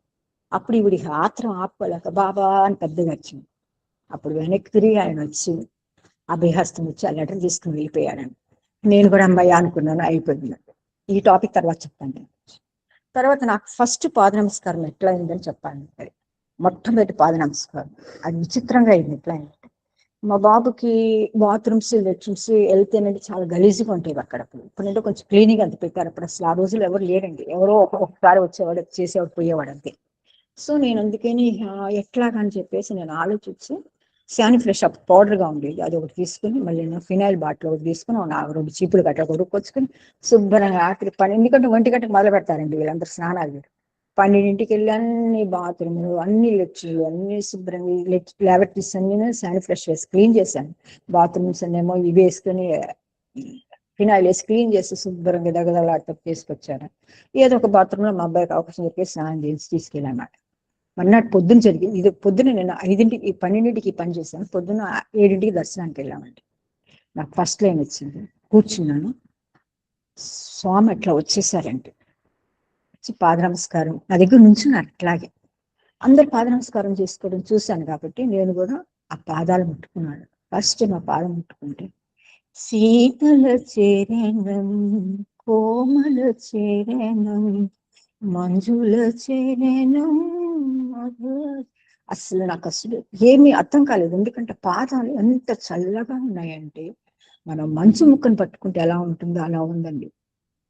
అప్పుడు ఈవిడికి ఆత్రం ఆపుకోలేక బాబా అని పెద్దగా వచ్చింది. అప్పుడు వెనక్కి తిరిగి ఆయన వచ్చి అభయహస్తం వచ్చి ఆ లెటర్ తీసుకుని వెళ్ళిపోయాడని. నేను కూడా అమ్మాయి అనుకున్నాను, అయిపోయింది. ఈ టాపిక్ తర్వాత చెప్తాను. తర్వాత నాకు ఫస్ట్ పాద నమస్కారం ఎట్లా అయిందని చెప్పాలి. మొట్టమొదటి పాద నమస్కారం అది విచిత్రంగా అయింది. ఎట్లా అయిందంటే, మా బాబుకి బాత్రూమ్స్ లెట్రిన్స్ వెళ్తేనండి చాలా గలీజ్గా ఉంటాయి అక్కడ. ఇప్పుడంటే కొంచెం క్లీనింగ్ అంత పెట్టారు, అప్పుడు అసలు ఆ రోజులు ఎవరు లేరండి, ఎవరో ఒక్కొక్కసారి వచ్చేవాడు, చేసేవాడు, పోయేవాడు అంతే. సో నేను అందుకని ఎట్లాగని చెప్పేసి నేను ఆలోచించి శాని ఫ్రెష్ అప్ పౌడర్గా ఉండేది, అది ఒకటి తీసుకుని, మళ్ళీ ఫినాయిల్ బాటిల్ ఒకటి తీసుకుని 2 చీపులు గట్రా కొనుక్కొచ్చుకొని శుభ్రంగా రాత్రి 12 గంటలకు 1 గంటకు మొదలు పెడతారండి వీళ్ళందరూ స్నానాలు. 12ంటికి వెళ్ళి అన్ని బాత్రూమ్లు అన్ని లెట్రిన్లు అన్ని శుభ్రంగా లాబరేటరీస్ అన్ని శాని ఫ్రెష్ వేసి క్లీన్ చేశాను. బాత్రూమ్స్ అన్నేమో ఇవి వేసుకొని ఫినాయిల్ వేసి క్లీన్ చేసి శుభ్రంగా దగదలాడుతూ చేసుకొచ్చాను. ఏదో ఒక బాత్రూంలో మా అబ్బాయికి అవకాశం దొరికి స్నానం చేసి తీసుకెళ్ళామాట. మర్నాడు పొద్దున్న జరిగింది ఇది. పొద్దున్న నేను 5ంటికి 12ంటికి పని చేశాను. పొద్దున్న 7ంటికి దర్శనానికి వెళ్ళామండి. నాకు ఫస్ట్ లైన్ వచ్చింది. కూర్చున్నాను. స్వామి అట్లా వచ్చేసారంటే వచ్చి పాద నమస్కారం నా దగ్గర నుంచి అట్లాగే అందరు పాద నమస్కారం చేసుకోవడం చూశాను కాబట్టి నేను కూడా ఆ పాదాలు ముట్టుకున్నాను. ఫస్ట్ మా పాదం ముట్టుకుంటే శీతల చేరేనం కోమల చేరేనం మంజుల చేరేనం. అసలు నాకు అసలు ఏమీ అర్థం కాలేదు. ఎందుకంటే పాదాలు ఎంత చల్లగా ఉన్నాయంటే మనం మంచు ముక్కను పట్టుకుంటే ఎలా ఉంటుందో అలా ఉందండి.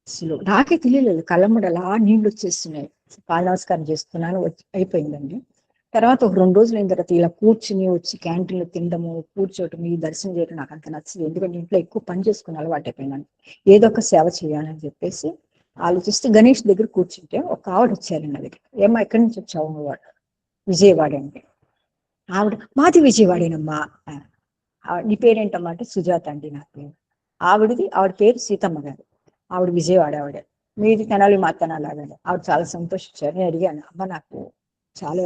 అసలు నాకే తెలియలేదు. కళ్ళమ్మడి అలా నీళ్లు వచ్చేస్తున్నాయి. పాద నమస్కారం చేస్తున్నాను, అయిపోయిందండి. తర్వాత ఒక 2 రోజులు అయిన తర్వాత ఇలా కూర్చుని వచ్చి క్యాంటీన్లో తినడము, కూర్చోవటం, ఈ దర్శనం చేయడం నాకు అంత నచ్చలేదు. ఎందుకంటే ఇంట్లో ఎక్కువ పని చేసుకుని అలవాటు అయిపోయినాను. ఏదో ఒక సేవ చేయాలని చెప్పేసి ఆలోచిస్తే గణేష్ దగ్గర కూర్చుంటే ఒక ఆవిడ వచ్చారు నా దగ్గర. ఏమ్మా ఎక్కడి నుంచి వచ్చావు నువ్వు? విజయవాడ అంటే. ఆవిడ మాది విజయవాడేనమ్మా. నీ పేరేంటమ్మా అంటే సుజాత అండి నా పేరు. ఆవిడ పేరు సీతమ్మ గారు. ఆవిడ విజయవాడ. ఆవిడ మీది తెనాలి మా తెనాలి. ఆవిడ చాలా సంతోషించారు. నేను అడిగాను, అమ్మ నాకు చాలా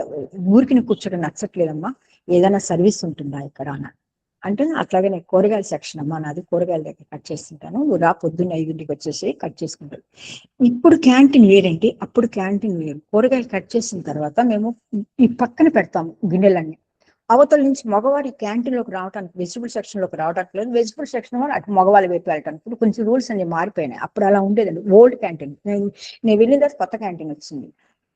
ఊరికి కూర్చోడం నచ్చట్లేదమ్మా, ఏదైనా సర్వీస్ ఉంటుందా ఇక్కడ అన్న. అంటే అట్లాగే నేను కూరగాయల సెక్షన్ అమ్మా, నాది కూరగాయల దగ్గర కట్ చేస్తుంటాను, నువ్వు రా పొద్దున్న 5ంటికి వచ్చేసి కట్ చేసుకుంటాను. ఇప్పుడు క్యాంటీన్ వేరేంటి, అప్పుడు క్యాంటీన్ వేరు. కూరగాయలు కట్ చేసిన తర్వాత మేము ఈ పక్కన పెడతాము గిన్నెలన్నీ. అవతల నుంచి మగవారి క్యాంటీన్లోకి రావడానికి, వెజిటబుల్ సెక్షన్లోకి రావడానికి లేదు. వెజిటబుల్ సెక్షన్ వాళ్ళు అటు మగవాళ్ళ వైపు వెళ్ళటానికి. ఇప్పుడు కొంచెం రూల్స్ అన్ని మారిపోయినాయి. అప్పుడు అలా ఉండేదండి ఓల్డ్ క్యాంటీన్. నేను వెళ్ళిన తర్వాత కొత్త క్యాంటీన్ వచ్చింది.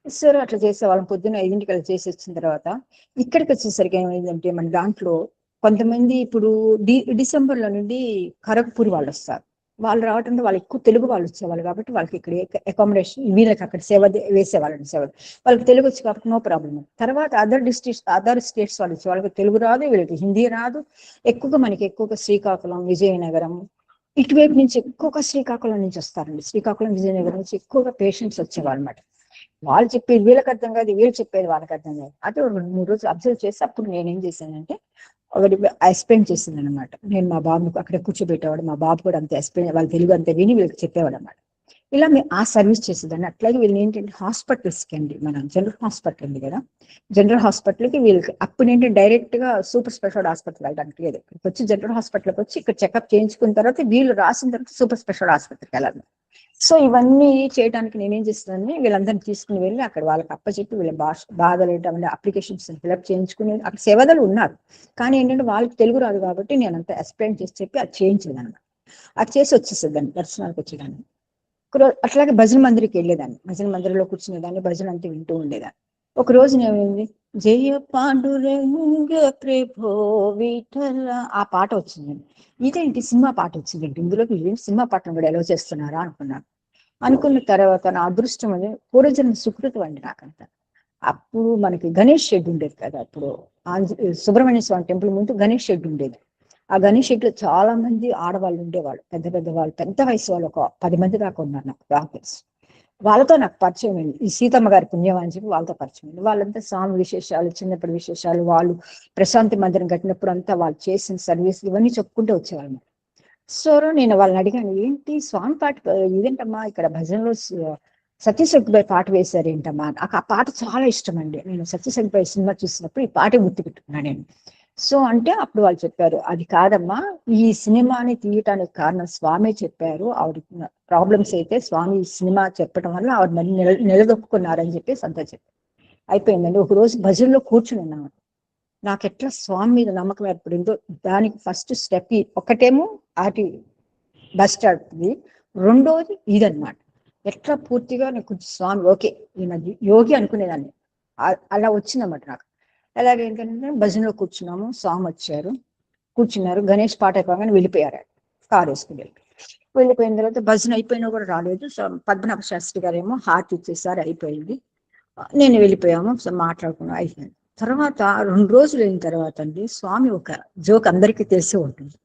సరే అట్లా చేసేవాళ్ళం. పొద్దున్న 5ంటికి అలా చేసి వచ్చిన తర్వాత ఇక్కడికి వచ్చేసరికి ఏమైందంటే మన దాంట్లో కొంతమంది ఇప్పుడు డిసెంబర్లో నుండి ఖరగ్పూర్ వాళ్ళు వస్తారు. వాళ్ళు రావడంతో వాళ్ళు ఎక్కువ తెలుగు వాళ్ళు వచ్చేవాళ్ళు కాబట్టి వాళ్ళకి ఇక్కడ అకామిడేషన్ వీళ్ళకి అక్కడ సేవ వేసేవాళ్ళని సేవ. వాళ్ళకి తెలుగు వచ్చి కాబట్టి నో ప్రాబ్లం. తర్వాత అదర్ స్టేట్స్ వాళ్ళు వచ్చి వాళ్ళకి తెలుగు రాదు, వీళ్ళకి హిందీ రాదు. ఎక్కువగా శ్రీకాకుళం, విజయనగరం ఇటువైపు నుంచి ఎక్కువగా శ్రీకాకుళం నుంచి వస్తారండి. శ్రీకాకుళం, విజయనగరం నుంచి ఎక్కువగా పేషెంట్స్ వచ్చేవాళ్ళు అనమాట. వాళ్ళు చెప్పేది వీళ్ళకి అర్థం కాదు, వీళ్ళు చెప్పేది వాళ్ళకి అర్థం కాదు. అదే 2-3 రోజులు అబ్జర్వ్ చేసి అప్పుడు నేనేం చేశానంటే ఒకటి ఎక్స్ప్లెయిన్ చేసింది అనమాట. నేను మా బాబుకి అక్కడ కూర్చోబెట్టేవాడు. మా బాబు కూడా అంతే ఎక్స్ప్లెయిన్, వాళ్ళ తెలుగు అంతే విని వీళ్ళకి చెప్పేవాడు అనమాట. ఇలా ఆ సర్వీస్ చేసేదాన్ని. అట్లాగే వీళ్ళు ఏంటంటే హాస్పిటల్స్కి అండి, మన జనరల్ హాస్పిటల్ ఉంది కదా, జనరల్ హాస్పిటల్కి వీళ్ళకి అప్పుడు ఏంటంటే డైరెక్ట్ గా సూపర్ స్పెషాలిటీ హాస్పిటల్ వెళ్ళడానికి లేదు. ఇక్కడికి వచ్చి జనరల్ హాస్పిటల్కి వచ్చి ఇక్కడ చెకప్ చేయించుకున్న తర్వాత వీళ్ళు రాసిన తర్వాత సూపర్ స్పెషాలిటీ హాస్పిటల్కి వెళ్ళాలి. సో ఇవన్నీ చేయడానికి నేనేం చేస్తున్నాను, వీళ్ళందరినీ తీసుకుని వెళ్ళి అక్కడ వాళ్ళకి అప్పచెప్పి వీళ్ళ బాధలు ఏంటంటే అప్లికేషన్స్ ఫిల్అప్ చేయించుకుని అక్కడ సేవలు ఉన్నారు. కానీ ఏంటంటే వాళ్ళకి తెలుగు రాదు కాబట్టి నేను అంతా ఎక్స్ప్లెయిన్ చేసి చెప్పి అది చేయించేది అనమాట. అది చేసి వచ్చేసేదాన్ని దర్శనానికి వచ్చేదాన్ని. అట్లాగే భజన మందిరికి వెళ్ళేదాన్ని. భజన మందిరంలో కూర్చునేదాన్ని, భజన అంతా వింటూ ఉండేదాన్ని. ఒక రోజు ఏమైంది, జయ పాండురంగ ప్రభో విఠల ఆ పాట వచ్చిందండి. ఇదేంటి సినిమా పాట వచ్చిందండి, ఇందులోకి సినిమా పాటను కూడా ఎలా చేస్తున్నారా అనుకున్నాను. అనుకున్న తర్వాత నా అదృష్టం అని పూర్వజన్మ సుకృతం అండి నాకంత. అప్పుడు మనకి గణేష్ షెడ్ ఉండేది కదా, అప్పుడు సుబ్రహ్మణ్య స్వామి టెంపుల్ ముందు గణేష్ షెడ్ ఉండేది. ఆ గణేష్ షెడ్ లో చాలా మంది ఆడవాళ్ళు ఉండేవాళ్ళు, పెద్ద వాళ్ళు, పెద్ద వయసు వాళ్ళు, ఒక 10 మంది దాకా ఉన్నారు నాకు డాక్టర్స్. వాళ్ళతో నాకు పరిచయం అయింది. ఈ సీతమ్మ గారి పుణ్యం అని చెప్పి వాళ్ళతో పరిచయం అయింది. వాళ్ళంతా స్వామి విశేషాలు, చిన్నప్పటి విశేషాలు, వాళ్ళు ప్రశాంతి మందిరం కట్టినప్పుడు అంతా వాళ్ళు చేసిన సర్వీస్ ఇవన్నీ చెప్పుకుంటూ వచ్చేవాళ్ళు. సో నేను వాళ్ళని అడిగాను, ఏంటి స్వామి పాట ఇదేంటమ్మా ఇక్కడ భజనలో సత్యశక్తిపై పాట వేశారు ఏంటమ్మా. నాకు ఆ పాట చాలా ఇష్టం అండి. నేను సత్యశక్తిపై సినిమా చూసినప్పుడు ఈ పాటే గుర్తుపెట్టుకున్నాను నేను. సో అంటే అప్పుడు వాళ్ళు చెప్పారు, అది కాదమ్మా, ఈ సినిమాని తీయటానికి కారణం స్వామి చెప్పారు. ఆవిడ ప్రాబ్లమ్స్ అయితే స్వామి సినిమా చెప్పడం వల్ల ఆవిడ మళ్ళీ నిలదొక్కున్నారని చెప్పేసి అంతా చెప్పారు. అయిపోయిందండి. ఒక రోజు భజనలో కూర్చుని ఉన్నాను. నాకు ఎట్లా స్వామి మీద నమ్మకం ఏర్పడిందో దానికి ఫస్ట్ స్టెప్ ఒకటేమో ఆటి బస్ స్టాండ్ది, రెండోది ఇదనమాట. ఎట్లా పూర్తిగా నాకు కొంచెం స్వామి ఓకే ఈయన యోగి అనుకునేదాన్ని. అలా వచ్చిందన్నమాట నాకు. అలాగే ఏంటంటే భజనలో కూర్చున్నాము, స్వామి వచ్చారు, కూర్చున్నారు. గణేష్ పాట అయిపోగానే వెళ్ళిపోయారు. కారు వేసుకుని వెళ్ళిపోయిన తర్వాత భజన అయిపోయినా కూడా రాలేదు. పద్మనాభ శాస్త్రి గారేమో హారతి ఇచ్చేసారి, అయిపోయింది. నేను వెళ్ళిపోయాము, మాట్లాడుకున్నాం, అయిపోయింది. తర్వాత 2 రోజులు అయిన తర్వాత అండి స్వామి ఒక జోక్ అందరికీ తెలిసి ఉంటుంది.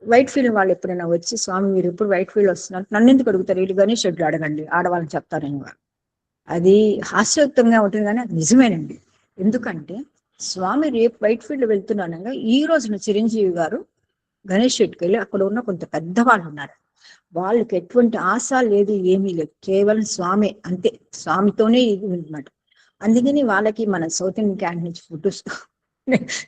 వైట్ ఫీల్డ్ వాళ్ళు ఎప్పుడైనా వచ్చి, స్వామి మీరు ఎప్పుడు వైట్ ఫీల్డ్ వస్తున్నారు, నన్ను ఎందుకు అడుగుతారు, వీళ్ళు గణేష్ షెడ్లు అడగండి, ఆడవాళ్ళని చెప్తారని. అది హాస్యోక్తంగా ఉంటుంది కానీ అది నిజమేనండి. ఎందుకంటే స్వామి రేపు వైట్ ఫీల్డ్ వెళ్తున్నానగా ఈ రోజున చిరంజీవి గారు గణేష్ షెట్కి వెళ్ళి అక్కడ ఉన్న కొంత పెద్దవాళ్ళు ఉన్నారు. వాళ్ళకి ఎటువంటి ఆశ లేదు, ఏమీ లేదు, కేవలం స్వామి అంతే, స్వామితోనే ఇది ఉందన్నమాట. అందుకని వాళ్ళకి మన సౌత్ ఇండియన్ క్యాంటీన్ నుంచి ఫుడ్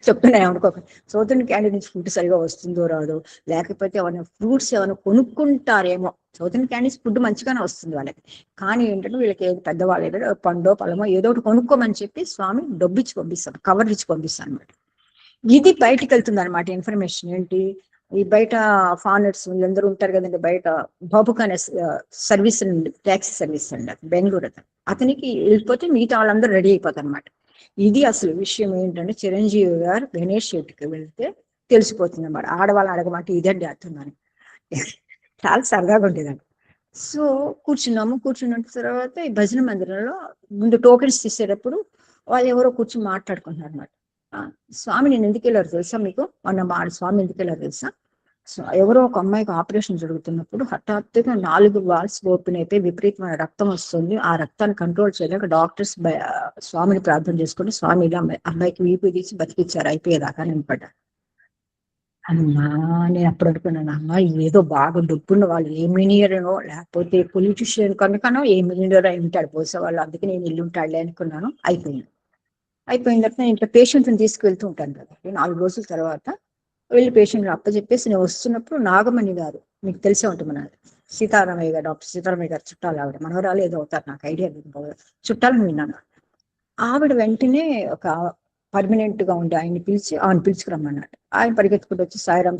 చెప్తున్నాయి అనుకోక, సౌత్ ఇండియన్ క్యాంటీన్ నుంచి ఫుడ్ సరిగా వస్తుందో రాదో, లేకపోతే ఏమైనా ఫ్రూట్స్ ఏమైనా కొనుక్కుంటారేమో. సౌత్ ఇండియన్ క్యాంటీన్స్ ఫుడ్ మంచిగానే వస్తుంది వాళ్ళకి, కానీ ఏంటంటే వీళ్ళకి ఏదో పెద్దవాళ్ళు ఏదో పండో పழమో ఏదో ఒకటి కొనుక్కోమని చెప్పి స్వామి డబ్బు ఇచ్చి పంపిస్తాను, కవర్ ఇచ్చి పంపిస్తాను అనమాట. ఇది బయటికి వెళ్తుంది అనమాట ఇన్ఫర్మేషన్. ఏంటి, ఈ బయట ఫారినర్స్ వీళ్ళందరూ ఉంటారు కదండి, బయట బాబుక్ అనే సర్వీస్ అండి, ట్యాక్సీ సర్వీస్ అండి, బెంగళూరు అతనికి వెళ్ళిపోతే మిగతా వాళ్ళందరూ రెడీ అయిపోతారు అనమాట. ఇది అసలు విషయం ఏంటంటే, చిరంజీవి గారు గణేష్ షెట్టికి వెళ్తే తెలిసిపోతుంది అన్నమాట. ఆడవాళ్ళని అడగమాట ఇదండి అర్థం అని. చాలా సరదాగా ఉండేదండి. సో కూర్చున్న తర్వాత ఈ భజన మందిరంలో ముందు టోకెన్స్ తీసేటప్పుడు వాళ్ళు ఎవరో కూర్చొని మాట్లాడుకుంటున్నారు అనమాట. స్వామి నేను ఎందుకు వెళ్ళారు తెలుసా మీకు, మొన్న స్వామి ఎందుకు వెళ్ళారు తెలుసా, ఎవరో ఒక అమ్మాయికి ఆపరేషన్ జరుగుతున్నప్పుడు హఠాత్తుగా 4 వాల్స్ ఓపెన్ అయిపోయి విపరీతమైన రక్తం వస్తుంది. ఆ రక్తాన్ని కంట్రోల్ చేయలేక డాక్టర్స్ స్వామిని ప్రార్థన చేసుకుంటే స్వామి ఇలా అమ్మాయికి వీపు తీసి బతికిచ్చారు అయిపోయేదాకా నింపడ్డా. అమ్మా నేను అప్పుడు అనుకున్నాను, అమ్మా ఏదో బాగా డబ్బున్న వాళ్ళు, ఏ మినియర్నో లేకపోతే పొలిటీషియన్ కనుకనో ఏ మినియర్ అయి ఉంటాడు బహుశా వాళ్ళు, అందుకే నేను ఇల్లు ఉంటాడులే అనుకున్నాను. అయిపోయిన తర్వాత నేను ఇంట్లో పేషెంట్ని తీసుకువెళ్తూ ఉంటాను కదా, 4 రోజుల తర్వాత వెళ్ళి పేషెంట్లు అప్పచెప్పేసి నేను వస్తున్నప్పుడు నాగమణి గారు, మీకు తెలిసే ఉంటుంది మన సీతారామయ్య గారు, డాక్టర్ సీతారామయ్య గారు చుట్టాలు, ఆవిడ మనవరాలు ఏదో అవుతారు, నాకు ఐడియా లేదు, చుట్టాలని విన్నాను. ఆవిడ వెంటనే ఒక పర్మనెంట్ గా ఉండి ఆయన్ని పిలుచుకురమ్మన్నాడు. ఆయన పరిగెత్తుకుంటూ వచ్చి సాయిరాం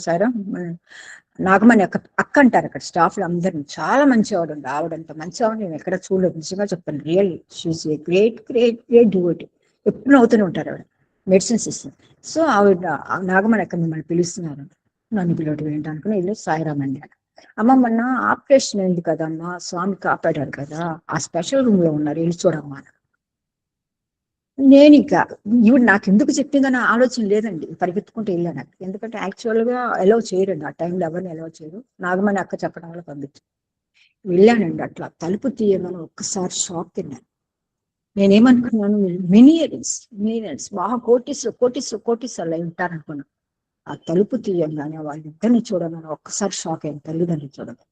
నాగమణి అక్క అంటారు అక్కడ స్టాఫ్ లో అందరినీ, చాలా మంచి ఆవిడ ఉంది, ఆవిడంత మంచి ఆవిడ నేను ఎక్కడ చూడలేదు, నిజంగా చెప్తాను, real she's a great great great devotee. ఎప్పుడు అవుతూనే ఉంటారు ఆవిడ, మెడిసిన్స్ ఇస్తుంది. సో ఆవిడ నాగమణి అక్క మిమ్మల్ని పిలుస్తున్నారు, నన్ను పిలవటం ఏంటనుకుని వెళ్ళి సాయిరామ్ అన్నాడు. అమ్మ మొన్న ఆపరేషన్ అయింది కదమ్మా, స్వామి కాపాడారు కదా, ఆ స్పెషల్ రూమ్ లో ఉన్నారు, వెళ్ళి చూడమ్మా. నేను ఇంకా ఈవిడ నాకు ఎందుకు చెప్పిందని ఆలోచన లేదండి, పరిగెత్తుకుంటూ వెళ్ళాను. ఎందుకంటే యాక్చువల్ గా అలౌ చేయరండి ఆ టైంలో, ఎవరిని అలౌ చేయరు, నాగమణి అక్క చెప్పడం వల్ల పంపించాను. వెళ్ళానండి, అట్లా తలుపు తీయగానే ఒక్కసారి షాక్ తిన్నాను. నేనేమనుకున్నాను, మినియన్స్ బాగా కోటీశ్వరులు అయి ఉంటారనుకున్నాను. ఆ తలుపు తీయంగానే వాళ్ళిద్దరిని చూడగానే ఒక్కసారి షాక్ అయింది, తల్లిదండ్రులు చూడగానే.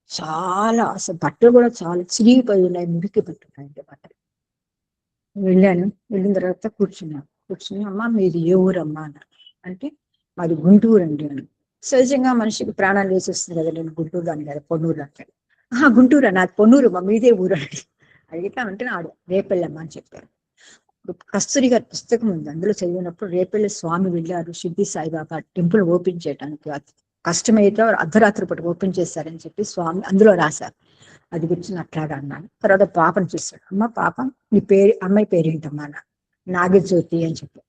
చాలా అసలు బట్టలు కూడా చాలా చిరిగిపోయి ఉన్నాయి, మురికి పెట్టున్నాయండి బట్టలు. వెళ్ళిన తర్వాత కూర్చుని అమ్మ మీది ఏ ఊరమ్మా అన్నారు. అంటే మాది గుంటూరు అండి అని. సహజంగా మనిషికి ప్రాణాలు వేసేస్తుంది కదా, నేను గుంటూరు అని కదా, పొన్నూరు అంటాడు. గుంటూరు నాది పొన్నూరు మా మీదే ఊరు అండి. అడిగితే అంటే నాడు రేపెళ్ళమ్మ అని చెప్పారు. కస్తూరి గారి పుస్తకం ఉంది, అందులో చదివినప్పుడు రేపెళ్ళి స్వామి వెళ్ళారు షిర్డీ సాయిబాబా టెంపుల్ ఓపెన్ చేయడానికి, కష్టమైతే అర్ధరాత్రి పూట ఓపెన్ చేశారని చెప్పి స్వామి అందులో రాశారు. అది గురించి అట్లాగా అన్నాను. తర్వాత పాపను చూశాడు, అమ్మ పాప నీ పేరు, అమ్మాయి పేరేంటమ్మా అన్న, నాగజ్యోతి అని చెప్పాను.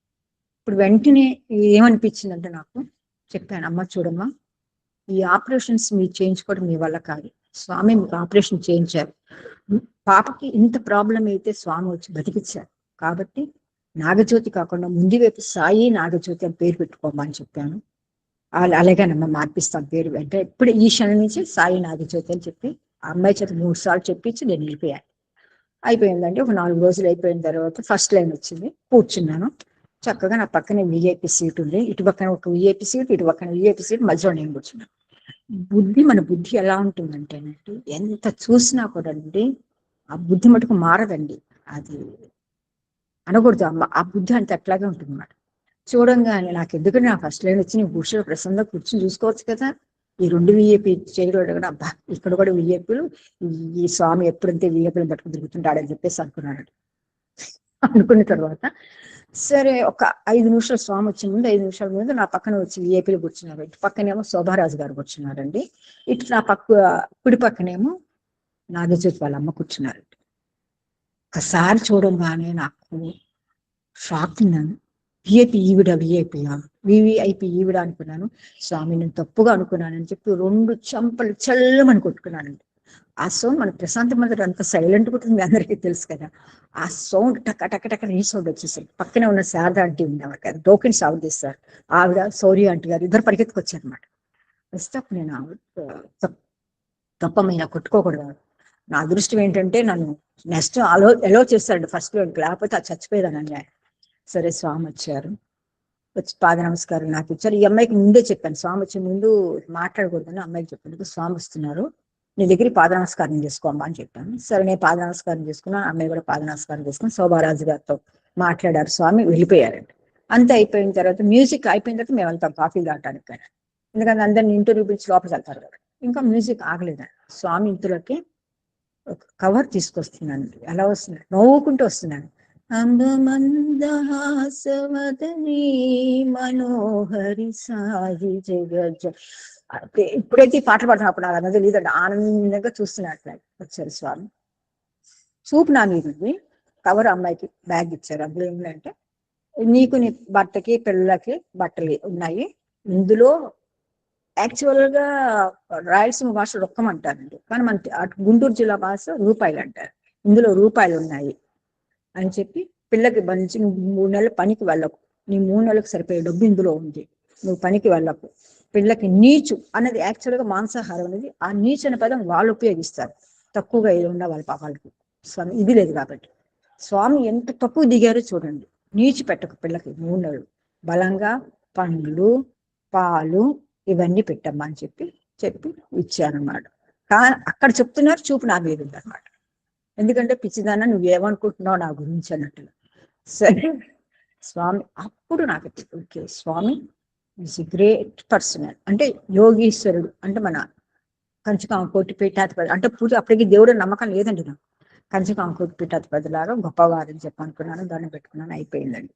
ఇప్పుడు వెంటనే ఏమనిపించిందంటే నాకు, చెప్పాను అమ్మ చూడమ్మా, ఈ ఆపరేషన్స్ మీరు చేయించుకోవడం మీ వల్ల కాదు, స్వామి మీకు ఆపరేషన్ చేయించారు, పాపకి ఇంత ప్రాబ్లం అయితే స్వామి వచ్చి బతికిచ్చారు, కాబట్టి నాగజ్యోతి కాకుండా ముందు వైపు సాయి నాగజ్యోతి అని పేరు పెట్టుకోమని చెప్పాను. అలాగేనమ్మా మార్పిస్తాను పేరు, అంటే ఇప్పుడు ఈ క్షణం నుంచి సాయి నాగజ్యోతి అని చెప్పి ఆ అమ్మాయి చేత 3 సార్లు చెప్పించి నేను వెళ్ళిపోయాను. అయిపోయిందంటే ఒక 4 రోజులు అయిపోయిన తర్వాత ఫస్ట్ లైన్ వచ్చింది, కూర్చున్నాను. చక్కగా నా పక్కనే విఐపి సీట్ ఉంది, ఇటు పక్కన ఒక విఐపి సీట్, ఇటు పక్కన విఐపి సీట్, మధ్యలో నేను కూర్చున్నాను. మన బుద్ధి ఎలా ఉంటుందంటేనండి, ఎంత చూసినా కూడా అండి ఆ బుద్ధి మటుకు మారదండి, అది అనకూడదు, ఆ బుద్ధి అంత అట్లాగే ఉంటుంది అన్నమాట. చూడంగానే నాకు ఎందుకంటే నా ఫస్ట్ లైన్ వచ్చి నేను కూర్చొని ప్రసంగా కూర్చొని చూసుకోవచ్చు కదా, ఈ 2 విఐపీ చేయడం కూడా, అబ్బా ఇక్కడ కూడా విఐపీలు, ఈ స్వామి ఎప్పుడంతే విఐపీలు పట్టుకుని తిరుగుతుంటాడని చెప్పేసి అనుకున్నాడు. అనుకున్న తర్వాత సరే ఒక 5 నిమిషాలు స్వామి వచ్చిన ముందు 5 నిమిషాల ముందు నా పక్కన వచ్చి విఐపీలు కూర్చున్నారు. ఇటు పక్కనేమో శోభారాజు గారు కూర్చున్నారండి, ఇటు నా కుడి పక్కనేమో నాగజ్యోతి వాళ్ళ అమ్మ కూర్చున్నారు. ఒకసారి చూడంగానే నాకు షాక్ తిన్నాను, విఐపి వివిఐపి ఈవిడ అనుకున్నాను. స్వామి నేను తప్పుగా అనుకున్నానని చెప్పి 2 చెంపలు చల్లమని కొట్టుకున్నానండి. ఆ సౌండ్ మన ప్రశాంత మందిరం అంత సైలెంట్ ఉంటుంది, మీ అందరికీ తెలుసు కదా, ఆ సౌండ్ టక్క టక్క టక్క ఈ సౌండ్ వచ్చేసరికి పక్కనే ఉన్న శారద ఆంటీ ఉండేవారు కదా, టోకెన్స్ ఆవిడ తీస్తారు, ఆవిడ సౌర్య ఆంటీ గారు ఇద్దరు పరిగెత్తుకొచ్చారు అనమాట. వస్తే నేను తప్పమైన కొట్టుకోకూడదు. నా అదృష్టం ఏంటంటే నన్ను నెక్స్ట్ ఎలో చేస్తాడు ఫస్ట్ లేకపోతే అది చచ్చిపోయేదాన్ని. సరే స్వామి వచ్చారు, వచ్చి పాద నమస్కారం నాకు ఇచ్చారు. ఈ అమ్మాయికి ముందే చెప్పాను, స్వామి వచ్చే ముందు మాట్లాడకూడదని అమ్మాయికి చెప్పాను. స్వామి వస్తున్నారు, నీ దగ్గర పాద నమస్కారం చేసుకోమ్మా అని చెప్పాను. సరే నేను పాద నమస్కారం చేసుకున్నాను, అమ్మాయి కూడా పాద నమస్కారం చేసుకుని శోభారాజు గారితో మాట్లాడారు. స్వామి వెళ్ళిపోయారండి. అంతా అయిపోయిన తర్వాత మ్యూజిక్ అయిపోయిన తర్వాత మేము వెళ్తాం కాఫీ తాగడానికి కానీ, ఎందుకంటే అందరిని ఇంటర్వ్యూ పిలిచి లోపలికి వెళ్తారు కదా. ఇంకా మ్యూజిక్ ఆగలేదండి. స్వామి ఇంట్లోకి ఒక కవర్ తీసుకొస్తున్నాను. ఎలా వస్తున్నాడు, నవ్వుకుంటూ వస్తున్నాను. అంబ మందహాసవదనీ మనోహరి సాయి జగజ్జ. ఇప్పుడైతే ఈ పాటలు పాడుతున్నప్పుడు నాకు అన్నది లేదండి, ఆనందంగా చూస్తున్నట్లు వచ్చారు స్వామి. చూపు నా మీద ఉంది. కవర్ అమ్మాయికి బ్యాగ్ ఇచ్చారు. అందులో ఏంటంటే నీకు నీ భర్తకి పిల్లలకి బట్టలు ఉన్నాయి, ఇందులో యాక్చువల్ గా రాయలసీమ భాష రొక్కం అంటారండి, కానీ మన అటు గుంటూరు జిల్లా భాష రూపాయలు అంటారు. ఇందులో రూపాయలు ఉన్నాయి అని చెప్పి, పిల్లకి మంచి 3 నెలల పనికి వెళ్ళకు, నీ 3 నెలలకు సరిపోయే డబ్బు ఇందులో ఉంది, నువ్వు పనికి వెళ్ళకు. పిల్లకి నీచు అన్నది యాక్చువల్ గా మాంసాహారం అనేది, ఆ నీచు అనే పదం వాళ్ళు ఉపయోగిస్తారు తక్కువగా ఏది ఉన్న వాళ్ళ పాపాలకి. స్వామి ఇది లేదు కాబట్టి స్వామి ఎంత తక్కువ దిగారో చూడండి. నీచు పెట్టకు పిల్లకి 3 నెలలు, బలంగా పండ్లు పాలు ఇవన్నీ పెట్టమ్మా అని చెప్పి ఇచ్చారన్నమాట. కానీ అక్కడ చెప్తున్నారు, చూపు నా మీద ఉందన్నమాట. ఎందుకంటే పిచ్చిదాన్న నువ్వేమనుకుంటున్నావు నా గురించి అన్నట్టుగా. సరే స్వామి అప్పుడు నాకు okay, Swami is a great person. అంటే యోగీశ్వరుడు అంటే మన కంచుకామకోటి పీఠాధిపతి అంటే పూజ. అప్పటికి దేవుడు నమ్మకం లేదండి నాకు. కంచుకామకోటి పీఠాధిపతి లాగా గొప్పవారని చెప్పనుకున్నాను, దండం పెట్టుకున్నాను, అయిపోయిందండి.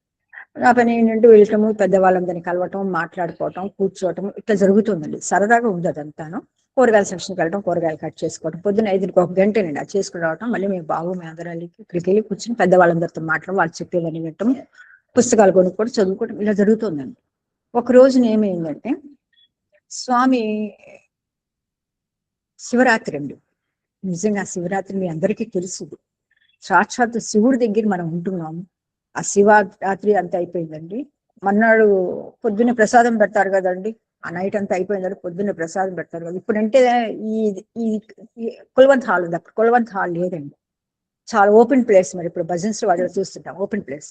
నా పని ఏంటంటే వెళ్ళటము, పెద్దవాళ్ళందరినీ కలవటం, మాట్లాడుకోవటం, కూర్చోవటం ఇట్లా జరుగుతుందండి. సరదాగా ఉంది అదంతాను. కూరగాయల సెక్షన్కి వెళ్ళటం, కూరగాయలు కట్ చేసుకోవటం, పొద్దున్న 5కి 1 గంటేనండి అది చేసుకుని రావటం. మళ్ళీ మేము బాబు మేము అందరం ఇక్కడికి వెళ్ళి కూర్చొని పెద్దవాళ్ళందరితో మాట్లాడడం, వాళ్ళు చెప్పేవన్నీ వినటం, పుస్తకాలు కొనుక్కోవడం, చదువుకోవడం ఇలా జరుగుతుందండి. ఒక రోజున ఏమైందంటే స్వామి శివరాత్రి అండి. నిజంగా శివరాత్రి మీ అందరికీ తెలుసు, సాక్షాత్ శివుడి దగ్గర మనం ఉంటున్నాము. ఆ శివరాత్రి అంతా అయిపోయిందండి. మన్నాడు పొద్దున్నే ప్రసాదం పెడతారు కదండి, ఆ నైట్ అంతా అయిపోయిందండి, పొద్దున్నే ప్రసాదం పెడతారు కదా. ఇప్పుడంటే ఈ ఈ కుల్వంత్ హాల్ ఉంది, అప్పుడు కుల్వంత్ హాల్ లేదండి, చాలా ఓపెన్ ప్లేస్. మరి ఇప్పుడు భజన్స్ వాళ్ళు చూస్తుంటాం, ఓపెన్ ప్లేస్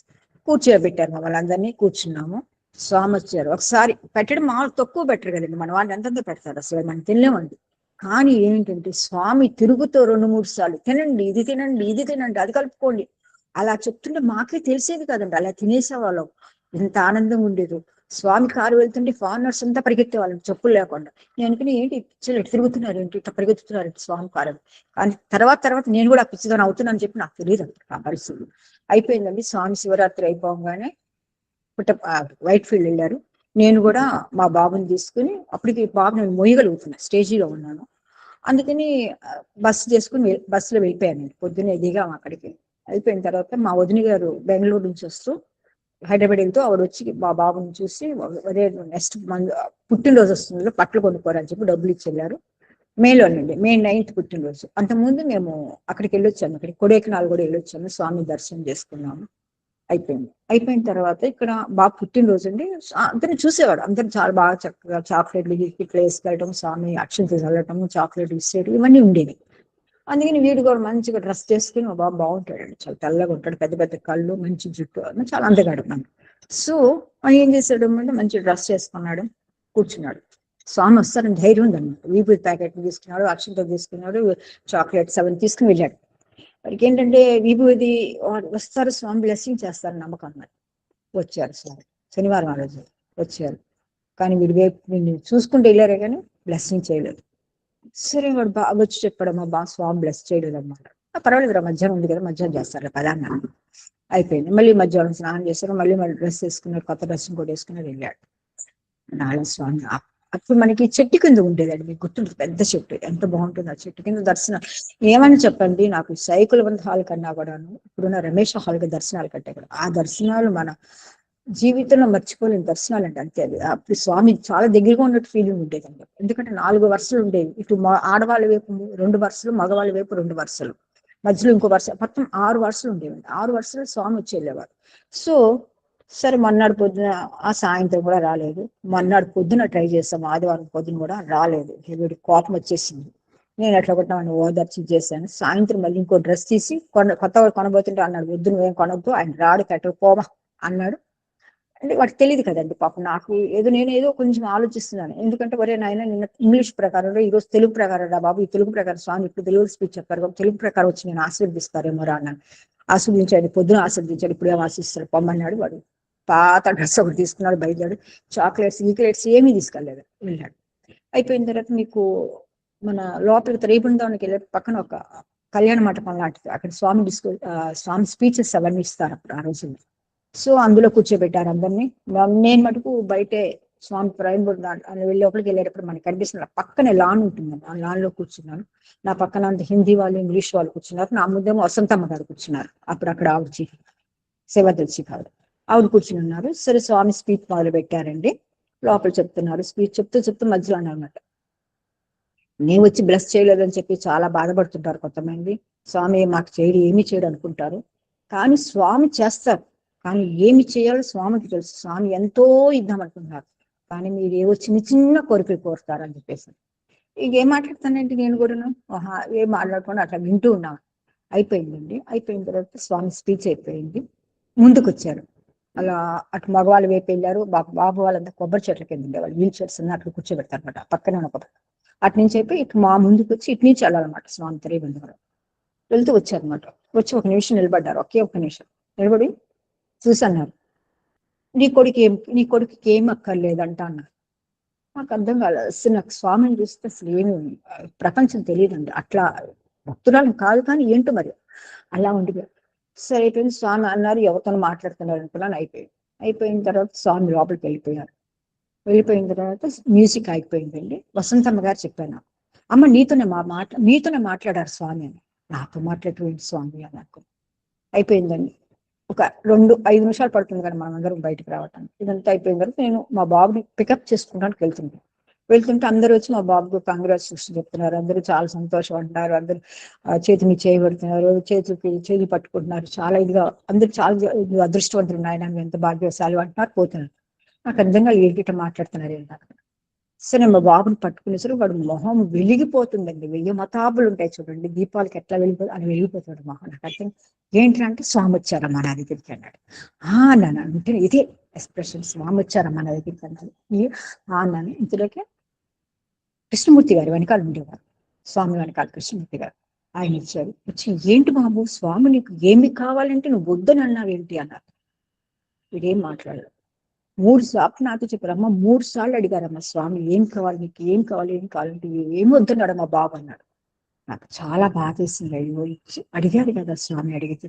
కూర్చోబెట్టారు వాళ్ళందరినీ, కూర్చున్నాము. స్వామి వచ్చారు. ఒకసారి పెట్టడం మామూలు తక్కువ పెట్టరు కదండి, మన వాళ్ళు ఎంతంత పెడతారు అసలు మనం తినలేమండి. కానీ ఏంటంటే స్వామి తిరుగుతో 2-3 సార్లు తినండి, ఇది తినండి, ఇది తినండి, అది కలుపుకోండి అలా చెప్తుంటే మాకే తెలిసేది కదండి. అలా తినేసేవాళ్ళం, ఎంత ఆనందంగా ఉండేది. స్వామి కారు వెళ్తుంటే ఫారినర్స్ అంతా పరిగెత్తే వాళ్ళం చెప్పులు లేకుండా. నేను అనుకుని ఏంటి పిచ్చలు ఎటు తిరుగుతున్నారు, ఏంటి ఇట్లా పరిగెత్తుతున్నారు స్వామి కారు. కానీ తర్వాత నేను కూడా పిచ్చిదాన్ని అవుతున్నాను చెప్పి నాకు తెలియదు ఆ పరిస్థితి. అయిపోయిందండి. స్వామి శివరాత్రి అయిపోగానే వైట్ ఫీల్డ్ వెళ్ళారు. నేను కూడా మా బాబుని తీసుకుని, అప్పటికి బాబు నేను మొయ్యగలుగుతున్నా, స్టేజీలో ఉన్నాను. అందుకని బస్సులో వెళ్ళిపోయాను. పొద్దున్నే దిగాము అక్కడికి. అయిపోయిన తర్వాత మా వదిన గారు బెంగళూరు నుంచి వస్తూ హైదరాబాద్ వెళ్తూ ఆవిడ వచ్చి మా బాబుని చూసి, అదే నెక్స్ట్ మంత్ పుట్టినరోజు వస్తుంది, బట్టలు కొనుక్కోరని చెప్పి డబ్బులు ఇచ్చి వెళ్ళారు. మేలోనండి, మే 9th పుట్టినరోజు. అంతకుముందు మేము అక్కడికి వెళ్ళొచ్చాము, అక్కడికి కొడైకెనాల్ కూడా వెళ్ళొచ్చాము, స్వామి దర్శనం చేసుకున్నాము. అయిపోయిన తర్వాత ఇక్కడ బాగా పుట్టినరోజు అండి. అందరిని చూసేవాడు, అందరు చాలా బాగా చక్కగా చాక్లెట్లు ఇట్లా వేసుకెళ్ళటం, స్వామి అక్షంతలు చల్లటం, చాక్లెట్లు ఇచ్చేయడం ఇవన్నీ ఉండేవి. అందుకని వీడు కూడా మంచిగా డ్రెస్ చేసుకుని మా బాబు బాగుంటాడండి, చాలా తెల్లగా ఉంటాడు, పెద్ద పెద్ద కళ్ళు, మంచి జుట్టు, చాలా అందగాడు మనం. సో ఏం చేశాడు అంటే మంచి డ్రెస్ చేసుకున్నాడు, కూర్చున్నాడు. స్వామి వస్తారని ధైర్యం ఉందన్నమాట. విభూతి ప్యాకెట్ తీసుకున్నాడు, అక్షంతలు తీసుకున్నాడు, చాక్లెట్స్ అవన్నీ తీసుకుని వెళ్ళాడు. వాడికి ఏంటంటే విభూతి వస్తారు, స్వామి బ్లెస్సింగ్ చేస్తారు నమ్మకం అన్నమాట. వచ్చారు స్వామి శనివారం ఆ రోజు వచ్చారు. కానీ వీడి వైపు చూసుకుంటూ వెళ్ళారే కానీ బ్లెస్సింగ్ చేయలేదు. సరే వాడు బాగా వచ్చి చెప్పాడు, మా బాగా స్వామి బ్లెస్ చేయలేదు అన్నమాట. పర్వాలేదు, మధ్యాహ్నం ఉంది కదా, మధ్యాహ్నం చేస్తారు పదాన్న. అయిపోయింది. మళ్ళీ మధ్యాహ్నం స్నానం చేస్తారు, మళ్ళీ డ్రెస్ వేసుకున్నాడు, కొత్త డ్రెస్ కూడా వేసుకున్నాడు, వెళ్ళాడు. నాలుగు స్వామి అప్పుడు మనకి చెట్టు కింద ఉండేదండి, మీకు గుర్తుంది, పెద్ద చెట్టు, ఎంత బాగుంటుంది ఆ చెట్టు కింద దర్శనం. ఏమని చెప్పండి, నాకు సైకులవంత్ హాల్ కన్నా కూడాను ఇప్పుడున్న రమేష్ హాల్కి దర్శనాలు కంటే కూడా ఆ దర్శనాలు మన జీవితంలో మర్చిపోలేని దర్శనాలు అంటే అంతే. అది అప్పుడు స్వామి చాలా దగ్గరగా ఉన్నట్టు ఫీలింగ్ ఉండేదండి. ఎందుకంటే 4 వరుసలు ఉండేవి, ఇటు ఆడవాళ్ళ వైపు 2 వరుసలు, మగవాళ్ళ వైపు 2 వరుసలు, మధ్యలో ఇంకో వరుస, మొత్తం 6 వరుసలు ఉండేవండి. 6 వరుసలు స్వామి వచ్చి వెళ్ళేవారు. సో సరే మొన్నటి పొద్దున ఆ సాయంత్రం కూడా రాలేదు. మొన్నటి పొద్దున ట్రై చేస్తాం, ఆదివారం పొద్దున కూడా రాలేదు. వీడికి కోపం వచ్చేసింది. నేను ఎట్లా కొట్టినా ఓదార్చి చేశాను. సాయంత్రం మళ్ళీ ఇంకో డ్రెస్ తీసి కొత్తగా కొనబోతుంటే అన్నాడు, వద్దు నువ్వేం కొనొద్దు, ఆయన రాడు కట్ట పోమా అన్నాడు. అంటే వాడికి తెలియదు కదండి పాపం. నాకు నేను ఏదో కొంచెం ఆలోచిస్తున్నాను. ఎందుకంటే ఒరే నాయన నిన్న ఇంగ్లీష్ ప్రకారం ఈ రోజు తెలుగు ప్రకారం రా బాబు, ఈ తెలుగు ప్రకారం స్వామి ఇప్పుడు తెలుగు స్పీచ్ చెప్పారు కాబట్టి తెలుగు ప్రకారం వచ్చి నేను ఆశీర్వదిస్తారేమో రా అన్నాను. ఆశీర్వదించాడు, పొద్దున ఆశీర్వదించాడు, ఇప్పుడు ఏం ఆశిస్తారు పొమ్మన్నాడు. వాడు పాత డ్రెస్ ఒకటి తీసుకున్నాడు, బయలుదేరాడు. చాక్లెట్స్ గీక్లెట్స్ ఏమీ తీసుకెళ్ళలేదు, వెళ్ళాడు. అయిపోయిన తర్వాత మీకు మన లోపలికి త్రైబృందానికి వెళ్ళే పక్కన ఒక కళ్యాణ మంటపం లాంటిది, అక్కడ స్వామి స్పీచెస్ అవన్నీ ఇస్తారు అప్పుడు ఆ రోజుల్లో. సో అందులో కూర్చోబెట్టారు అందరినీ. నేను మటుకు బయటే స్వామి త్రైబృందా అని వెళ్ళి లోపలికి వెళ్ళేటప్పుడు మనకి కనిపిస్తున్న పక్కనే లాన్ ఉంటుంది, ఆ లాన్ లో కూర్చున్నాను. నా పక్కన అంత హిందీ వాళ్ళు ఇంగ్లీష్ వాళ్ళు కూర్చున్నారు. నా ముందేమో వసంతమ్మ గారు కూర్చున్నారు. అప్పుడు అక్కడ ఆవిడ చీఫ్ సేవాదల్ చీఫ్ ఆవిడ కూర్చుని ఉన్నారు. సరే స్వామి స్పీచ్ మొదలు పెట్టారండి. లోపల చెప్తున్నారు, స్పీచ్ చెప్తూ మధ్యలో అన్నమాట, నేను వచ్చి బ్లెస్ చేయలేదని చెప్పి చాలా బాధపడుతుంటారు కొంతమంది. స్వామి మాకు చేయడు, ఏమి చేయడు అనుకుంటారు. కానీ స్వామి చేస్తారు, కానీ ఏమి చేయాలో స్వామికి తెలుసు. స్వామి ఎంతో ఇద్దాం అనుకుంటున్నారు, కానీ మీరు ఏవో చిన్న చిన్న కోరికలు కోరుతారు అని చెప్పేసి. ఇక ఏం మాట్లాడుతానంటే నేను కూడాను ఏం మాట్లాడుకుండా అట్లా వింటూ ఉన్నాను. అయిపోయిందండి. అయిపోయిన తర్వాత స్వామి స్పీచ్ అయిపోయింది. ముందుకు వచ్చారు. అలా అటు మగవాళ్ళు వైపు వెళ్ళారు. బాబు వాళ్ళంతా కొబ్బరి చెట్ల కింద ఉండేవాళ్ళు, వీల్ చైర్స్ ఉన్న అట్లా కూర్చోబెడతారు అనమాట. పక్కనే ఒక అటు నుంచి అయిపోయి ఇటు మా ముందుకు వచ్చి ఇటు నుంచి వెళ్ళాలన్నమాట. స్వామి త్రైబృందం వెళ్తూ వచ్చారనమాట. వచ్చి ఒక నిమిషం నిలబడ్డారు, ఒకే ఒక నిమిషం నిలబడి చూసన్నారు, నీ కొడుకుకి ఏం అక్కర్లేదంట అన్నారు. నాకు అర్థం కాలేదు అసలు. నాకు స్వామిని చూస్తే అసలు ఏమి ప్రపంచం తెలియదండి. అట్లా భక్తురాలు కాదు, కానీ ఏంటో మరి అలా ఉండిపోయారు. సరే అయిపోయింది. స్వామి అన్నారు, ఎవరితో మాట్లాడుతున్నారు అనుకున్నాను. అయిపోయిన తర్వాత స్వామి లోపలికి వెళ్ళిపోయారు. వెళ్ళిపోయిన తర్వాత మ్యూజిక్ అయిపోయిందండి. వసంతమ్మ గారు చెప్పాను, అమ్మ నీతోనే మాట్లాడారు స్వామి అని. నాతో మాట్లాడేటువంటి స్వామి అని అనుకున్నాను. అయిపోయిందండి. ఒక 5 నిమిషాలు పడుతుంది కానీ మనం అందరం బయటకు రావటానికి. ఇదంతా అయిపోయిన తర్వాత నేను మా బాబుని పికప్ చేసుకుంటానికి వెళ్తుంటే అందరూ వచ్చి మా బాబుకు కంగ్రాచులేషన్ చెప్తున్నారు. అందరూ చాలా సంతోషం అంటున్నారు. అందరూ చేతి మీద చేయబడుతున్నారు, చేతులు పట్టుకుంటున్నారు. చాలా ఇదిగా అందరూ చాలా అదృష్టవంతులు, నాయన ఎంత భాగ్యవశాలు అంటున్నారు, పోతున్నారు. నాకు అర్థంగా ఏంటిట మాట్లాడుతున్నారు ఏంటంటే. సరే మా బాబుని పట్టుకునేసరికి వాడు మొహం వెలిగిపోతుందండి. 1000 మతాబులు ఉంటాయి చూడండి, దీపాలకి ఎట్లా అని వెలిగిపోతాడు మొహం. నాకు అర్థం ఏంటంటే స్వామి వచ్చారమ్మా నా దగ్గరికి అన్నాడు. నన్ను అంటే ఇదే ఎక్స్ప్రెషన్, స్వామి వచ్చారమ్మా నా దగ్గరికి అన్నాడు. అన్నాను. ఇంతలోకి కృష్ణమూర్తి గారు వెనకాల ఉండేవారు, స్వామి వెనకాల కృష్ణమూర్తి గారు. ఆయన ఇచ్చారు. వచ్చి ఏంటి బాబు స్వామి నీకు ఏమి కావాలంటే నువ్వు వద్దని అన్నావు ఏంటి అన్నారు. వీడేం మాట్లాడలేదు. 3 సార్లు నాతో చెప్పారమ్మా, 3 సార్లు అడిగారమ్మా స్వామి ఏం కావాలి నీకు, ఏం కావాలంటే ఏం వద్దన్నాడు మా బాబు అన్నాడు. నాకు చాలా బాధ వేసింది. అయ్యో అడిగాడు కదా స్వామి, అడిగితే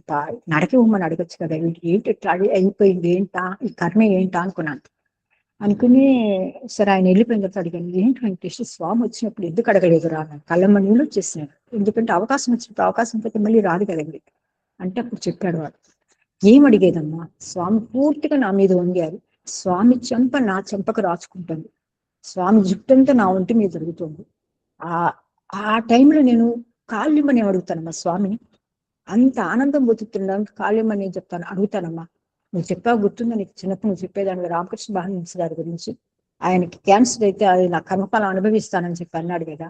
నడకివ్వమని అడగచ్చు కదా, ఏంటి ఎట్లా అయిపోయింది, ఏంటా ఈ కర్మ ఏంటా అనుకుని సరే ఆయన వెళ్ళిపోయిన తర్వాత అడిగాను, ఏంటి వెంకటేష్ స్వామి వచ్చినప్పుడు ఎందుకు అడగలేదు రా అన్నాడు. కళ్ళమ్మ నీళ్ళు వచ్చేసినాడు. ఎందుకంటే అవకాశం వచ్చినప్పుడు అవకాశం పోతే మళ్ళీ రాదు కదండి అంటే. అప్పుడు చెప్పాడు వాడు, ఏం అడిగేదమ్మా, స్వామి పూర్తిగా నా మీద వంగారు. స్వామి చెంప నా చెంపకు రాచుకుంటుంది, స్వామి జుట్టంతా నా ఒంటి మీద జరుగుతుంది. ఆ టైంలో నేను కాళ్ళిమ్మని అడుగుతానమ్మా స్వామిని. అంత ఆనందం బతుకుతున్నాను. కాళ్ళిమ్మని నేను చెప్తాను, అడుగుతానమ్మా. నువ్వు చెప్పావు గుర్తుందా నీకు, చిన్నప్పుడు నువ్వు చెప్పేదాన్ని రామకృష్ణ మహర్షి గారి గురించి, ఆయనకి క్యాన్సర్ అయితే అది నా కర్మఫలం అనుభవిస్తానని చెప్పి అన్నాడు కదా.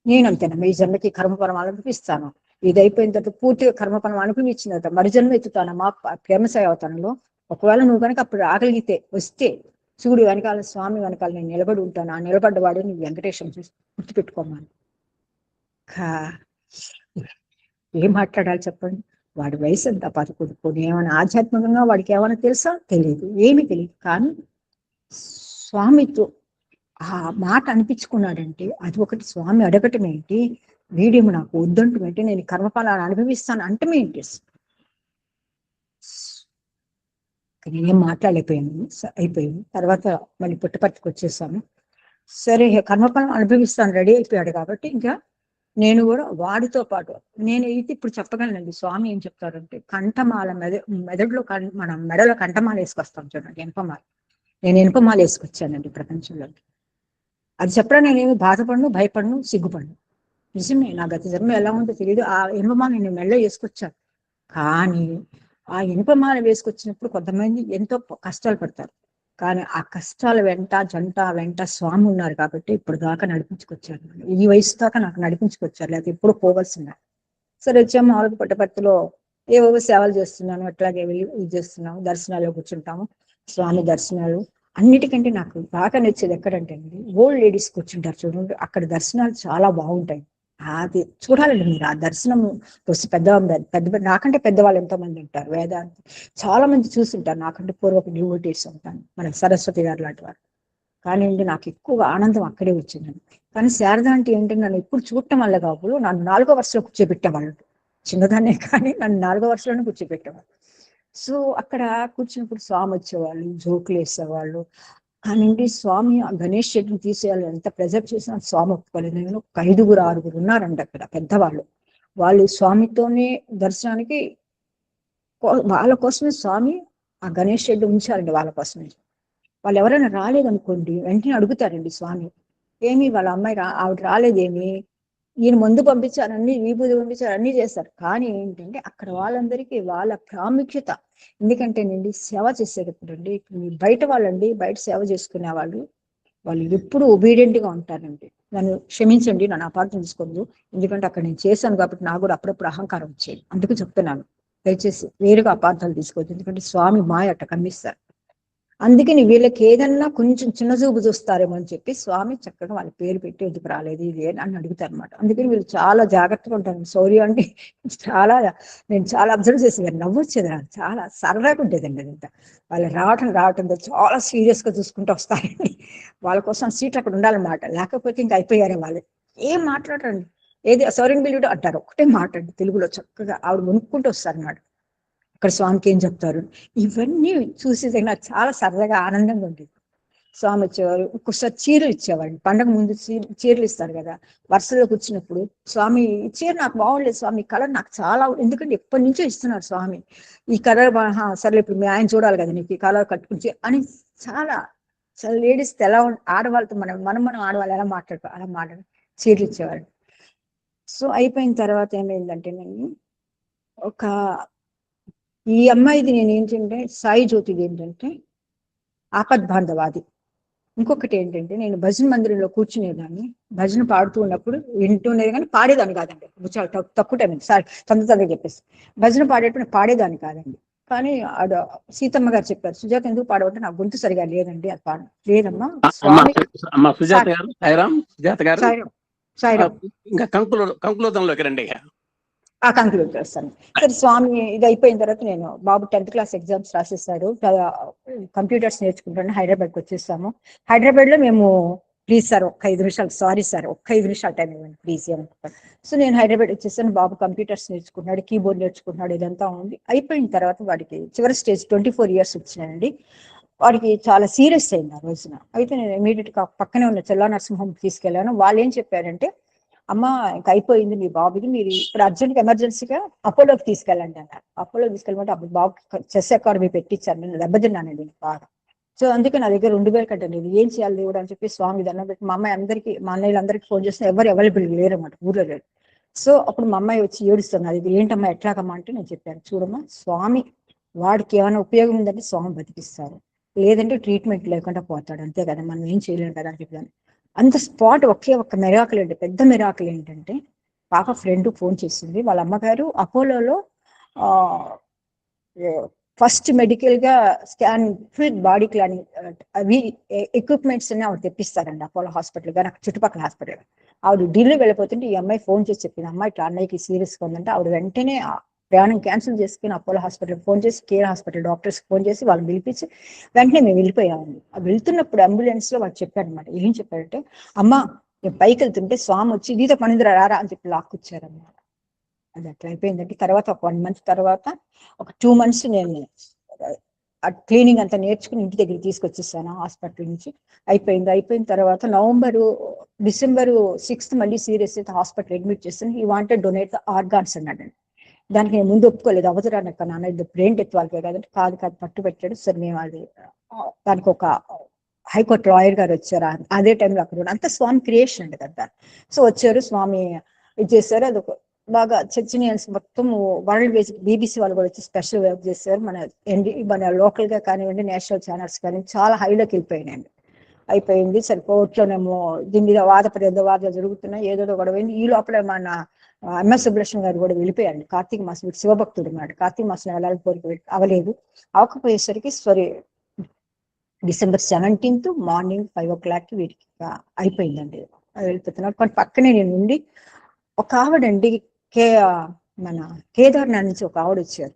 నేను అంతేనమ్మా, ఈ జన్మకి కర్మఫలం అనుభవిస్తాను. ఇది అయిపోయిన తర్వాత పూర్తిగా కర్మఫలం అనుభవించిన తర్వాత మరి జన్మ ఎత్తుతానమ్మా ప్రేమసాయి అవతారంలో. ఒకవేళ నువ్వు కనుక అప్పుడు ఆగలిగితే వస్తే చూడు, వెనకాల స్వామి వెనకాల నేను నిలబడి ఉంటాను. ఆ నిలబడ్డవాడు నువ్వు వెంకటేశ్వరం చూసి గుర్తుపెట్టుకోమని. ఏం మాట్లాడాలి చెప్పండి. వాడి వయసు అంతా 11. ఏమైనా ఆధ్యాత్మికంగా వాడికి ఏమైనా తెలుసా? తెలియదు, ఏమీ తెలియదు. కానీ స్వామితో ఆ మాట అనిపించుకున్నాడంటే అది ఒకటి. స్వామి అడగటం ఏంటి, వీడేమో నాకు వద్దంటం ఏంటి, నేను కర్మఫలాన్ని అనుభవిస్తాను అంటమే ఏంటి. నేనేం మాట్లాడలేకపోయాను. అయిపోయింది. తర్వాత మళ్ళీ పుట్టపర్తికి వచ్చేసాను. సరే కర్మఫలం అనుభవిస్తాను రెడీ అయిపోయాడు కాబట్టి ఇంకా నేను కూడా వాడితో పాటు నేను ఇది ఇప్పుడు చెప్పగలనండి. స్వామి ఏం చెప్తారంటే కంఠమాల మెదడులో మనం మెడలో కంఠమాల వేసుకొస్తాం చూడండి, ఇనపమాల. నేను ఇనపమాల వేసుకొచ్చానండి ప్రపంచంలోకి. అది చెప్పడం నేనేమి బాధపడను, భయపడను, సిగ్గుపడను. నిజమే, నా గత జన్మ ఎలా ఉందో తెలియదు. ఆ ఇనుపమాల నేను మెడలో వేసుకొచ్చాను. కానీ ఆ ఇనుపమాల వేసుకొచ్చినప్పుడు కొంతమంది ఎంతో కష్టాలు పడతారు. కానీ ఆ కష్టాల వెంట స్వామి ఉన్నారు కాబట్టి ఇప్పుడు దాకా నడిపించుకొచ్చారు. ఈ వయసు దాకా నాకు నడిపించుకొచ్చారు, లేకపోతే ఎప్పుడు పోవలసిందా. సరే వచ్చాము. మామూలుగా పుట్టపర్తిలో ఏవో సేవలు చేస్తున్నాను, అట్లాగే వెళ్ళి ఇది చేస్తున్నాము, దర్శనాల్లో కూర్చుంటాము. స్వామి దర్శనాలు అన్నిటికంటే నాకు బాగా నచ్చేది ఎక్కడంటే అండి, ఓల్డ్ లేడీస్ కూర్చుంటారు చూడండి, అక్కడ దర్శనాలు చాలా బాగుంటాయి. అది చూడాలండి మీరు. ఆ దర్శనం పెద్ద పెద్ద నాకంటే పెద్దవాళ్ళు ఎంతో మంది ఉంటారు, వేదాంతి చాలా మంది చూస్తుంటారు, నాకంటే పూర్వపు డివోటీస్ ఉంటాను, మన సరస్వతి గారు లాంటి వారు. కానీ అండి నాకు ఎక్కువ ఆనందం అక్కడే వచ్చిందండి. కానీ శారద అంటే ఏంటంటే నన్ను ఎప్పుడు చూడటం వల్ల కాదు, నన్ను 4వ వరుసలో కూర్చోబెట్టేవాళ్ళు. చిన్నదాన్నే కానీ నన్ను 4వ వరుసలోనే కూర్చోబెట్టేవాళ్ళు. సో అక్కడ కూర్చున్నప్పుడు స్వామి వచ్చేవాళ్ళు, జోకులు వేసేవాళ్ళు. కానివ్వండి స్వామి ఆ గణేష్ షెడ్ని తీసేయాలి, ఎంత ప్రెజర్ చేసినా స్వామి ఒప్పుకోలేదు. నేను ఒక 5గురు 6గురు ఉన్నారండి అక్కడ పెద్దవాళ్ళు. వాళ్ళు స్వామితోనే దర్శనానికి వాళ్ళ కోసమే స్వామి ఆ గణేష్ షెడ్ ఉంచారండి, వాళ్ళ కోసమే. వాళ్ళు ఎవరైనా రాలేదనుకోండి వెంటనే అడుగుతారండి స్వామి, ఏమి వాళ్ళ అమ్మాయి ఆవిడ రాలేదేమి, ఈయన ముందు పంపించారు, అన్ని విభూతి పంపించారు, అన్ని చేస్తారు. కానీ ఏంటంటే అక్కడ వాళ్ళందరికీ వాళ్ళ ప్రాముఖ్యత. ఎందుకంటేనండి సేవ చేసేటప్పుడు అండి, బయట వాళ్ళండి, బయట సేవ చేసుకునే వాళ్ళు ఎప్పుడు ఒబీడియంట్ గా ఉంటారండి. నన్ను క్షమించండి, నన్ను అపార్థం తీసుకోవద్దు, ఎందుకంటే అక్కడ నేను చేశాను కాబట్టి నాకు కూడా అప్పుడప్పుడు అహంకారం వచ్చేది, అందుకు చెప్తున్నాను. దయచేసి వేరుగా అపార్థాలు తీసుకోవద్దు, ఎందుకంటే స్వామి మాయ అట్ట కమ్మిస్తారు. అందుకని వీళ్ళకి ఏదన్నా కొంచెం చిన్న చూపు చూస్తారేమో అని చెప్పి స్వామి చక్కగా వాళ్ళ పేరు పెట్టి ఎందుకు రాలేదు ఇది అని అడుగుతారు అనమాట. అందుకని వీళ్ళు చాలా జాగ్రత్తగా ఉంటారు. శౌర్య అంటే చాలా, నేను చాలా అబ్జర్వ్ చేసేదాన్ని, నవ్వొచ్చేది నాకు, చాలా సరదాగా ఉండేదండి అదంతా. వాళ్ళు రావటంతో చాలా సీరియస్ గా చూసుకుంటూ వస్తారండి. వాళ్ళ కోసం సీట్లు అక్కడ ఉండాలన్నమాట, లేకపోతే ఇంకా అయిపోయారే వాళ్ళు. ఏం మాట్లాడరండి, ఏది శౌర్యం బిల్లుడు అంటారు, ఒకటే మాట్లాడి తెలుగులో చక్కగా ఆవిడ వణుక్కుంటూ వస్తారన్నమాట. అక్కడ స్వామికి ఏం చెప్తారు, ఇవన్నీ చూసేది నాకు చాలా సరదాగా ఆనందంగా ఉండేది. స్వామి వచ్చేవారు, ఒక్కొక్కసారి చీరలు ఇచ్చేవాళ్ళు, పండగ ముందు చీరలు ఇస్తారు కదా, వరుసలో కూర్చున్నప్పుడు స్వామి ఈ చీర నాకు బాగుండలేదు స్వామి, కలర్ నాకు చాలా, ఎందుకంటే ఎప్పటి నుంచో ఇస్తున్నారు స్వామి, ఈ కలర్ సరే ఇప్పుడు మీ ఆయన చూడాలి కదా నీకు ఈ కలర్ కట్టుకుని అని చాలా లేడీస్ ఎలా ఆడవాళ్ళతో మనం ఆడవాళ్ళు ఎలా అలా మాట్లాడు చీరలు ఇచ్చేవాళ్ళు. సో అయిపోయిన తర్వాత ఏమైందంటే నేను ఒక ఈ అమ్మాయిది నేను ఏంటంటే సాయి జ్యోతిది ఏంటంటే ఆపద్బాంధవాది. ఇంకొకటి ఏంటంటే నేను భజన మందిరంలో కూర్చునేదాన్ని, భజన పాడుతూ ఉన్నప్పుడు వింటూనేది కానీ పాడేదాన్ని కాదండి. చాలా తక్కువ టైం సారీ తొందరగా చెప్పేసి, భజన పాడేటప్పుడు పాడేదాన్ని కాదండి. కానీ ఆడ సీతమ్మ గారు చెప్పారు, సుజాత ఎందుకు పాడవంటే నాకు గొంతు సరిగా లేదండి, అది పాడ లేదమ్మా స్వామి. అమ్మ సుజాత గారు, సాయిరామ్ సుజాత గారు, సాయిరామ్ ఇంకా కంకులోదంలోకి రండి. కంక్లూడ్ చేస్తాను. సరే స్వామి ఇది అయిపోయిన తర్వాత నేను బాబు 10th క్లాస్ ఎగ్జామ్స్ రాసేసాడు, కంప్యూటర్స్ నేర్చుకుంటాను, హైదరాబాద్కి వచ్చేసాము. హైదరాబాద్ లో మేము ప్లీజ్ సార్ ఒక్క 5 నిమిషాలు, సారీ సార్ ఒక్క 5 నిమిషాలు టైం ఇవ్వండి ప్లీజ్ అనుకుంటాను. సో నేను హైదరాబాద్ వచ్చేసాను, బాబు కంప్యూటర్స్ నేర్చుకుంటున్నాడు, కీబోర్డ్ నేర్చుకుంటున్నాడు, ఇదంతా ఉంది. అయిపోయిన తర్వాత వాడికి చివరి స్టేజ్ 24 years వచ్చినాయండి. వాడికి చాలా సీరియస్ అయింది ఆ రోజున. అయితే నేను ఇమీడియట్ గా పక్కనే ఉన్న చెల్లా నరసింహం తీసుకెళ్లాను. వాళ్ళు ఏం చెప్పారంటే, అమ్మ ఇంకా అయిపోయింది మీ బాబుకి, మీరు ఇప్పుడు అర్జెంట్ ఎమర్జెన్సీగా అపోలోకి తీసుకెళ్ళండి అన్నారు. అపోలోకి తీసుకెళ్ళమంటే అప్పుడు బాబుకి చెస్ అకాడమీ పెట్టించారు, నేను దెబ్బతిన్నానండి బాగా. సో అందుకే నా దగ్గర 2,000 కంటే లేదు, ఏం చేయాలి దేవుడు అని చెప్పి స్వామి దండం పెట్టి మా అమ్మాయి అందరికీ, మా అన్నయ్యలందరికీ ఫోన్ చేస్తే ఎవరు అవైలబుల్ లేరన్నమాట, ఊర్లో లేరు. సో అప్పుడు మా అమ్మాయి వచ్చి ఏడుస్తుంది, అది ఏంటమ్మా ఎట్లాగమ్మా అంటే నేను చెప్పాను, చూడమ్మా స్వామి వాడికి ఏమైనా ఉపయోగం ఉందంటే స్వామి బతికిస్తారు, లేదంటే ట్రీట్మెంట్ లేకుండా పోతాడు, అంతే కదా, మనం ఏం చేయలేము కదా అని చెప్పాను. అంత స్పాట్ ఒక్క మిరాకిల్ అంటే, పెద్ద మిరాకిల్ ఏంటంటే, పాప ఫ్రెండ్ ఫోన్ చేసింది, వాళ్ళ అమ్మగారు అపోలోలో ఫస్ట్ మెడికల్ గా స్కాన్, ఫుల్ బాడీ ప్లానింగ్ అవి ఎక్విప్మెంట్స్ అన్ని ఆవిడ తెప్పిస్తారండి అపోలో హాస్పిటల్ గా, నాకు చుట్టుపక్కల హాస్పిటల్. ఆవిడ ఢిల్లీ వెళ్ళిపోతుంటే ఈ అమ్మాయి ఫోన్ చేసి చెప్పింది, అమ్మాయి ఇట్లా అన్నయ్యకి సీరియస్ గా ఉందంటే ఆవిడ వెంటనే ప్రయాణం క్యాన్సిల్ చేసుకుని అపోలో హాస్పిటల్ ఫోన్ చేసి, కేర్ హాస్పిటల్ డాక్టర్స్ ఫోన్ చేసి వాళ్ళని పిలిపించి వెంటనే మేము వెళ్ళిపోయామండి. వెళ్తున్నప్పుడు అంబులెన్స్ లో వాళ్ళు చెప్పారనమాట, ఏం చెప్పారంటే, అమ్మ నేను పైకి వెళ్తుంటే స్వామి వచ్చి నీతో పనిందిరా రారా అని చెప్పి లాక్కొచ్చారనమాట. అది అట్లా అయిపోయిందంటే తర్వాత ఒక 1 month తర్వాత, ఒక 2 months నేను ఆ క్లీనింగ్ అంతా నేర్చుకుని ఇంటి దగ్గర తీసుకొచ్చేసాను హాస్పిటల్ నుంచి. అయిపోయిన తర్వాత డిసెంబర్ 6th మళ్ళీ సీరియస్ అయితే హాస్పిటల్ అడ్మిట్ చేస్తాను. ఈ వాంటెడ్ డొనేట్ ద ఆర్గాన్స్ అన్నాడండి. దానికి నేను ముందు ఒప్పుకోలేదు, అవసరానికి నాన్న ఇది బ్రెయిన్ డెత్ వాళ్ళకే కదంటే, కాదు పట్టు పెట్టాడు. సరే మేము అది దానికి ఒక హైకోర్టు లాయర్ గారు వచ్చారు, అదే టైంలో అక్కడ అంతా స్వామి క్రియేషన్ అండి కదా. సో వచ్చారు స్వామి ఇది చేశారు, అది ఒక బాగా చర్చనీయాల్సి మొత్తం వరల్డ్ బేసిక్ BBC వాళ్ళు కూడా వచ్చి స్పెషల్ వర్క్ చేశారు. మన లోకల్ గా కానివ్వండి, నేషనల్ ఛానల్స్ కానీ చాలా హైలోకి వెళ్ళిపోయినాయండి. అయిపోయింది. సరే కోర్టులోనేమో దీని మీద వాదాలు జరుగుతున్నాయి, ఏదో గొడవైంది. ఈ లోపల మన MS సుబ్బలక్ష్మి గారు కూడా వెళ్ళిపోయారండి. కార్తీక మాసం శివభక్తుడు అన్నాడు, కార్తీక మాసం వెళ్ళాలని కోరిక అవలేదు. అవకపోయేసరికి సరే December 17th మార్నింగ్ 5 o'clock వీడికి అయిపోయిందండి. వెళ్ళిపోతున్నారు. కానీ పక్కనే నేను ఉండి ఒక ఆవిడండి మన కేదార్నాథ్ నుంచి ఒక ఆవిడ వచ్చారు.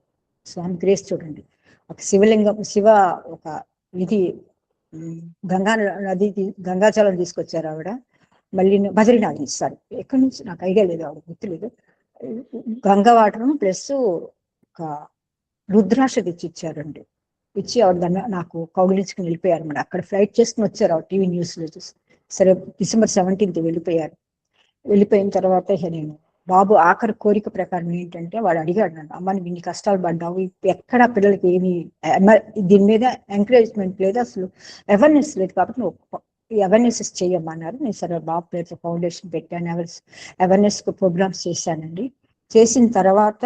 స్వామి గ్రేస్ చూడండి. ఒక శివలింగం ఒక ఇది గంగా నది గంగాజలం తీసుకొచ్చారు ఆవిడ. మళ్ళీ బద్రీనాథ్ ఇస్తారు. ఎక్కడి నుంచి నాకు ఐడియా లేదు, ఆవిడ గుర్తులేదు. గంగా వాటర్ ప్లస్ ఒక రుద్రాక్ష తెచ్చి ఇచ్చారండి. ఇచ్చి ఆవిడ దాన్ని నాకు కౌగిలించుకుని వెళ్ళిపోయారు. మరి అక్కడ ఫ్లైట్ చేసుకుని వచ్చారు ఆవిడ టీవీ న్యూస్లో చూసి. సరే December 17th వెళ్ళిపోయారు. వెళ్ళిపోయిన తర్వాత నేను బాబు ఆఖరి కోరిక ప్రకారం ఏంటంటే వాడు అడిగాడు నన్ను, అమ్మ నువ్వు ఇన్ని కష్టాలు పడ్డావు, ఎక్కడ పిల్లలకి ఏమి దీని మీద ఎంకరేజ్మెంట్ లేదు, అసలు అవేర్నెస్ లేదు, కాబట్టి నువ్వు అవేర్నెస్ చేయమన్నారు. నేను సరే బాబు పేరుతో ఫౌండేషన్ పెట్టాను, అవేర్నెస్ ప్రోగ్రామ్స్ చేశానండి. చేసిన తర్వాత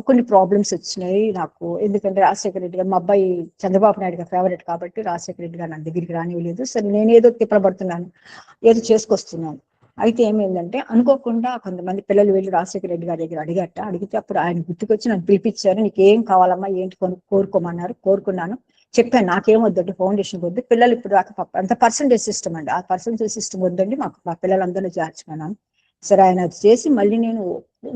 కొన్ని ప్రాబ్లమ్స్ వచ్చినాయి నాకు. ఎందుకంటే రాజశేఖర రెడ్డి గారు మా అబ్బాయి చంద్రబాబు నాయుడు గారు ఫేవరెట్ కాబట్టి రాజశేఖర రెడ్డి గారు నా దగ్గరికి రానివ్వలేదు. సరే నేను ఏదో తిప్పబడుతున్నాను, ఏదో చేసుకొస్తున్నాను. అయితే ఏమైందంటే అనుకోకుండా కొంతమంది పిల్లలు వెళ్ళి రాజశేఖర రెడ్డి గారి దగ్గర అడిగితే అప్పుడు ఆయన గుర్తుకొచ్చి నన్ను పిలిపించారు. నీకు ఏం కావాలమ్మా, ఏంటి కోరుకోమన్నారు. కోరుకున్నాను. చెప్పాను నాకేం వద్దండి, ఫౌండేషన్ వద్దు, పిల్లలు ఇప్పుడు దాకా అంత పర్సంటేజ్ సిస్టమ్ అండి, ఆ పర్సంటేజ్ సిస్టమ్ వద్దండి, మా పిల్లలందరినీ చేర్చుకున్నాను. సరే ఆయన అది చేసి మళ్ళీ నేను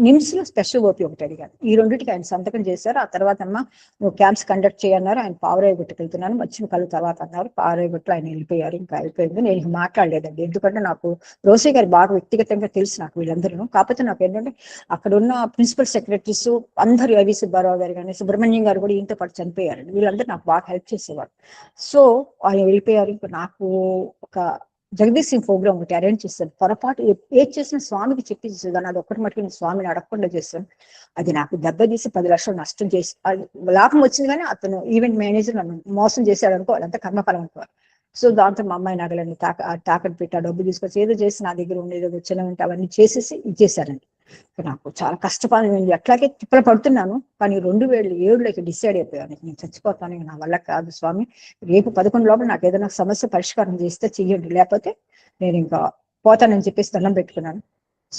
నిమ్స్ లో స్పెషల్ ఓపీ ఒకటి అడిగాను. ఈ రెండింటికి ఆయన సంతకం చేశారు. ఆ తర్వాత అమ్మ నువ్వు క్యాంప్స్ కండక్ట్ చేయన్నారు. ఆయన పావురాయగుట్టకి వెళ్తున్నాను, మచ్చిన కళ్ళు తర్వాత అన్నారు. పావురాయగుట్టలో ఆయన వెళ్ళిపోయారు. ఇంకా అయిపోయింది. నేను ఇంక మాట్లాడలేదండి, ఎందుకంటే నాకు రోసే గారు బాగా వ్యక్తిగతంగా తెలుసు నాకు వీళ్ళందరూ. కాకపోతే నాకు ఏంటంటే అక్కడ ఉన్న ప్రిన్సిపల్ సెక్రటరీస్ అందరూ ఐవి సుబ్బారావు గారు కానీ సుబ్రహ్మణ్యం గారు కూడా ఈయనతో పాటు చనిపోయారండి. వీళ్ళందరూ నాకు బాగా హెల్ప్ చేసేవారు. సో ఆయన వెళ్ళిపోయారు. ఇంకా నాకు ఒక జగదీష్ సింగ్ ప్రోగ్రామ్ ఒకటి అరేంజ్ చేశాను. పొరపాటు ఏది చేసిన స్వామికి చెప్పి చేసేదాన్ని. అది ఒక్కటి మటుకు నేను స్వామిని అడగకుండా చేశాను. అది నాకు దెబ్బతీసి 10 లక్షలు నష్టం చేసి లాభం వచ్చింది, కానీ అతను ఈవెంట్ మేనేజర్ నన్ను మోసం చేశాడు అనుకో, అదంతా కర్మఫలం అనుకోవాలి. సో దాంతో మా అమ్మాయి నగలని తాకట్టు పెట్టి ఆ డబ్బు తీసుకొచ్చి ఏదో చేసి నా దగ్గర ఉండేది వచ్చినవంటే అవన్నీ చేసేసి ఇచ్చేసారండి. నాకు చాలా కష్టపడి అట్లాగే తిప్పలు పడుతున్నాను. కానీ 2007లోకి డిసైడ్ అయిపోయాను, నేను చచ్చిపోతాను, నా వల్ల కాదు స్వామి, రేపు 11 లోపల నాకు ఏదైనా సమస్య పరిష్కారం చేస్తే చెయ్యండి, లేకపోతే నేను ఇంకా పోతానని చెప్పేసి దండం పెట్టుకున్నాను.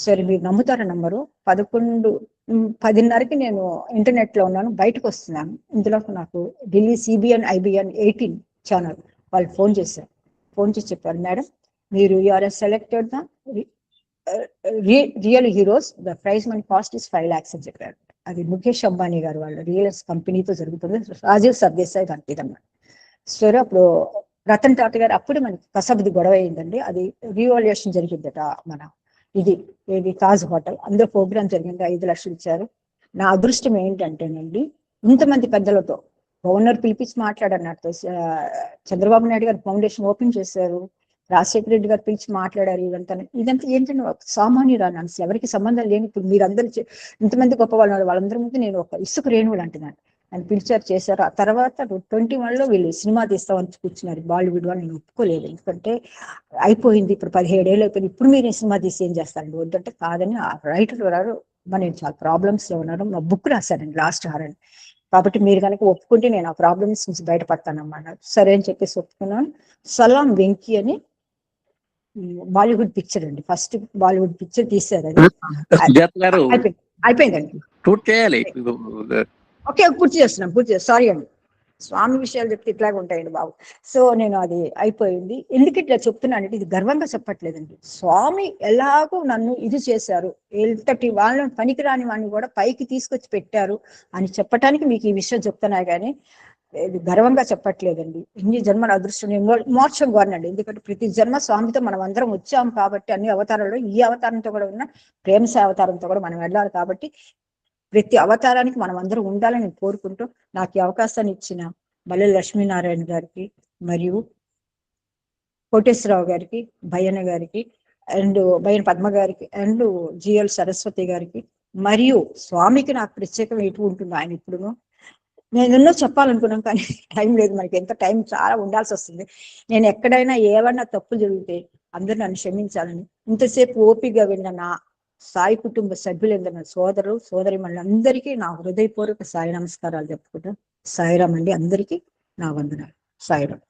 సరే మీరు నమ్ముతారో నమ్మరు, 10:30కి నేను ఇంటర్నెట్ లో ఉన్నాను, బయటకు వస్తున్నాను. ఇందులో నాకు ఢిల్లీ CBN IBN 18 ఛానల్ వాళ్ళు ఫోన్ చేశారు. ఫోన్ చేసి చెప్పారు, మేడం మీరు you are selected the real heroes, the prize money cost is 5 lakhs అని చెప్పారు. అది ముఖేష్ అంబానీ గారు వాళ్ళ రియల్ కంపెనీతో జరుగుతుంది, రాజీవ్ సర్దేశాయ్ కనిపిదన్నమాట. సరే అప్పుడు రతన్ టాటా గారు అప్పుడు మనకి కసబ్ది గొడవ అయిందండి. అది రీవాల్యుయేషన్ జరిగిందట మన ఏది తాజ్ హోటల్, అందులో ప్రోగ్రామ్ జరిగింది. 5 లక్షలు ఇచ్చారు. నా అదృష్టం ఏంటంటేనండి ఇంతమంది పెద్దలతో గవర్నర్ పిలిపించి మాట్లాడన్నట్టు చంద్రబాబు నాయుడు గారు ఫౌండేషన్ ఓపెన్ చేశారు, రాజశేఖర రెడ్డి గారు పిలిచి మాట్లాడారు. ఇదంతా ఏంటంటే సామాన్యురాను, అసలు ఎవరికి సంబంధం లేని ఇప్పుడు మీరందరూ ఇంతమంది గొప్ప వాళ్ళందరి ముందు నేను ఒక ఇసుక రేణువులు అంటున్నాను. అని పిలిచారు, చేశారు. ఆ తర్వాత 21లో వీళ్ళు సినిమా తీస్తామని కూర్చున్నారు బాలీవుడ్ వాళ్ళు. నేను ఒప్పుకోలేదు, ఎందుకంటే అయిపోయింది, ఇప్పుడు 17 ఏళ్ళు అయిపోయింది, ఇప్పుడు మీరు సినిమా తీసి ఏం చేస్తారండి, వద్దంటే కాదని ఆ రైటర్ గారు నేను చాలా ప్రాబ్లమ్స్ లో ఉన్నాను, మా బుక్ రాశానండి లాస్ట్ హారని, కాబట్టి మీరు కనుక ఒప్పుకుంటే నేను ఆ ప్రాబ్లమ్స్ నుంచి బయటపడతానమ్మా. సరే అని చెప్పేసి ఒప్పుకున్నాను. సలాం వెంకీ అని బాలీవుడ్ పిక్చర్ అండి, ఫస్ట్ బాలీవుడ్ పిక్చర్ తీశారు. అది అయిపోయిందండి. ఓకే, పూర్తి చేస్తున్నాం. సారీ అండి, స్వామి విషయాలు చెప్తే ఇట్లాగే ఉంటాయండి బాబు. సో నేను అది అయిపోయింది. ఎందుకు ఇట్లా చెప్తున్నానంటే ఇది గర్వంగా చెప్పట్లేదండి, స్వామి ఎలాగో నన్ను ఇది చేశారు, ఎంతటి వాళ్ళని పనికిరాని వాడిని కూడా పైకి తీసుకొచ్చి పెట్టారు అని చెప్పడానికి మీకు ఈ విషయం చెప్తున్నా, కానీ ఇది గర్వంగా చెప్పట్లేదండి. ఇన్ని జన్మల అదృష్టం మోక్షం కోరనండి, ఎందుకంటే ప్రతి జన్మ స్వామితో మనం అందరం వచ్చాం కాబట్టి అన్ని అవతారాల్లో ఈ అవతారంతో కూడా ఉన్న ప్రేమస అవతారంతో కూడా మనం వెళ్ళాలి. కాబట్టి ప్రతి అవతారానికి మనం అందరం ఉండాలని నేను కోరుకుంటూ నాకు ఈ అవకాశాన్ని ఇచ్చిన మల్లెల లక్ష్మీనారాయణ గారికి మరియు కోటేశ్వరరావు గారికి, భయ్యన్న గారికి అండ్ భయ్యన పద్మ గారికి అండ్ GL సరస్వతి గారికి మరియు స్వామికి నాకు ప్రత్యేకం ఎటు ఉంటుంది ఆయన ఇప్పుడును. నేను ఎన్నో చెప్పాలనుకున్నాను కానీ టైం లేదు, మనకి ఎంత టైం చాలా ఉండాల్సి వస్తుంది. నేను ఎక్కడైనా ఏమన్నా తప్పులు జరిగితే అందరూ నన్ను క్షమించాలని, ఇంతసేపు ఓపికగా విన్న నా సాయి కుటుంబ సభ్యులందరూ, సోదరులు సోదరి మళ్ళందరికీ నా హృదయపూర్వక సాయి నమస్కారాలు చెప్పుకుంటా. సాయిరామ్ అండి, అందరికీ నా వందనాలు. సాయిరామ్.